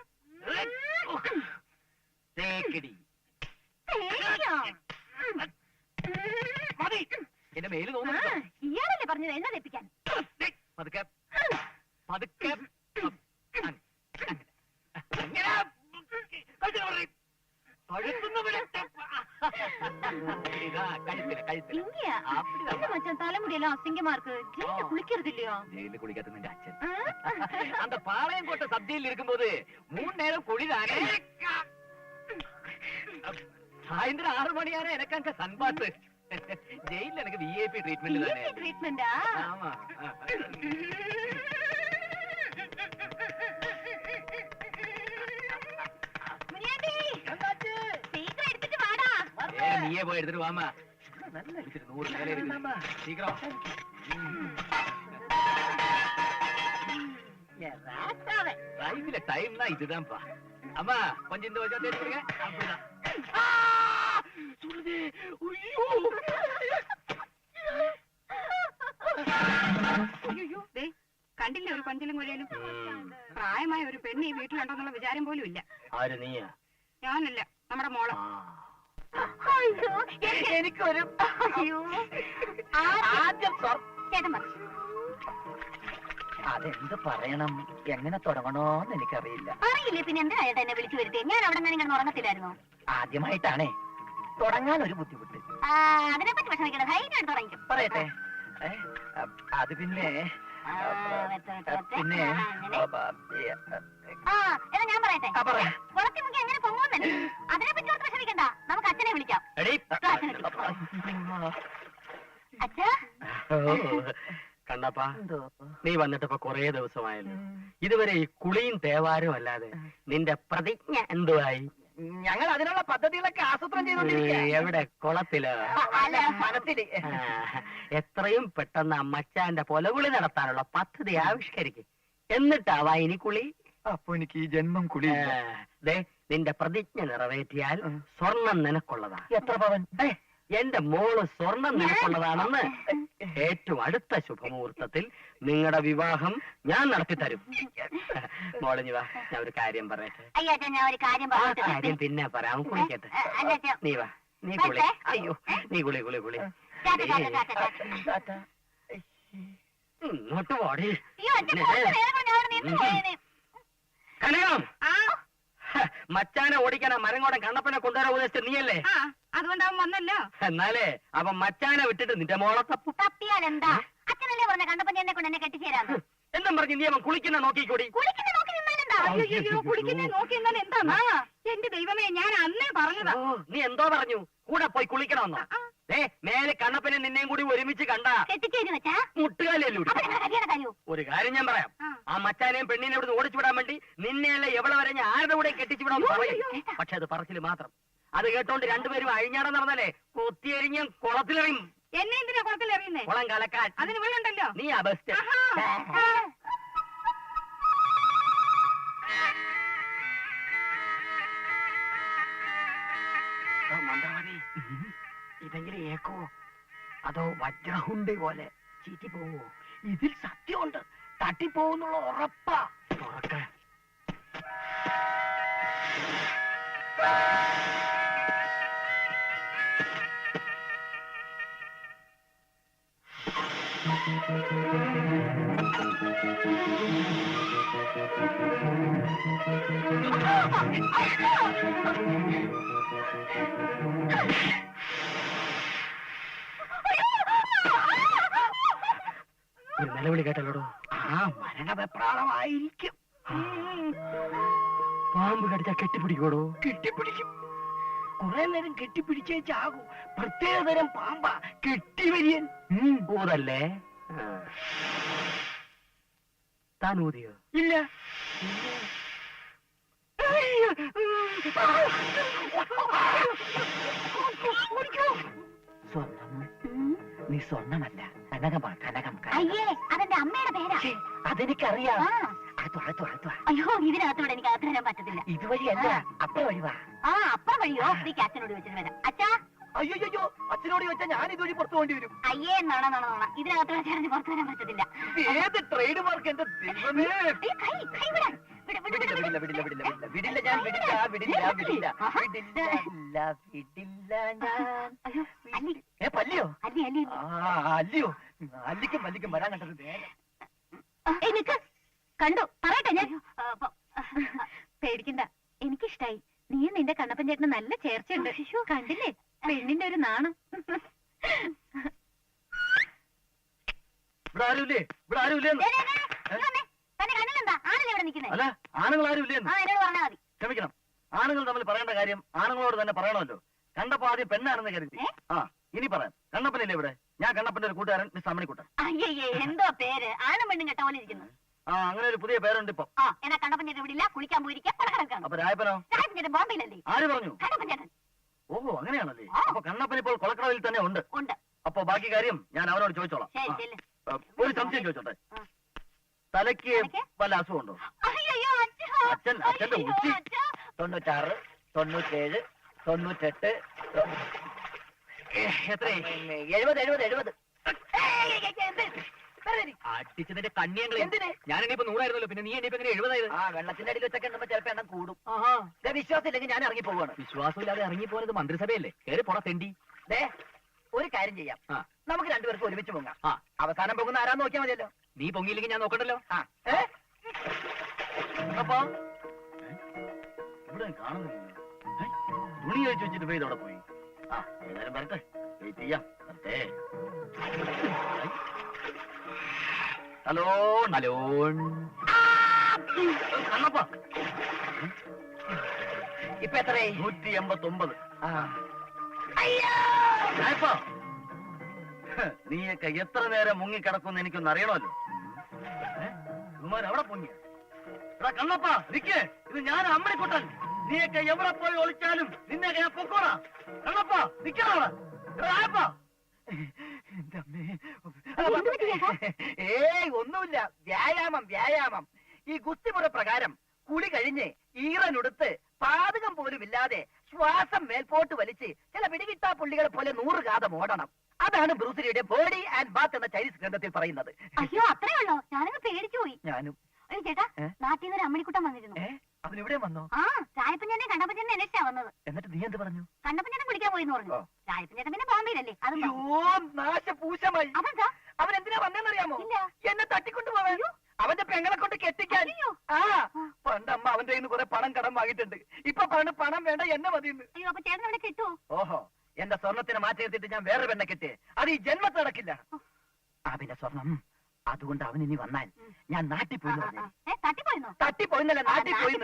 തേക്കടി. എന്റെ മേല് തോന്നുന്നു. ഇയാളല്ലേ പറഞ്ഞത് എണ്ണ തെപ്പിക്കാൻ? പതുക്കെ പതുക്കെ പഴുത്തുന്നു. കഴുത്തില് ഇങ്ങയാ அப்படிதான். என்ன மச்சான் தலைமுடியெல்லாம் அசிங்கமா இருக்கு ஜெயில குளிக்கிறது இல்லையா ജയിലിൽ കുളിക്കാത്ത നിന്റെ അച്ഛൻ அந்த பாளையங்கோட்டை சப்தியில் இருக்கும்போது 3 நேரம் குளிதானே சாயந்தரம் 6 மணியானே எனக்கு அங்க சன்பாத்து ஜெயில எனக்கு விஐபி ட்ரீட்மெண்ட் தானே ட்ரீட்மெண்டா ஆமா முனியாண்டி சீக்கிரம் எடுத்துட்டு வாடா நீயே போய் எடுத்துட்டு வாமா நல்லா இருக்குது 100 மேல இருக்கு சீக்கிரம் லைஃப்ல டைம்னா இதுதான்ப்பா அம்மா கொஞ்சம் இந்த வச்சா தெரிஞ்சுங்க அப்படிதான் சொல்லுது അയ്യോ ദേ കണ്ടില്ലേ ഒരു കൊഞ്ചലും കൊഴിയലും പ്രായമായ ഒരു പെണ്ണ് ഈ വീട്ടിലുണ്ടെന്നുള്ള വിചാരം പോലും ഇല്ല ആര് നീയാ ഞാനല്ല നമ്മുടെ മോള് അയ്യോ എനിക്കൊരു അയ്യോ ആദ്യം ചേട്ടൻ പറഞ്ഞു അതെന്ത് പറയണം എങ്ങനെ തുടങ്ങണോന്ന് എനിക്കറിയില്ല. അറിയില്ലേ പിന്നെ എന്താ ഏട്ടാ എന്നെ വിളിച്ചു വരുത്തേ ഞാൻ അവിടെ നിന്ന് ഇങ്ങനെ ഉറങ്ങത്തില്ലായിരുന്നോ ആദ്യമായിട്ടാണേ തുടങ്ങാൻ ഒരു ബുദ്ധിമുട്ട്. അതിനെപ്പറ്റി വിഷമിക്കണം ധൈര്യമായിട്ട് തുടങ്ങിക്കും പറയട്ടെ. അത് പിന്നെ പിന്നെ എന്നാ ഞാൻ പറയട്ടെ ആ, പറ. കുളത്തിൽ മുക്കി എങ്ങനെ പൊങ്ങുന്നല്ലേ അതിനെപ്പറ്റി ഓർത്ത് വിഷമിക്കണ്ട നമുക്ക് അച്ഛനെ വിളിക്കാം അച്ഛാ കണ്ടപ്പാ നീ വന്നിട്ട് ഇപ്പൊ കൊറേ ദിവസമായല്ലോ ഇതുവരെ ഈ കുളിയും തേവാരും അല്ലാതെ നിന്റെ പ്രതിജ്ഞ എന്തുവായി ഞങ്ങൾ അതിനുള്ള പദ്ധതികളൊക്കെ ആസൂത്രണം ചെയ്തോണ്ടിരിക്കുക. എവിടെ കുളത്തില് മനസ്സിൽ എത്രയും പെട്ടെന്ന് അമ്മച്ചാന്റെ പൊലകുളി നടത്താനുള്ള പദ്ധതി ആവിഷ്കരിക്കും എന്നിട്ടാവാ ഇനി കുളി അപ്പൊ എനിക്ക് ഈ ജന്മം കുളി ദേ നിന്റെ പ്രതിജ്ഞ നിറവേറ്റിയാൽ സ്വർണം നിനക്കുള്ളതാ എത്ര പവൻ? എന്റെ മോള് സ്വർണം നിനക്കുള്ളതാണെന്ന് ഏറ്റവും അടുത്ത ശുഭമുഹൂർത്തത്തിൽ നിങ്ങളുടെ വിവാഹം ഞാൻ നടത്തിത്തരും മോളിഞ്ഞു വാ ഞാൻ ഒരു കാര്യം പറയട്ടെ അയ്യോ അച്ഛാ ഞാൻ ഒരു കാര്യം ആ പറഞ്ഞിട്ട് കാര്യം പിന്നെ പറയാം കുളിക്കട്ടെ അല്ല അച്ഛാ നീ വാ നീ കുളി അയ്യോ നീ കുളി കുളി കുളി ഇങ്ങോട്ട് പോടി അയ്യോ അച്ഛൻ പുറത്ത് വേഗം ഞാൻ അവിടെ നിന്ന് പോയേനെ കനകം മച്ചാനെ ഓടിക്കാൻ ആ മരങ്ങോടൻ കണ്ണപ്പനെ കൊണ്ടുവരാൻ ഉദ്ദേശിച്ചത് നീയല്ലേ ആ അതുകൊണ്ട് അവൻ വന്നല്ലോ. എന്നാലേ അവൻ മച്ചാനെ വിട്ടിട്ട് നിന്റെ മോളെ തപ്പും തപ്പിയാൽ എന്താ അച്ഛനല്ലേ പറഞ്ഞ കണ്ടപ്പോ എന്നെ കൊണ്ട് എന്നെ കെട്ടിച്ചേരാന്ന് എന്നും പറഞ്ഞ് നീ അവൻ കുളിക്കുന്ന നോക്കിക്കൂടി കുളിക്കുന്ന നോക്കി നിന്നാലെന്താ അയ്യോ കുളിക്കുന്നേ നോക്കി എന്നാൽ എന്താ എന്റെ ദൈവമേ ഞാൻ അന്നേ പറഞ്ഞതാ. ഓ, നീ എന്തോ പറഞ്ഞു കൂടെ പോയി കുളിക്കണമെന്നോ മേലെ കണ്ണപ്പനെ നിന്നെയും കൂടി ഒരുമിച്ച് കണ്ട കെട്ടിച്ചേരി വെച്ചാ മുട്ടുകാലൂടി അപ്പൊ നിങ്ങളുടെ കല്യാണ കാര്യോ ഒരു കാര്യം ഞാൻ പറയാം ആ മച്ചാനെയും പെണ്ണിനെ ഇവിടുന്ന് ഓടിച്ചു വിടാൻ വേണ്ടി നിന്നെയല്ലേ എവിടെ വരെ ഞാൻ ആരുടെ കൂടെ കെട്ടിച്ചു വിടാൻ പറയും പക്ഷെ അത് പറച്ചില് മാത്രം അത് കേട്ടോണ്ട് രണ്ടുപേരും അഴിഞ്ഞാടം നടന്നല്ലേ കുത്തിയെരിഞ്ഞ കുളത്തിലെറിയും എന്നെ എന്തിനാ കുളത്തിൽ എറിയുന്നേ? കുളം കലക്കാൻ അതിന് വെള്ളമുണ്ടല്ലോ. നീ ആ ബെസ്റ്റ് മന്ത്രവാദി ഇതെങ്കിലും ഏക്കോ അതോ വജ്രഹുണ്ടി പോലെ ചീറ്റി പോവോ? ഇതിൽ സത്യമുണ്ട്, തട്ടിപ്പോവുന്നുള്ള ഉറപ്പാ. തുറക്ക. ഒരു നിലവിളി കേട്ടല്ലോടോ ആ മരണവെപ്രാളമായിരിക്കും. പാമ്പ് കടിച്ചാ കെട്ടിപ്പിടിക്കോടോ കെട്ടിപ്പിടിക്കും. കുറെ നേരം കെട്ടിപ്പിടിച്ചേച്ചാകും. പ്രത്യേകതരം പാമ്പാ കെട്ടിവരിയൻ. ഊതല്ലേ താൻ ഊതിയോ ഇല്ല. സ്വർണം നീ സ്വർണ്ണമല്ല, കനകമാ കനകം. അയ്യേ അതെന്റെ അമ്മയുടെ പേരാ. അതെനിക്കറിയാം. ആ. അയ്യോ ഇതിനകത്തോടെ എനിക്ക് അകത്ത് വരാൻ പറ്റത്തില്ല. ഇതുവഴിയല്ല, അപ്പുറം വഴി വാ. അപ്പുറം വഴിയോ നീക്ക് അച്ഛനോട് വെച്ചിട്ട് വരാം. അച്ഛാ അയ്യോ അച്ഛനോട് ചോദിച്ചാൽ ഞാൻ ഇതുവഴി പുറത്തു പോകേണ്ടി വരും. അയ്യേ നോണ ഇതിനകത്ത് വെച്ചാൽ പുറത്തു വരാൻ പറ്റത്തില്ല. ഏത് ട്രേഡ് മാർക്ക് എന്റെ ദൈവമേ. ഈ കൈ കൈ വിടാൻ. വിട്, വിട്, വിട്, വിട്. വിടില്ല ഞാൻ വിടില്ല ഞാൻ. അയ്യോ അല്ലി പല്ലിയോ? അല്ലി അല്ലി അല്ലയോ? അല്ലിക്കും വരാൻ കണ്ടത് വേഗം. എനിക്ക് കണ്ടു പറയട്ടെ ഞാൻ. പേടിക്കണ്ട എനിക്കിഷ്ടായി. നീ നിന്റെ കണ്ണപ്പൻ ചേട്ടന് നല്ല ചേർച്ചയുണ്ട്. കണ്ടില്ലേ പെണ്ണിന്റെ ഒരു നാണം. ഇവിടെ ആരുമില്ലേ? ഇവിടെ ആരുമില്ലേ? തന്നെ കണ്ണിലെന്താ ആണല്ലേ ഇവിടെ നിൽക്കുന്നത്? അല്ല, ആണുങ്ങൾ ആരുമില്ലേ? ആ എന്നോട് പറഞ്ഞാൽ മതി. ക്ഷമിക്കണം, ആണുങ്ങൾ തമ്മിൽ പറയേണ്ട കാര്യം ആണുങ്ങളോട് തന്നെ പറയണമല്ലോ. കണ്ടപ്പോ ആദ്യം പെണ്ണാണെന്ന് കരുതി. ആ, ഇനി പറയാം. കണ്ണപ്പനില്ലേ ഇവിടെ? ഞാൻ കണ്ണപ്പന്റെ ഒരു കൂട്ടുകാരൻ മിസ് അമ്മണിക്കുട്ടൻ. അയ്യേ എന്തോ പേര്, ആണും പെണ്ണും കെട്ട പോലെ ഇരിക്കുന്നു. ആ, അങ്ങനെ ഒരു പുതിയ പേരുണ്ട് ഇപ്പൊ. ആ എന്നാ കണ്ണപ്പൻ ചേട്ടൻ ഇവിടെ ഇല്ല, കുളിക്കാൻ പോയിരിക്കാം, പലഹാരം. അപ്പൊ രായപ്പനോ? രാജപ്പൻ ചേട്ടൻ ബോംബെയിലല്ലേ? ആര് പറഞ്ഞു? കണ്ണപ്പൻ ചേട്ടൻ ഓഹോ, അങ്ങനെയാണല്ലേ. ആ. അപ്പൊ കണ്ണപ്പൻ ഇപ്പോൾ കൊളക്കടവിൽ തന്നെ ഉണ്ട്. ഉണ്ട്. അപ്പൊ ബാക്കി കാര്യം ഞാൻ അവനോട് ചോദിച്ചോളാം. ശരി ശരി. ഒരു സംശയം ചോദിച്ചോട്ടെ? ആ. തലയ്ക്ക് തലയ്ക്ക്? വല്ല അസുഖമുണ്ടോ? അയ്യോ അച്ഛന്റെ ഉച്ചി 96, 97, 98, എത്ര? 70. അടിച്ചതിന്റെ കണ്ണിയങ്ങൾ എന്തിന്? ഞാൻ ഇനിയിപ്പോ 100ആയിരുന്നല്ലോ, പിന്നെ നീ ഇനിയിപ്പോ എങ്ങനെ 70 ആ, വെള്ളത്തിന്റെ അടിയിൽ വെച്ചൊക്കെ ഉണ്ടെമ്പോ ചിലപ്പോ എണ്ണം കൂടും. വിശ്വാസം ഇല്ലെങ്കിൽ ഞാൻ ഇറങ്ങി പോവാണ്. വിശ്വാസമില്ലാതെ ഇറങ്ങിപ്പോയത് മന്ത്രിസഭയല്ലേ? കയറി പോടാ തെണ്ടി. ഒരു കാര്യം ചെയ്യാം, ആ. നമുക്ക് രണ്ടുപേർക്കും ഒരുമിച്ച് പൊങ്ങാം. ആ. അവസാനം പൊങ്ങുന്ന ആരാന്ന് നോക്കിയാൽ മതിയല്ലോ. നീ പൊങ്ങിയില്ലെങ്കിൽ ഞാൻ നോക്കണ്ടല്ലോ. ആ. അപ്പൊ ഇവിടെ കാണുന്നില്ല. തുണി കഴിച്ചു വെച്ചിട്ട് പോയി ഇതോടെ പോയി. ആ, ഏതായാലും വരട്ടെ, വെയിറ്റ് ചെയ്യാം. വരട്ടെ. ഹലോ ഹലോ, കണ്ണപ്പ, ഇപ്പൊ എത്രയായി? 189. നീയൊക്കെ എത്ര നേരം മുങ്ങിക്കിടക്കുമെന്ന് എനിക്കൊന്ന് അറിയണമല്ലോ. അവിടെ പൊങ്ങി. എടാ കണ്ണപ്പ, നിക്ക്, ഇത് ഞാൻ അമ്മണിക്കുട്ടൻ. നീയൊക്കെ എവിടെ പോയി ഒളിച്ചാലും നിന്നെയൊക്കെ ഞാൻ പൊക്കോടാ. കണ്ണപ്പ, നിക്കണോടാ. ഏയ് ഒന്നുമില്ല, വ്യായാമം. ഈ ഗുസ്തിമുറ പ്രകാരം കുളി കഴിഞ്ഞ് ഈറനുടുത്ത് പാതകം പോലും ഇല്ലാതെ ശ്വാസം മേൽപോട്ട് വലിച്ച് ചില പിടികിട്ടാ പുള്ളികളെ പോലെ 100 കാതം ഓടണം. അതാണ് ബ്രൂസിലിയുടെ ബോഡി ആൻഡ് ബാത്ത് എന്ന ചൈനീസ് ഗ്രന്ഥത്തിൽ പറയുന്നത്. അയ്യോ അത്രേ ഉള്ളോ? ഞാനങ്ങ് പേടിച്ചു പോയി. ഞാനും. അയ്യോ ചേട്ടാ, നാട്ടിൽ നിന്ന് ഒരു അമ്മണിക്കുട്ടൻ വന്നിരുന്നു. അവനിവിടെ വന്നോ? ആ, രായപ്പൻ ചേട്ടൻ കണ്ണപ്പൻ ചേട്ടൻ അന്വേഷിച്ചാ വന്നത്. എന്നിട്ട് നീ എന്ത് പറഞ്ഞു? കണ്ണപ്പൻ ചേട്ടൻ കുളിക്കാൻ പോയിന്ന് പറഞ്ഞു. ഓ. രായപ്പൻ ചേട്ടൻ പിന്നെ ബോംബെയിലല്ലേ? അതും അയ്യോ, നാശപൂശമായി. അതെന്താ? അവൻ എന്തിനാ വന്നേന്നറിയാമോ? ഇല്ല. എന്നെ തട്ടിക്കൊണ്ടു പോവാൻ. അവന്റെ പെങ്ങളെ കൊണ്ട് കെട്ടിക്കാൻ. അയ്യോ. ആ, പണ്ടമ്മ അവന്റെ കയ്യിൽ നിന്ന് കുറെ പണം കടം വാങ്ങിയിട്ടുണ്ട്. ഇപ്പൊ പറഞ്ഞു പണം വേണ്ട, എന്നെ മതിയെന്ന്. അയ്യോ അപ്പൊ ചേട്ടൻ അവിടെ കിട്ടുമോ? ഓഹോ, എന്റെ സ്വർണത്തിന് മാറ്റി എടുത്തിട്ട് ഞാൻ വേറെ പെണ്ണെ കെട്ടി. അത് ഈ ജന്മത്ത് നടക്കില്ല. ആ, പിന്നെ സ്വർണം അതുകൊണ്ട് അവൻ ഇനി വന്നാൽ ഞാൻ നാട്ടിൽ പോയി. തട്ടിപ്പോയിന്നോ? തട്ടിപ്പോയിന്നല്ല, നാട്ടിൽ പോയി.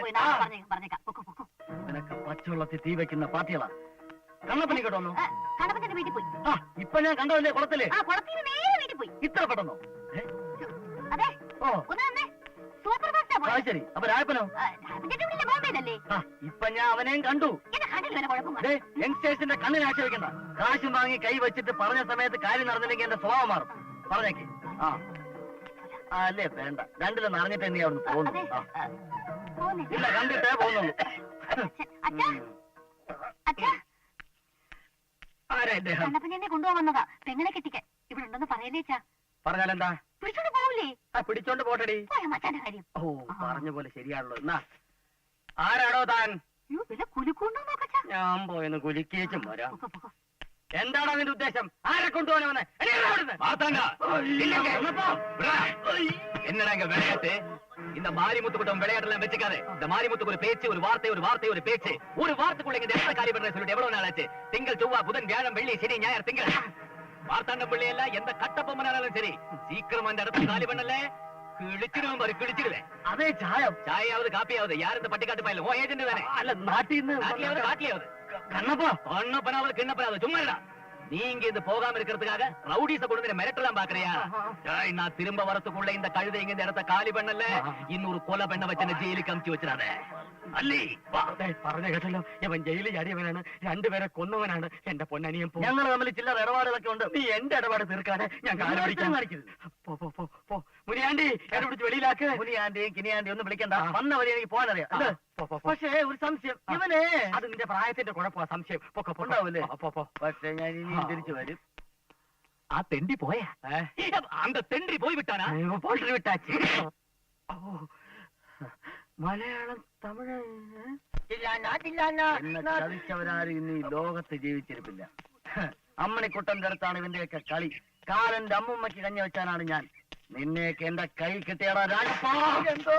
പറഞ്ഞേക്കാം. നിനക്ക് പച്ചവെള്ളത്തിൽ തീ വെക്കുന്ന പാർട്ടികളാ. കണ്ണപ്പനി കേട്ടോ? കണ്ണപ്പൻ ചേട്ടൻ വീട്ടിൽ പോയി. ആ, ഇപ്പൊ ഞാൻ കണ്ടതല്ലേ കുളത്തില്? ആ, കുളത്തിൽ നേരെ വീട്ടിൽ പോയി. ഇത്ര പെട്ടെന്നോ? അതെ. ഓ, ഒന്ന് വന്നേ. സൂപ്പർ ഫാസ്റ്റാ ആ, പോയത്. ശരി. അപ്പൊ രായപ്പനോ? രായപ്പൻ ചേട്ടൻ ഇവിടെ ബോംബെയിലല്ലേ? ആ, ഇപ്പൊ ഞാൻ അവനെയും കണ്ടു. എന്നെ കണ്ടില്ല, വല്ല കുഴപ്പം ദേ, യങ്സ്റ്റേഴ്സിന്റെ കണ്ണിന് ആശ വെക്കണ്ട. കാശും വാങ്ങി കൈ വെച്ചിട്ട് പറഞ്ഞ സമയത്ത് കാര്യം നടന്നില്ലെങ്കിൽ എന്റെ സ്വഭാവം മാറും. പറഞ്ഞേക്ക്. ആ, അല്ലേ വേണ്ട, രണ്ടിലും നിറഞ്ഞിട്ട് നീ അവിടുന്ന് പോകുന്നു. ആ, ഇല്ല, കണ്ടിട്ടേ പോകുന്നുള്ളൂ. ആരാ ഇദ്ദേഹം? കണ്ണപ്പൻ ചേട്ടനെ കൊണ്ടുപോകുന്നതാ പെങ്ങളെ കെട്ടിക്കാൻ. ഇവിടെ ഉണ്ടെന്ന് പറയലേച്ചാ. പറഞ്ഞാലെന്താ? പിടിച്ചോണ്ട് പോവില്ലേ? ആ, പിടിച്ചോണ്ട് പോട്ടടി. പോയ മച്ചാന്റെ കാര്യം. ഓ, പറഞ്ഞ പോലെ ശരിയാണല്ലോ. എന്നാ ആരാണോ താൻ? അയ്യോ, വല്ല കുലുക്കുണ്ടോ നോക്കച്ചാ. ഞാൻ പോയെന്ന് കുലിക്കേച്ചും വരാം. പൊക്കോ, പൊക്കോ. എന്താണ് അതിന്റെ ഉദ്ദേശം? ആരെ കൊണ്ടുപോകാൻ என்னடா இங்க விளையாட்டு? இந்த மாரிமுத்து கூட்டம் விளையாட்டுலாம் வச்சுக்காரு. இந்த மாரிமுத்துக்கு ஒரு பேச்சு, ஒரு வார்த்தை, ஒரு பேச்சு. ஒரு வாரத்துக்குள்ள இங்க எந்த காரியம் பண்ற சொல்லிட்டு எவ்வளவு நாள் ஆச்சு? திங்கள், செவ்வாய், புதன், வியாழன், வெள்ளி, சனி, ஞாயிறு, திங்கள். வார்த்தாண்ட பிள்ளை எல்லாம் எந்த கட்டப்பொம்மனாலும் சரி, சீக்கிரம் அந்த இடத்துல காலி பண்ணல கிழிச்சிடுவேன் பாரு, கிழிச்சிடுவேன். അതേ ചായം. சாயாவது காப்பியாவது யார் இந்த பட்டிக்காட்டு பையில? ஓ ஏஜென்ட் தானே? അല്ല, നാട്ടിൽ നിന്ന് காட்டியாவது കണ്ണപ്പ. கண்ணப்பனாவது கிண்ணப்பனாவது சும்மா இல்லடா. நீங்க இது போகாம இருக்கிறதுக்காக ரவுடிஸ கொண்டு மிரட்டலாம் பாக்குறியா? நான் திரும்ப வரத்துக்குள்ள இந்த கழுதை இங்க இந்த இடத்த காலி பண்ணல, இன்னொரு கொலை பண்ண வச்சு ஜெயிலுக்கு அமுச்சு வச்சிடாத. അല്ലേ പറഞ്ഞ കേട്ടല്ലോ, ഇവൻ ജയിലിൽ ചാടിയവനാണ്, രണ്ടുപേരെ കൊന്നവനാണ്. എന്റെ പൊന്നനിയൻ ഞങ്ങൾ തമ്മിൽ ചില്ലറ ഇടപാടുകളൊക്കെ ഉണ്ട്. നീ എന്റെ ഇടപാട് തീർക്കാതെ ഞാൻ മുനിയാണ്ടി എന്നെ പിടിച്ച് വെളിയിലാക്ക്. മുനിയാന്റെയും കിനിയാന്റെയും ഒന്നും വിളിക്കണ്ട, വന്ന വഴി എനിക്ക് പോകാനറിയാം. പക്ഷേ ഒരു സംശയം, ഇവനെ അത് നിന്റെ പ്രായത്തിന്റെ കുഴപ്പമാ. സംശയം ഉണ്ടാവൂലേ? പക്ഷെ ഞാൻ ഇനിയും തിരിച്ചു വരും. ആ തെണ്ടി പോയാ? അന്ത തെണ്ടി പോയി വിട്ടാനാ? പോൾട്രി വിട്ടാച്ച്. മലയാളം, തമിഴ് ചതിച്ചവരാരും ഇന്ന് ഈ ലോകത്ത് ജീവിച്ചിരിപ്പില്ല. അമ്മണിക്കുട്ടന്റെ അടുത്താണ് ഇവന്റെയൊക്കെ കളി. കാലന്റെ അമ്മുമ്മയ്ക്ക് കഞ്ഞി വെച്ചാനാണ് ഞാൻ. നിന്നെയൊക്കെ എന്റെ കൈ കിട്ടിയടാ രാജപ്പാ. എന്തോ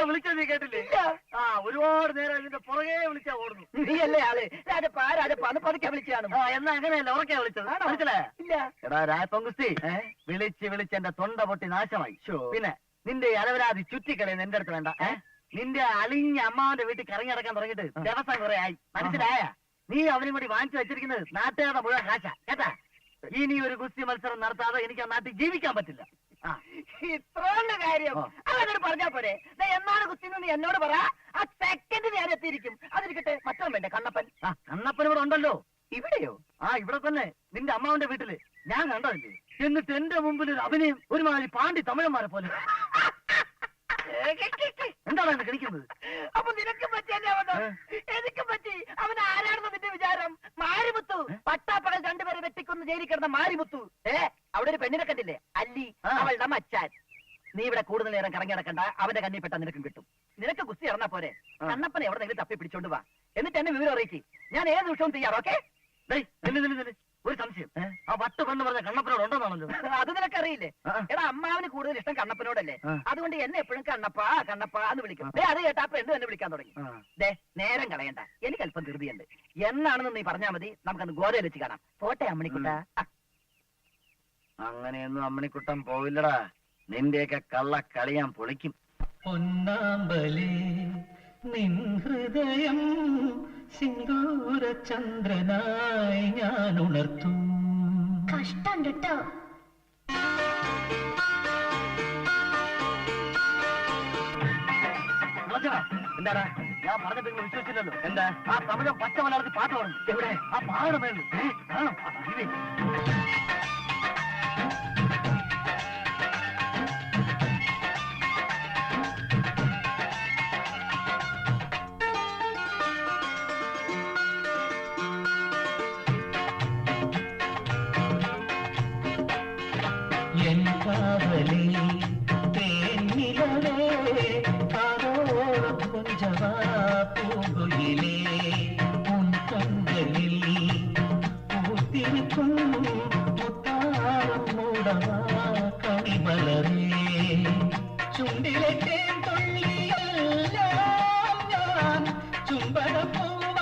വിളിച്ചത് നീ കേട്ടില്ലേ? ആ ഒരുപാട് നേരം ഇതിന്റെ പുറകെ വിളിച്ചാ ഓടുന്നു. നീയല്ലേ ആള് രാജപ്പ രാജപ്പ എന്ന് പതുക്കെ വിളിച്ചാണ്. എന്നാ അങ്ങനെയല്ല ഉറക്കെ വിളിച്ചത്. മനസ്സിലായ? ഇല്ല. എടാ രാജപ്പൊങ്കുസ്തി, വിളിച്ച് എന്റെ തൊണ്ട പൊട്ടി നാശമായി. പിന്നെ നിന്റെ അലവരാതി ചുറ്റിക്കളയുന്ന എന്റെ അടുത്ത് വേണ്ട. നിന്റെ അലിഞ്ഞ അമ്മാവന്റെ വീട്ടിൽ കറങ്ങി നടക്കാൻ തുടങ്ങിയിട്ട് ദിവസം കുറെ ആയി. മനസ്സിലായ? നീ അവനും കൂടി വാങ്ങിച്ചു വെച്ചിരിക്കുന്നത് നാട്ടുകാരുടെ മുഴുവൻ കാശ. കേട്ടാ? ഇനി ഒരു ഗുസ്തി മത്സരം നടത്താതെ എനിക്ക് ആ നാട്ടിൽ ജീവിക്കാൻ പറ്റില്ല. ഇത്രയുള്ള കാര്യം അങ്ങനെ പറഞ്ഞാ പോരെ. എന്നാണ് കുത്തിന്ന് എന്നോട് പറ. ആ സെക്കൻഡ് ഞാൻ എത്തിയിരിക്കും. അതിരിക്കട്ടെ, മറ്റോ വേണ്ടേ കണ്ണപ്പൻ? കണ്ണപ്പൻ ഇവിടെ ഉണ്ടല്ലോ. ഇവിടെയോ? ഇവിടെ തന്നെ നിന്റെ അമ്മാവന്റെ വീട്ടില് ഞാൻ കണ്ടതില്ലേ. എന്നിട്ട് എന്റെ മുമ്പിൽ ഒരു അഭിനയം ഒരുമാതിരി പാണ്ടി തമിഴന്മാരെ പോലെ. എന്താണ് എന്നെ കളിക്കുന്നത്? അപ്പൊ നിനക്ക് പറ്റിയല്ലേ അവന്? എനിക്ക് പറ്റി. അവൻ ആരാണെന്ന് നിന്റെ വിചാരം? മാരിമുത്തു. പട്ടാപ്പകൽ രണ്ടുപേരെ വെട്ടിക്കൊന്ന് ജയിലിൽ കിടന്ന മാരിമുത്തു. അവിടെ ഒരു പെണ്ണിനെ കണ്ടില്ലേ? അല്ലി, അവളുടെ മച്ചാൻ. നീ ഇവിടെ കൂടുതൽ നേരം കറങ്ങി നടക്കണ്ട. അവന്റെ കണ്ണിൽ പെട്ടാ നിനക്കും കിട്ടും. നിനക്ക് ഗുസ്തി ഇറങ്ങാ പോരെ. കണ്ണപ്പനെ എവിടെന്നെങ്കിലും തപ്പി പിടിച്ചോണ്ട് വാ. എന്നിട്ട് എന്നെ വിവരം അറിയിക്കും. ഞാൻ ഏത് നിമിഷവും തയ്യാറോ? ഓക്കെ? ഒരു സംശയം, ആ വട്ട് പെണ്ണ് പറഞ്ഞ കണ്ണപ്പനോട് ഉണ്ടെന്നാണല്ലോ. അത് നിനക്കറിയില്ലേ? എടാ, അമ്മാവിന് കൂടുതൽ ഇഷ്ടം കണ്ണപ്പനോടല്ലേ? അതുകൊണ്ട് എന്നെ എപ്പോഴും കണ്ണപ്പാ കണ്ണപ്പാ എന്ന് വിളിക്കും. അത് കേട്ടാ പെണ്ണ് തന്നെ വിളിക്കാൻ തുടങ്ങി. നേരം കളയണ്ട, എനിക്ക് അല്പം ധൃതിയുണ്ട്. എന്നാണെന്ന് നീ പറഞ്ഞാൽ മതി. നമുക്കന്ന് ഗോതയിൽ വെച്ച് കാണാം. പോട്ടെ അമ്മണിക്കുട്ട. അങ്ങനെയൊന്നും അമ്മണിക്കുട്ടൻ പോവില്ലടാ. നിന്റെയൊക്കെ കള്ള കളി ഞാൻ പൊളിക്കും. പൊന്നാമ്പലേ നിൻ ഹൃദയം സിന്ദൂര ചന്ദ്രനായി ഞാൻ ഉണർത്തും. കഷ്ടം കേട്ടോ. എന്താടാ ഞാൻ പറഞ്ഞിട്ട് നിങ്ങൾ വിശ്വസിച്ചില്ലല്ലോ. എന്താ? ആ തമിഴൻ പച്ച മലയാളത്തിൽ പാട്ട് പറഞ്ഞു. എവിടെ? ആ പാട മേളിൽ. എൻ കാവലി തേനിലവേ കാതോരം കൊഞ്ചവാ പൂങ്കുയിലേ ഉൻ കണ്കളിൽ പൂത്തിരിക്കും മുത്താരം മൂടവാ കണിമലരേ ചുണ്ടിലെ തേൻ തുള്ളിയെല്ലാം ഞാൻ ചുംബനപ്പൂവാൽക്കലോട.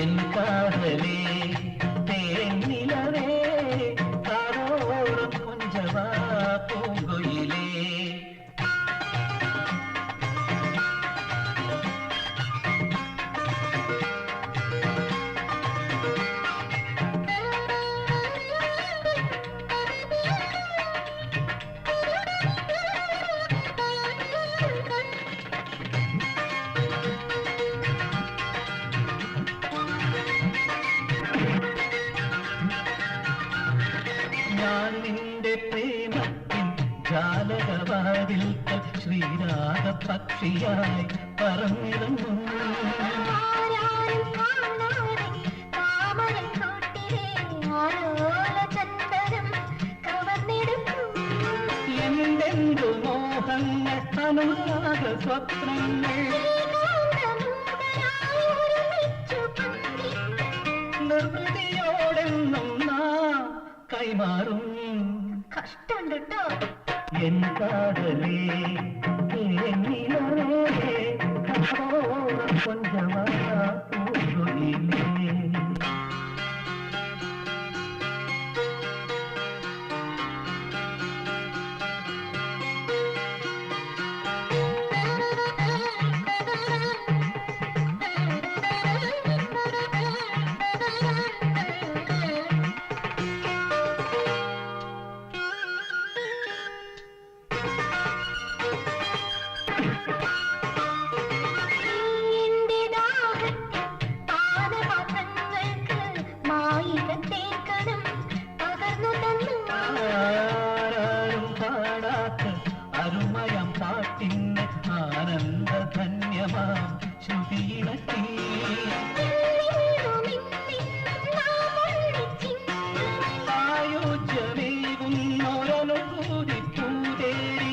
എൻ കാതലേ തേനിലവേ കാതോരം കൊഞ്ചവാ പൂങ്കുയിലേ. ഞാൻ നിന്റെ പ്രേമത്തിൻ ജാലകവാതിൽക്കൽ ശ്രീരാഗ പക്ഷിയായി പറന്നിരുന്നു. എന്തെന്തു മോഹങ്ങൾ അനുരാഗ സ്വപ്നങ്ങൾ നിർവൃതിയോടെന്നും നാം കൈമാറും. കഷ്ടം കേട്ടോ. എൻ കാതലേ തേനിലവേ കാതോരം കൊഞ്ചവാ പൂങ്കുയിലേ. ആരാരും പാടാത്ത അരുമയം പാട്ടിന് ആനന്ദ ധന്യ പ്രണയമാ ശ്രുതിയിളക്കി ആയോജ്യമേകുന്നൊരനുഭൂതി പൂതേരി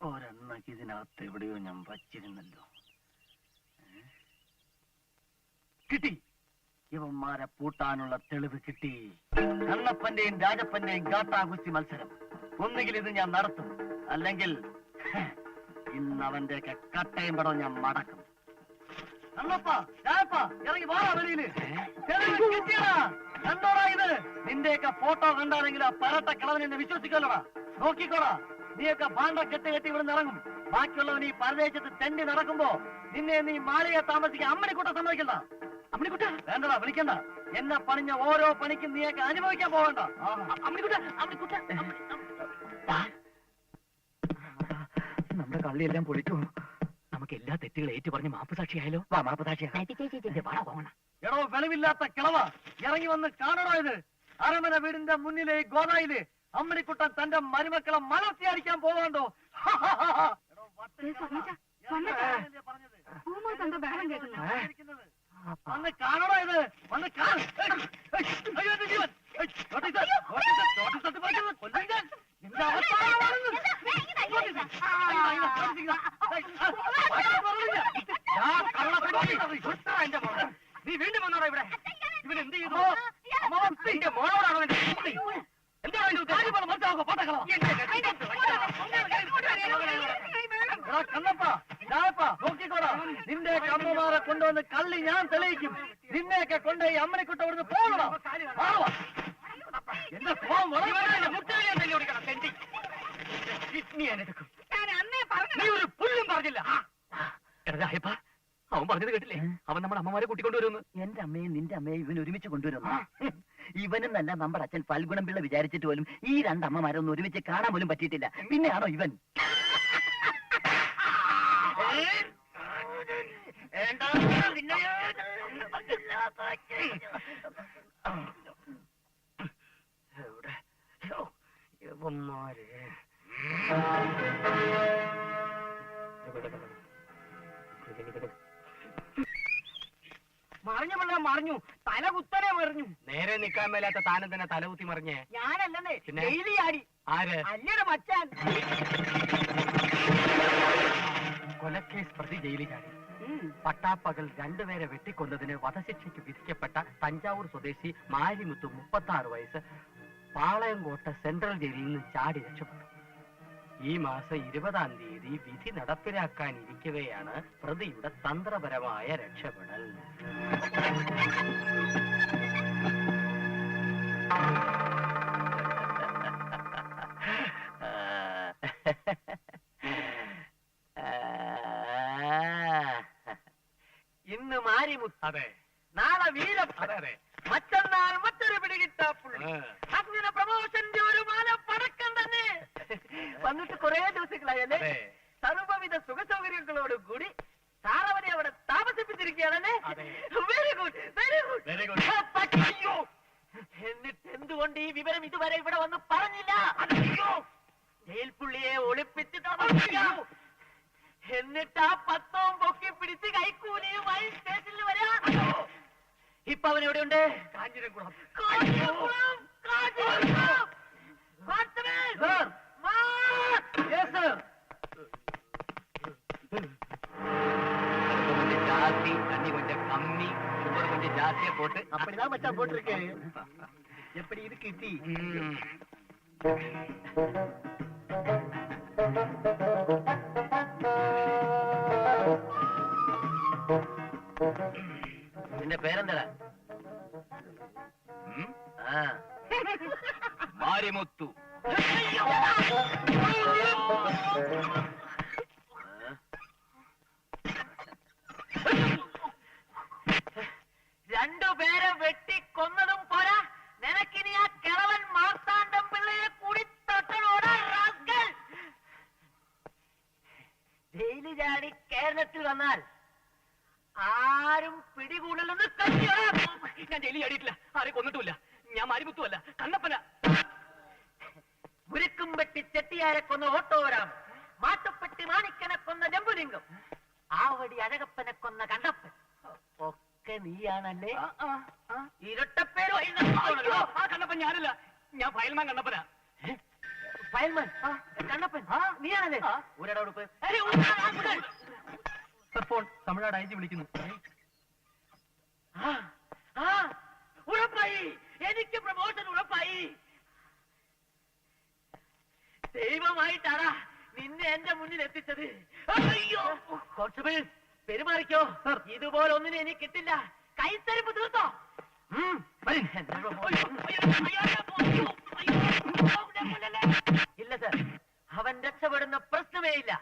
ഒരെണ്ണക്ക് ഇതിനകത്ത് എവിടെയോ ഞാൻ വച്ചിരുന്നല്ലോ. കിട്ടി, ഇവന്മാരെ പൂട്ടാനുള്ള തെളിവ് കിട്ടി. കണ്ണപ്പന്റെയും രാജപ്പന്റെയും ഗാട്ടാകുസ്തി മത്സരം ഒന്നുകിൽ ഇത് ഞാൻ നടത്തും, അല്ലെങ്കിൽ ഇന്നവന്റെയൊക്കെ കട്ടയും പടം ഞാൻ മടക്കും. കണ്ണപ്പ, രാജപ്പ, ഇറങ്ങി വാ വെളിയില്. തെളിവ് കിട്ടിയടാ. കണ്ടോടാ ഇത്? നിന്റെയൊക്കെ ഫോട്ടോ കണ്ടാണെങ്കിൽ ആ പരട്ട കിളവൻ എന്നെ വിശ്വസിക്കല്ലോടാ. നോക്കിക്കോടാ, നീയൊക്കെ ഭാണ്ഡ കെട്ട് കെട്ടി ഇവിടെ ഇറങ്ങും. ബാക്കിയുള്ളവൻ ഈ പരദേശത്ത് തെണ്ടി നടക്കുമ്പോ നിന്നെ നീ മാളികയെ താമസിക്കാൻ അമ്മണിക്കുട്ട സമ്മതിക്കണ്ട. അമ്മണിക്കുട്ട വേണ്ടടാ, വിളിക്കണ്ട. എന്നെ പണിഞ്ഞ ഓരോ പണിക്കും നീയൊക്കെ അനുഭവിക്കാൻ പോകണ്ട. നമ്മുടെ കള്ളിയെല്ലാം പൊളിച്ചു. നമുക്ക് എല്ലാ തെറ്റുകളും ഏറ്റു പറഞ്ഞ് മാപ്പ് സാക്ഷിയായാലോ? മാപ്പ് സാക്ഷിയാ. എടോ വെളിവില്ലാത്ത കിളവ, ഇറങ്ങി വന്ന് കാണണോ ഇത്? അരമന വീടിന്റെ മുന്നിലെ ഈ ഗോദായില് അമ്മണിക്കുട്ടൻ തന്റെ മരുമക്കളെ മലർത്തി അടിക്കാൻ പോവാണ്ടോ? വന്ന് കാണണോ ഇത്? വന്ന് നീ വീണ്ടും വന്നോടാ ഇവിടെ? ഇവൻ എന്ത് ചെയ്തു? നിന്റെ മോളോടാണോ? എന്താ മനസ്സിലാക്കോ? പോട്ടക്കളോ കണ്ണപ്പ, രാപ്പ, നോക്കിക്കോടാ. നിന്റെ കമ്മമാരെ കൊണ്ടുവന്ന് കള്ളി ഞാൻ തെളിയിക്കും. നിന്നെയൊക്കെ കൊണ്ട് ഈ അമ്മണിക്കുട്ട ഇവിടുന്ന് പോകണം. എന്റെ ഫോം നീ ഒരു പുല്ലും പറഞ്ഞില്ല. അവൻ പറഞ്ഞത് കേട്ടില്ലേ? അവൻ നമ്മുടെ അമ്മമാരെ കൂട്ടിക്കൊണ്ടുവരുന്നു. എന്റെ അമ്മയും നിന്റെ അമ്മയും ഇവൻ ഒരുമിച്ച് കൊണ്ടുവരുന്നു. ഇവനും തന്നെ നമ്മുടെ അച്ഛൻ ഫൽഗുണം പിള്ള വിചാരിച്ചിട്ട് പോലും ഈ രണ്ടമ്മമാരൊന്നും ഒരുമിച്ച് കാണാൻ പോലും പറ്റിയിട്ടില്ല. പിന്നെയാണോ ഇവൻ? മറിഞ്ഞു പിള്ള മറിഞ്ഞു, തല കുത്തനെ മറിഞ്ഞു. നേരെ നിൽക്കാൻ മേലാത്ത താനം തന്നെ തലകുത്തി മറിഞ്ഞേ. ഞാനല്ലെന്നേ, പിന്നെ? ഡെയിലി ആടി. ആര്? അല്ലയുടെ മച്ചാൻ. കൊലക്കേസ് പ്രതി ജയിലിൽ ചാടി. പട്ടാപ്പകൽ രണ്ടുപേരെ വെട്ടിക്കൊന്നതിന് വധശിക്ഷയ്ക്ക് വിധിക്കപ്പെട്ട തഞ്ചാവൂർ സ്വദേശി മാരിമുത്തു 36 വയസ്സ് പാളയംകോട്ട സെൻട്രൽ ജയിലിൽ നിന്ന് ചാടി രക്ഷപ്പെട്ടു. ഈ മാസം 20-ാം തീയതി വിധി നടപ്പിലാക്കാനിരിക്കവെയാണ് പ്രതിയുടെ തന്ത്രപരമായ രക്ഷപ്പെടൽ. ഇന്ന് മാരിമുത്ത്, അതെ. നാളെ വീരപ്പൻ, അതെ അതെ. മറ്റന്നാൾ മറ്റൊരു പിടികിട്ടാ പുള്ളി. അങ്ങനെ പ്രമോഷന്റെ ഒരു മാല പടക്കം തന്നെ. വന്നിട്ട് കുറെ ദിവസങ്ങളായല്ലേ? സർവവിധ സുഖസൗകര്യങ്ങളോട് കൂടി സാറവനെ അവിടെ താമസിപ്പിച്ചിരിക്കുകയാണല്ലേ? Very good, very good, very good. അയ്യോ, എന്നിട്ട് എന്തുകൊണ്ട് ഈ വിവരം ഇതുവരെ ഇവിടെ വന്ന് പറഞ്ഞില്ല? ജയിൽ പുള്ളിയെ ഒളിപ്പിച്ച് താമസിച്ചു. എന്നിട്ട് ആ 10 പൊക്കി പിടിച്ച് കൈക്കൂലിയുമായി സ്റ്റേഷനിൽ വരാ. ഇപ്പൊ അവൻ എവിടെയുണ്ട്? കാഞ്ഞിരംകുളം. கொஞ்சம் ஜாஸ்தி, தண்ணி கொஞ்சம் கம்மி, சுகர் கொஞ்சம் ஜாஸ்தியா போட்டு அப்படிதான் மச்சான் போட்டிருக்கேன். எப்படி இருக்கு டீ? നിന്റെ പേരെന്താ? മാരിമുത്തു. രണ്ടുപേരെ വെട്ടിക്കൊന്നതും പോരാ, നിനക്കിനി ആ കിളവൻ മാർത്താ കേരളത്തിൽ വന്നാൽ ആരും പിടികൂടലെന്ന് കണ്ടിയാ. ഞാൻ ജയിലിൽ ചാടിയിട്ടില്ല, ആരെയും കൊന്നിട്ടുമില്ല. ഞാൻ മാരിമുത്തുമല്ല, കണ്ണപ്പന. മുരുക്കുംപെട്ടി ചെട്ടിയാരെ കൊന്ന ഓട്ടോരാം, മാട്ടുപ്പെട്ടി മാണിക്കനെ കൊന്ന ജമ്പുലിംഗം, ആവടി അഴകപ്പനെ കൊന്ന കണ്ണപ്പൻ ഒക്കെ നീയാണല്ലേ? ഇരട്ടപ്പേരോ? ആ കണ്ണപ്പൻ ഞാനല്ല, ഞാൻ ഫയൽമാൻ കണ്ണപ്പനാ. ഫയൽമാൻ കണ്ണപ്പൻ നീയാണല്ലേ? ഒരിടവെടുപ്പ്. ഫോൺ തമിഴ്നാട് അയച്ചു വിളിക്കുന്നു. ഉറപ്പായി, എനിക്ക് പ്രമോഷൻ ഉറപ്പായി. ദൈവമായിട്ടാണ് നിന്നെ എന്റെ മുന്നിൽ എത്തിച്ചത്. അയ്യോ കോൺസ്റ്റബിൾ, പെരുമാറിക്കോ. ഇതുപോലെ ഒന്നിനും എനിക്ക് കിട്ടില്ല. കൈത്തരിപ്പ് തീർത്തോ? ഇല്ല സർ, അവൻ രക്ഷപ്പെടുന്ന പ്രശ്നമേ ഇല്ല.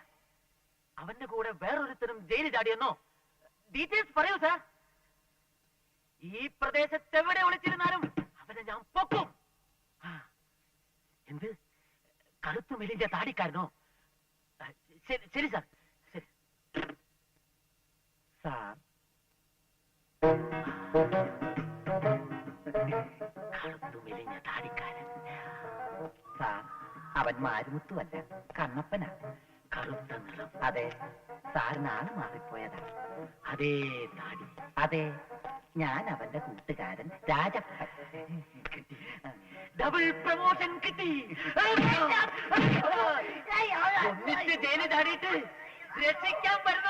അവന്റെ കൂടെ വേറൊരുത്തരും ജയിലിൽ ചാടിയെന്നോ? ഡീറ്റെയിൽസ് പറയൂ സർ. ഈ പ്രദേശത്ത് എവിടെ ഒളിച്ചിരുന്നാലും അവനെ ഞാൻ പൊക്കും. എന്ത്, കറുത്തു മെലിഞ്ഞ താടിക്കാരനോ? ശരി സാർ, ശരി സാർ. കറുത്തു മെലിഞ്ഞ താടിക്കാരൻ സാർ. അവൻ മാരിമുത്തുമല്ല, കണ്ണപ്പനാണ്. കറുത്ത നിറം. അതെ, സാറിനാണ് മാറിപ്പോയതാണ്. അതേ താടി. അതെ, ഞാൻ അവന്റെ കൂട്ടുകാരൻ രാജപ്പൻ. ഡബിൾ പ്രമോഷൻ കിട്ടി. ഒന്നിച്ച് ജയിലിൽ ചാടിയിട്ട് രക്ഷിക്കാൻ വരുന്ന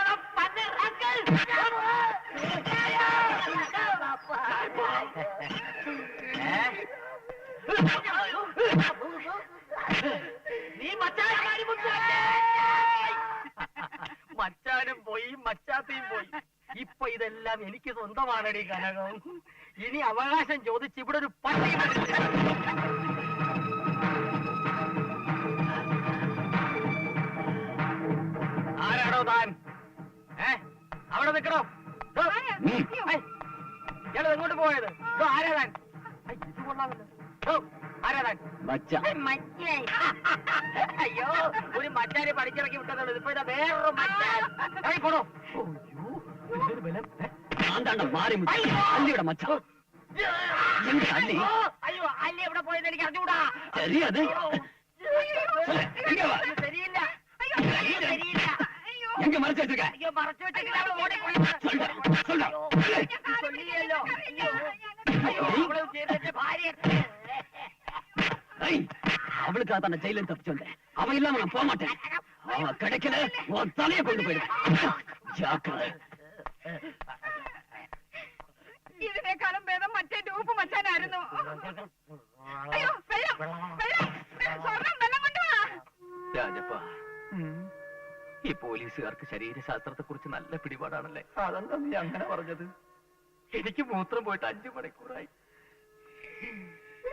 നീ മച്ചാനും പോയി, മച്ചാത്തയും പോയി. ഇപ്പൊ ഇതെല്ലാം എനിക്ക് സ്വന്തമാണടി കനകം. ഇനി അവകാശം ചോദിച്ച് ഇവിടെ ഒരു പട്ടി. ആരാണോ താൻ? അവിടെ നിൽക്കണോ? ഇയാള് എങ്ങോട്ട് പോയത്? ആരാ താൻ? ഇത് കൊള്ളാമല്ലോ. ആരാ താൻ? അയ്യോ, ഒരു മച്ചാനെ പഠിച്ചിറക്കി വിട്ടതുള്ളൂ. ഇപ്പൊ ഇതാ വേറൊരു മച്ചാൻ. പോണോ? അയ്യോ, അല്ലി എവിടെ പോയത് എനിക്ക് അറിഞ്ഞൂടാ. ശരിയില്ല, ശരിയില്ല. മറച്ചു വെച്ചിട്ട് അവള് ഓടിപ്പോയി. ചൊല്ലിയല്ലോ. അവള് ചെയ്തിട്ട് ഭാര്യ. அவளுக்காக தான் ஜெயில தப்பிச்சு வந்தேன். அவன் இல்லாம நான் போக மாட்டேன். அவன் கிடைக்கல, உன் தலையை கொண்டு போயிடும். ஜாக்கிரதை. ഇതിനേക്കാളും ഭേദം മറ്റേ ഡൂപ്പ് മച്ചാനായിരുന്നു. അയ്യോ, വെള്ളം, വെള്ളം, സ്വർണ്ണം, വെള്ളം കൊണ്ടുവാ. രാജപ്പ, ഈ പോലീസുകാർക്ക് ശരീരശാസ്ത്രത്തെ കുറിച്ച് നല്ല പിടിപാടാണല്ലേ? അതെന്താ നീ അങ്ങനെ പറഞ്ഞത്? എനിക്ക് മൂത്രം പോയിട്ട് 5 മണിക്കൂറായി.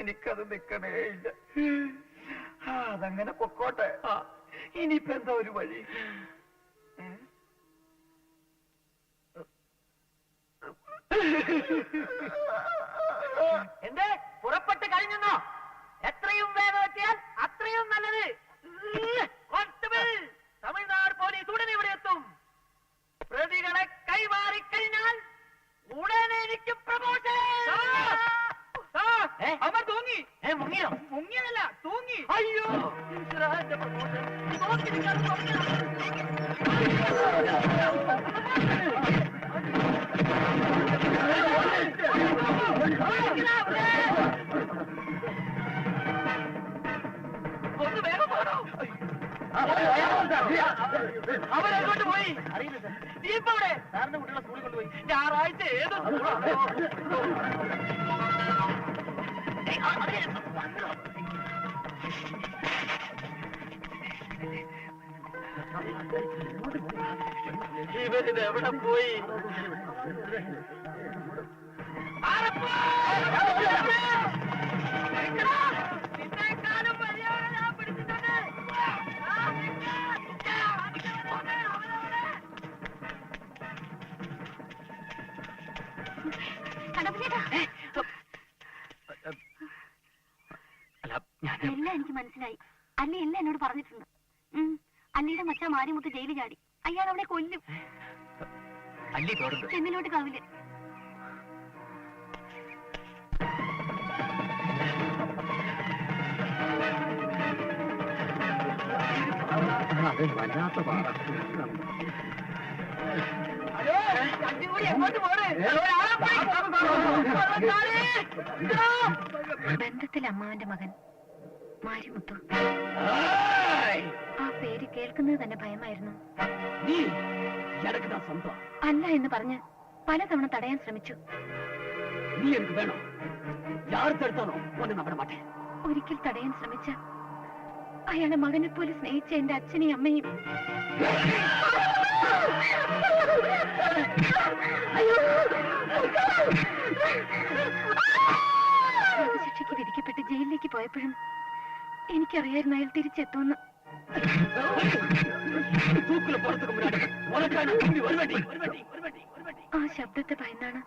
എനിക്കത് നിക്കണേ ഇല്ല. അതങ്ങനെ പൊക്കോട്ടെ. ഇനിയിപ്പോ എന്താ ഒരു വഴി? എന്തേ പുറപ്പെട്ട് കഴിഞ്ഞെന്നോ? എത്രയും വേഗം എത്തിയാൽ അത്രയും നല്ലത്. കോൺസ്റ്റബിൾ, തമിഴ്നാട് പോലീസ് ഉടനെ ഇവിടെ എത്തും. പ്രതികളെ കൈമാറിക്കഴിഞ്ഞാൽ ഉടനെ എനിക്ക് പ്രമോഷൻ. അവർ തൂങ്ങി. മുങ്ങിയോ? മുങ്ങിയതല്ല, തൂങ്ങി. അയ്യോ, എന്റെ പ്രമോഷൻ. നോക്കി നിങ്ങൾ ഒന്ന് വേഗം പോകണോ? അവരെങ്ങോട്ട് പോയി? അറിയില്ല സാർ. ദീപ അവിടെ സാറിന്റെ കുട്ടികളെ സ്കൂളിൽ കൊണ്ടുപോയി. ഞായറാഴ്ച ഏത് ഇവരിത് എവിടെ പോയി? എല്ലാം എനിക്ക് മനസ്സിലായി. അല്ലി എല്ലാം എന്നോട് പറഞ്ഞിട്ടുണ്ട്. അല്ലിയുടെ മച്ച മാരിമുത്ത് ജയിലിൽ ചാടി. അയാൾ അവനെ കൊല്ലും. അല്ലി തോടുണ്ട്. ചെന്നിലോട്ട് കാവില്. അത് വല്ലാത്ത പാടാ. ബന്ധത്തിൽ അമ്മാവന്റെ മകൻ മാരിമുത്തു. ആ പേര് കേൾക്കുന്നത് തന്നെ ഭയമായിരുന്നു. അല്ല എന്ന് പറഞ്ഞ് പലതവണ തടയാൻ ശ്രമിച്ചു. നീ എനിക്ക് വേണോ? യാർക്കെടുത്താണോ ഒന്ന് നമ്മുടെ മട്ടെ? ഒരിക്കൽ തടയാൻ ശ്രമിച്ച അയാളെ മകനെ പോലെ സ്നേഹിച്ച എന്റെ അച്ഛനെയും അമ്മയും ശിക്ഷയ്ക്ക് വിധിക്കപ്പെട്ട് ജയിലിലേക്ക് പോയപ്പോഴും എനിക്കറിയായിരുന്നു അയാൾ തിരിച്ചെത്തുമെന്ന്. ആ ശബ്ദത്തെ ഭയന്നാണ്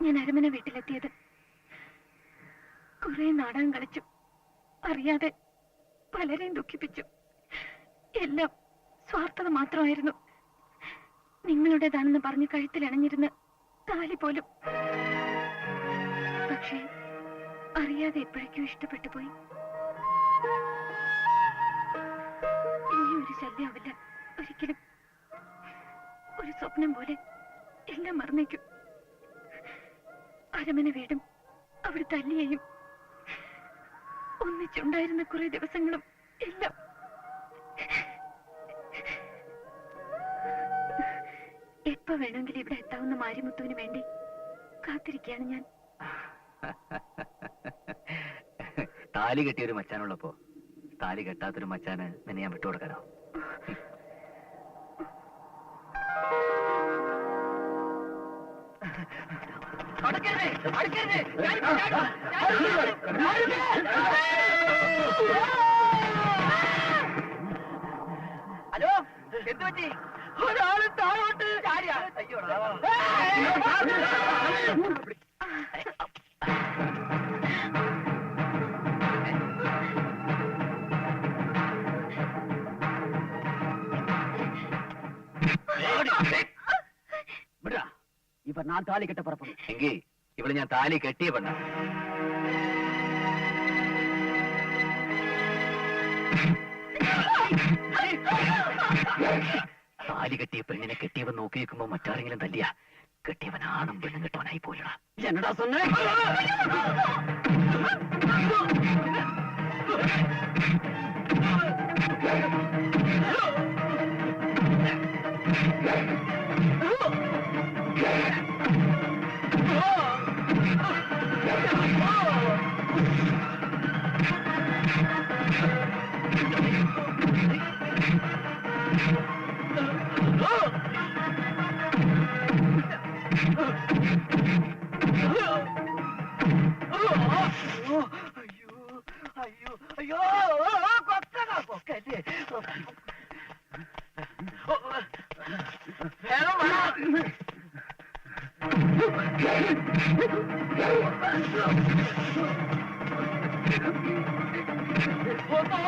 ഞാൻ അരമന വീട്ടിലെത്തിയത്. കുറെ നാടകം കളിച്ചു, അറിയാതെ പലരെയും ദുഃഖിപ്പിച്ചു. എല്ലാം സ്വാർത്ഥത മാത്രമായിരുന്നു. നിങ്ങളുടേതാണെന്ന് പറഞ്ഞ് കഴുത്തിലണഞ്ഞിരുന്ന താലി പോലും. പക്ഷേ അറിയാതെ എപ്പോഴേക്കും ഇഷ്ടപ്പെട്ടു പോയി. ഇനി ഒരു ശല്യമാവില്ല ഒരിക്കലും. ഒരു സ്വപ്നം പോലെ എല്ലാം മറന്നേക്കും. അരമന വീടും അവിടുത്തെ അല്ലിയെയും ഒന്നിച്ചുണ്ടായിരുന്ന കുറെ ദിവസങ്ങളും എല്ലാം. എപ്പോ വേണമെങ്കിലും ഇവിടെ എത്താവുന്ന മാരിമുത്തുവിന് വേണ്ടി കാത്തിരിക്കുകയാണ് ഞാൻ. താലി കെട്ടിയൊരു മച്ചാനുള്ളപ്പോ താലി കെട്ടാത്തൊരു മച്ചാന് നിന്നെ ഞാൻ വിട്ടുകൊടുക്കാനോ? ഹലോ, എന്ത് പറ്റി? ഒരാള് താഴോട്ട് ചാടിയാ. അയ്യോടാ. ഇപ്പൊ ഞാൻ താലി കെട്ട പറപ്പും എങ്കിൽ ഇവിടെ ഞാൻ താലി കെട്ടിയ പെണ്ണ. താലി കെട്ടിയ പെണ്ണിനെ കെട്ടിയവൻ നോക്കി വെക്കുമ്പോ മറ്റാരെങ്കിലും തല്ലിയ കെട്ടിയവൻ ആണും പെണ്ണും കെട്ടവനായി പോയിടാ. എന്നടാ സൊന്നേ?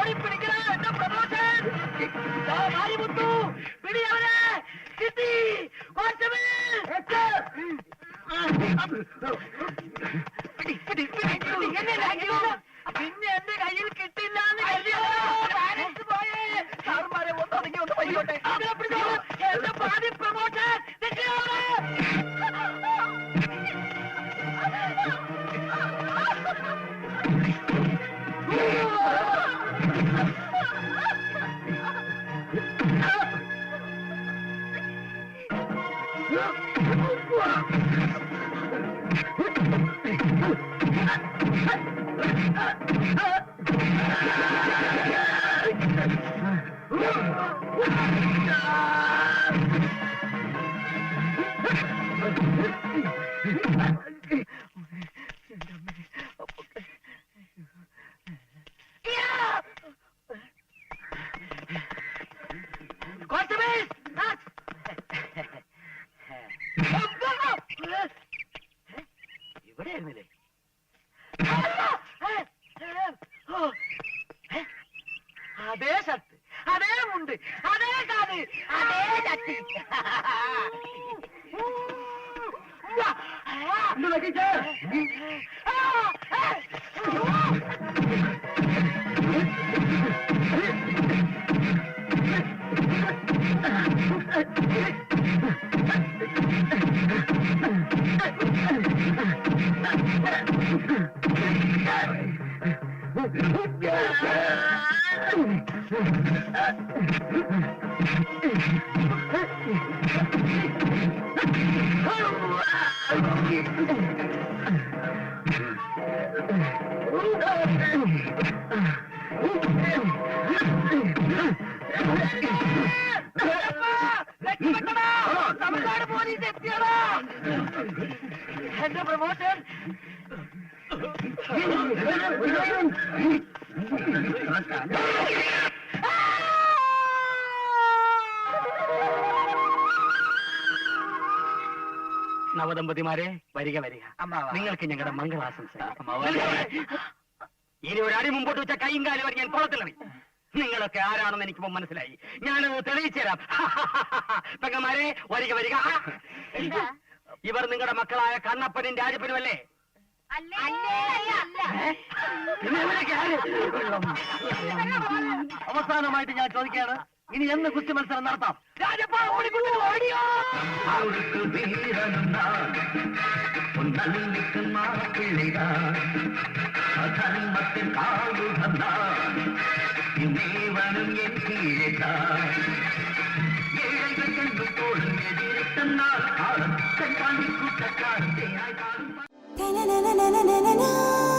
ഓടിപ്പിടിക്കണ എന്റെ പ്രമോഷൻ. മാരിമുത്തു പിടിയവനെ കിട്ടി. പിന്നെ എന്റെ കയ്യിൽ കിട്ടില്ല പോയേ. സാറുമാരെ ഒന്നൊതുങ്ങി ഒന്ന് പയ്യോട്ടെ. എന്റെ പാതി പ്രമോഷൻ. ഇവിടെയായിരുന്നില്ലേ? അതേ ഷർട്ട്, അതേ മുണ്ട്, അതേ കാത്. ചട്ടിയാണ് അതേ ചട്ടി തമിഴ്നാട് പോലീസ് എത്തിയടാ എന്റെ പ്രമോഷൻ നവദമ്പതിമാരെ വരിക വരിക നിങ്ങൾക്ക് ഞങ്ങളുടെ മംഗളാശംസ ഇനി ഒരു അടി മുമ്പോട്ട് വെച്ച കൈയും കാലും വരെ ഞാൻ കുളത്തിലറി നിങ്ങളൊക്കെ ആരാണെന്ന് എനിക്കിപ്പോ മനസ്സിലായി ഞാനത് തെളിയിച്ചു തരാം പെങ്ങന്മാരെ വരിക വരിക ഇവർ നിങ്ങളുടെ മക്കളായ കണ്ണപ്പനും രാജപ്പനും അല്ലേ അവസാനമായിട്ട് ഞാൻ ചോദിക്കുകയാണ് ഇനി എന്ന് കുസ്തി മത്സരം നടത്താം Rajappa ഓടിക്കൊണ്ടു ഓടിയോ na na na na na na na